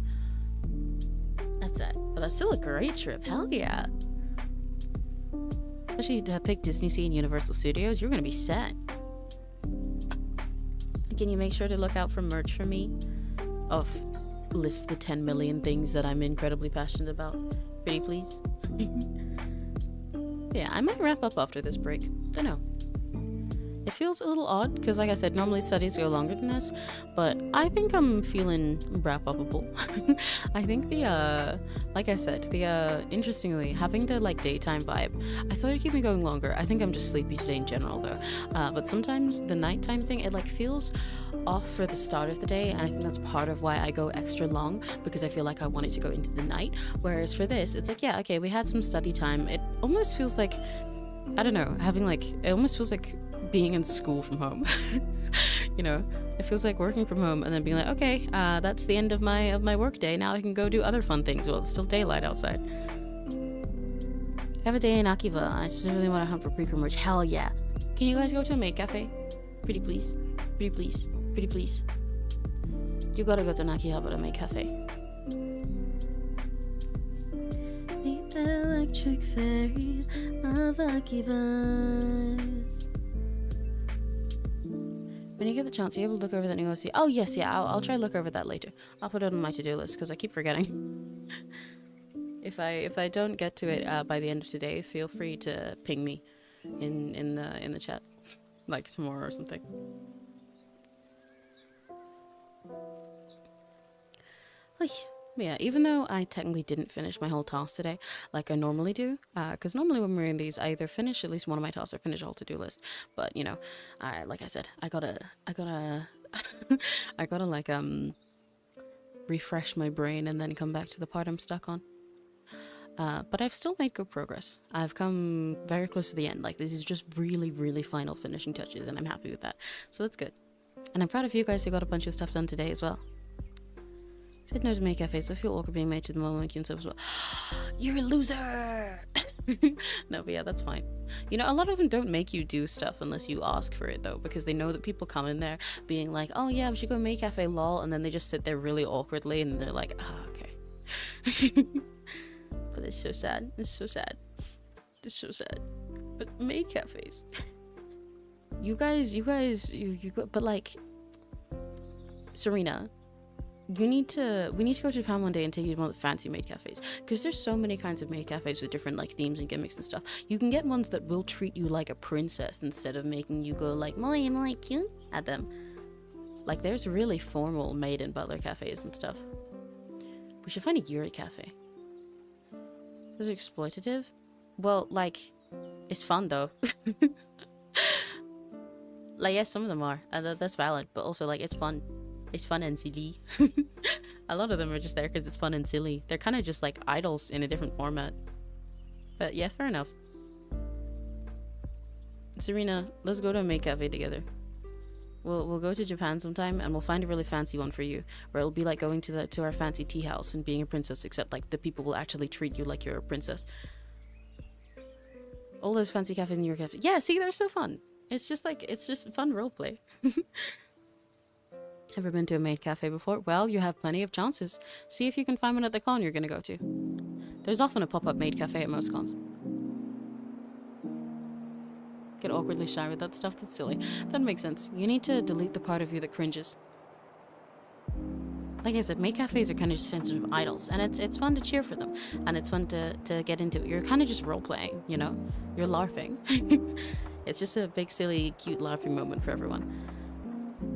that's it. But that's still a great trip. Hell yeah. Especially to pick Disney Sea and Universal Studios, you're gonna be set. Can you make sure to look out for merch for me? Of list the 10 million things that I'm incredibly passionate about. Pretty please. Yeah, I might wrap up after this break. Don't know. It feels a little odd because, like I said, normally studies go longer than this, but I think I'm feeling wrap-upable. I think like I said, interestingly, having the like daytime vibe, I thought it'd keep me going longer. I think I'm just sleepy today in general though. But sometimes the nighttime thing, it like feels off for the start of the day, and I think that's part of why I go extra long, because I feel like I want it to go into the night. Whereas for this, it's like, yeah, okay, we had some study time. It almost feels like, I don't know, it almost feels like being in school from home. You know, it feels like working from home and then being like, okay, that's the end of my work day. Now I can go do other fun things while it's still daylight outside. Have a day in Akiba. I specifically want to hunt for pre-crim merch. Hell yeah. Can you guys go to a maid cafe? Pretty please. Pretty please. Pretty please. You gotta go to Nakihaba to maid cafe. The electric fairy of Akiba's. When you get the chance, you're able to look over that new OC. Oh yes, yeah, I'll try to look over that later. I'll put it on my to-do list because I keep forgetting. If I don't get to it by the end of today, feel free to ping me in the chat, like tomorrow or something. But yeah, even though I technically didn't finish my whole task today, like I normally do, because normally when we're in these, I either finish at least one of my tasks or finish a whole to-do list. But you know, like I said, I gotta I gotta like refresh my brain and then come back to the part I'm stuck on. But I've still made good progress. I've come very close to the end. Like this is just really, really final finishing touches, and I'm happy with that. So that's good. And I'm proud of you guys who got a bunch of stuff done today as well. Said no to maid cafes. I feel awkward being made to the moment and stuff as well. You're a loser. No, but yeah, that's fine. You know, a lot of them don't make you do stuff unless you ask for it though, because they know that people come in there being like, oh yeah, we should go maid cafe, lol, and then they just sit there really awkwardly and they're like, okay. But it's so sad. It's so sad. It's so sad. But maid cafes. You guys, but like, Serena, we need to go to Japan one day and take you to one of the fancy maid cafes, because there's so many kinds of maid cafes with different like themes and gimmicks and stuff. You can get ones that will treat you like a princess instead of making you go like moi cute at them. Like there's really formal maid and butler cafes and stuff. We should find a Yuri cafe. Is it exploitative? Well, like, it's fun though. Like, yes, some of them are, and that's valid, but also like it's fun. It's fun and silly. A lot of them are just there because it's fun and silly. They're kind of just like idols in a different format. But yeah, fair enough. Serena, let's go to a maid cafe together. We'll go to Japan sometime and we'll find a really fancy one for you, where it'll be like going to our fancy tea house and being a princess, except like the people will actually treat you like you're a princess. All those fancy cafes in your cafe. Yeah, see, they're so fun. It's just fun roleplay. Ever been to a maid cafe before? Well, you have plenty of chances. See if you can find one at the con you're gonna go to. There's often a pop-up maid cafe at most cons. Get awkwardly shy with that stuff? That's silly. That makes sense. You need to delete the part of you that cringes. Like I said, maid cafes are kind of just sensitive idols, and it's fun to cheer for them, and it's fun to get into it. You're kind of just role-playing, you know? You're LARPing. It's just a big, silly, cute LARPing moment for everyone.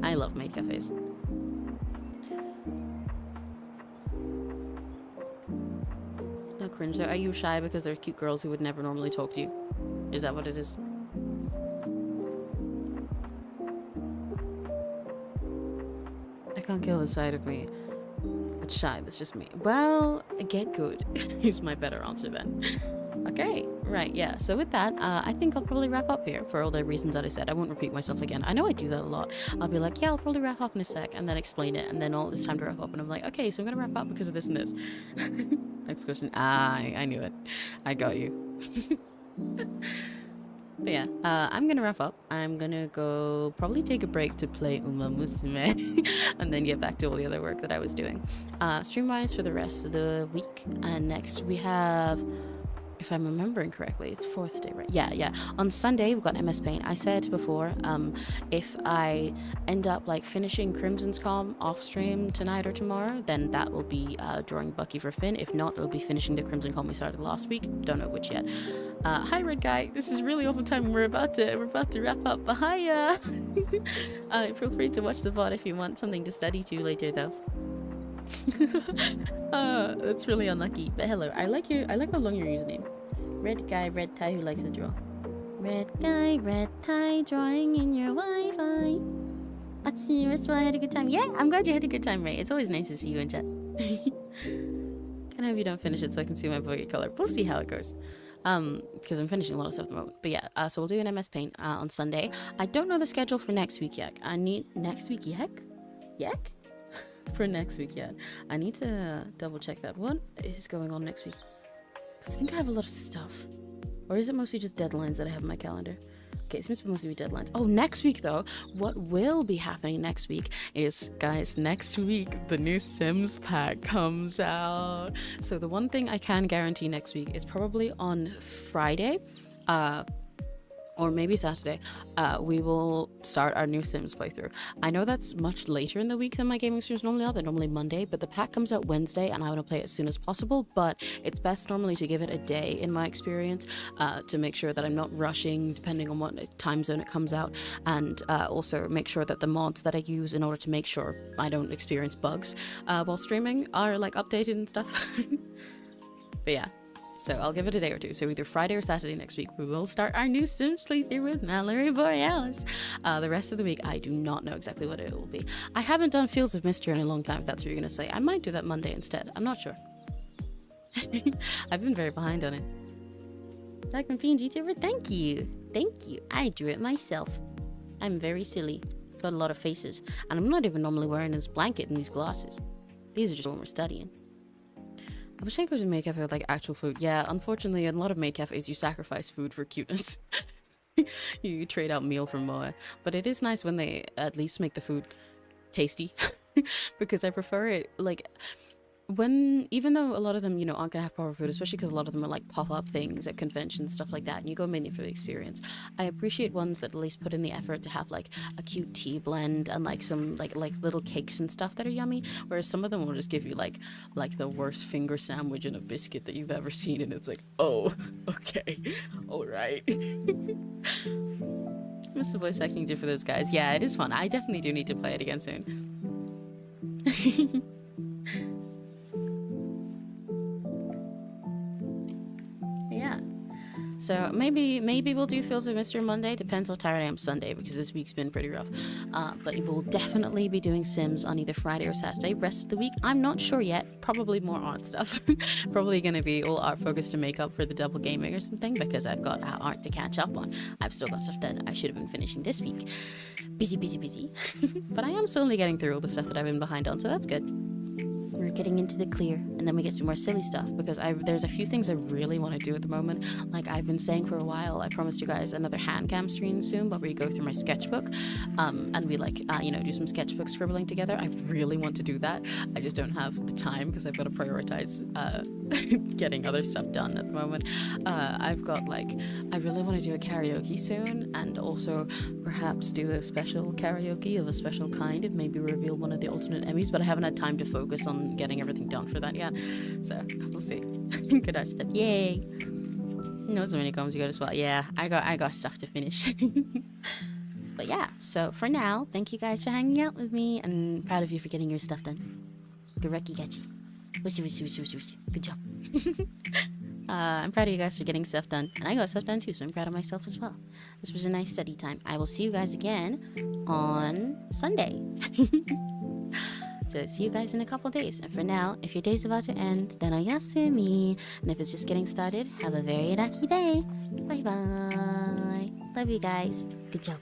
I love maid cafes. No cringe there. Are you shy because they're cute girls who would never normally talk to you? Is that what it is? I can't kill the side of me. It's shy, that's just me. Well, get good is my better answer then. Okay, right, yeah. So with that, I think I'll probably wrap up here for all the reasons that I said. I won't repeat myself again. I know I do that a lot. I'll be like, yeah, I'll probably wrap up in a sec, and then explain it, and then all it's time to wrap up, and I'm like, okay, so I'm gonna wrap up because of this and this. Next question. I knew it. I got you. But yeah, I'm gonna wrap up. I'm gonna go probably take a break to play Uma Musume and then get back to all the other work that I was doing. Stream-wise for the rest of the week. And next we have, if I'm remembering correctly, it's 4th day, right? Yeah. On Sunday, we've got MS Paint. I said before, if I end up like finishing Crimson's Calm off stream tonight or tomorrow, then that will be drawing Bucky for Finn. If not, it'll be finishing the Crimson Calm we started last week. Don't know which yet. Hi, Red Guy. This is really awful time. We're about to wrap up. But hiya. Feel free to watch the VOD if you want something to study to later, though. That's really unlucky, but hello. I like how long your username. Red guy, red tie who likes to draw. Red guy, red tie, drawing in your Wi-Fi. Let's see you. I had a good time. Yeah, I'm glad you had a good time, Ray. It's always nice to see you in chat. Kind of hope you don't finish it so I can see my boy color. We'll see how it goes. Because I'm finishing a lot of stuff at the moment. But yeah, so we'll do an MS Paint on Sunday. I don't know the schedule for next week yet. I need next week yet? For next week yet. I need to double check that. What is going on next week? Because I think I have a lot of stuff. Or is it mostly just deadlines that I have in my calendar? Okay, it seems to mostly be deadlines. Oh, next week though, what will be happening next week is, guys, next week the new Sims pack comes out. So the one thing I can guarantee next week is probably on Friday, or maybe Saturday, we will start our new Sims playthrough. I know that's much later in the week than my gaming streams normally are. They're normally Monday, but the pack comes out Wednesday and I want to play it as soon as possible. But it's best normally to give it a day, in my experience, to make sure that I'm not rushing depending on what time zone it comes out, and also make sure that the mods that I use in order to make sure I don't experience bugs while streaming are like updated and stuff. But yeah. So I'll give it a day or two. So either Friday or Saturday next week, we will start our new Sims playthrough with Mallory Borealis. The rest of the week, I do not know exactly what it will be. I haven't done Fields of Mystery in a long time, if that's what you're going to say. I might do that Monday instead. I'm not sure. I've been very behind on it. Dark Fiends YouTuber, thank you. Thank you. I drew it myself. I'm very silly. Got a lot of faces. And I'm not even normally wearing this blanket and these glasses. These are just when we're studying. I wish I could go to maid cafe with like actual food. Yeah, unfortunately, in a lot of maid cafes, you sacrifice food for cuteness. You trade out meal for moe. But it is nice when they at least make the food tasty. Because I prefer it, like, when, even though a lot of them, you know, aren't gonna have proper food, especially because a lot of them are like pop-up things at conventions, stuff like that, and you go mainly for the experience. I appreciate ones that at least put in the effort to have like a cute tea blend and like some like little cakes and stuff that are yummy, whereas some of them will just give you like the worst finger sandwich and a biscuit that you've ever seen, and it's like, oh, okay, all right. Miss the voice acting did for those guys. Yeah, it is fun. I definitely do need to play it again soon. Yeah, so maybe we'll do Fields of Mystery Monday. Depends how tired I am Sunday, because this week's been pretty rough. But we'll definitely be doing Sims on either Friday or Saturday. Rest of the week, I'm not sure yet. Probably more art stuff. Probably gonna be all art focused to make up for the double gaming or something, because I've got art to catch up on. I've still got stuff that I should have been finishing this week. Busy. But I am slowly getting through all the stuff that I've been behind on, so that's good. We're getting into the clear, and then we get some more silly stuff, because there's a few things I really want to do at the moment. Like I've been saying for a while, I promised you guys another hand cam stream soon, but where you go through my sketchbook, and we like you know, do some sketchbook scribbling together. I really want to do that. I just don't have the time, because I've got to prioritize getting other stuff done at the moment. I've got like, I really want to do a karaoke soon, and also perhaps do a special karaoke of a special kind, and maybe reveal one of the alternate Emmys, but I haven't had time to focus on getting everything done for that yet, so we'll see. Good art stuff, yay. Knows how many comments you got as well. Yeah, I got stuff to finish. But yeah, so for now, thank you guys for hanging out with me, and proud of you for getting your stuff done. Gareki gachi. Good job. I'm proud of you guys for getting stuff done, and I got stuff done too, so I'm proud of myself as well. This was a nice study time. I will see you guys again on Sunday. So see you guys in a couple days. And for now, if your day's about to end, then oyasumi. And if it's just getting started, have a very lucky day. Bye bye. Love you guys. Good job.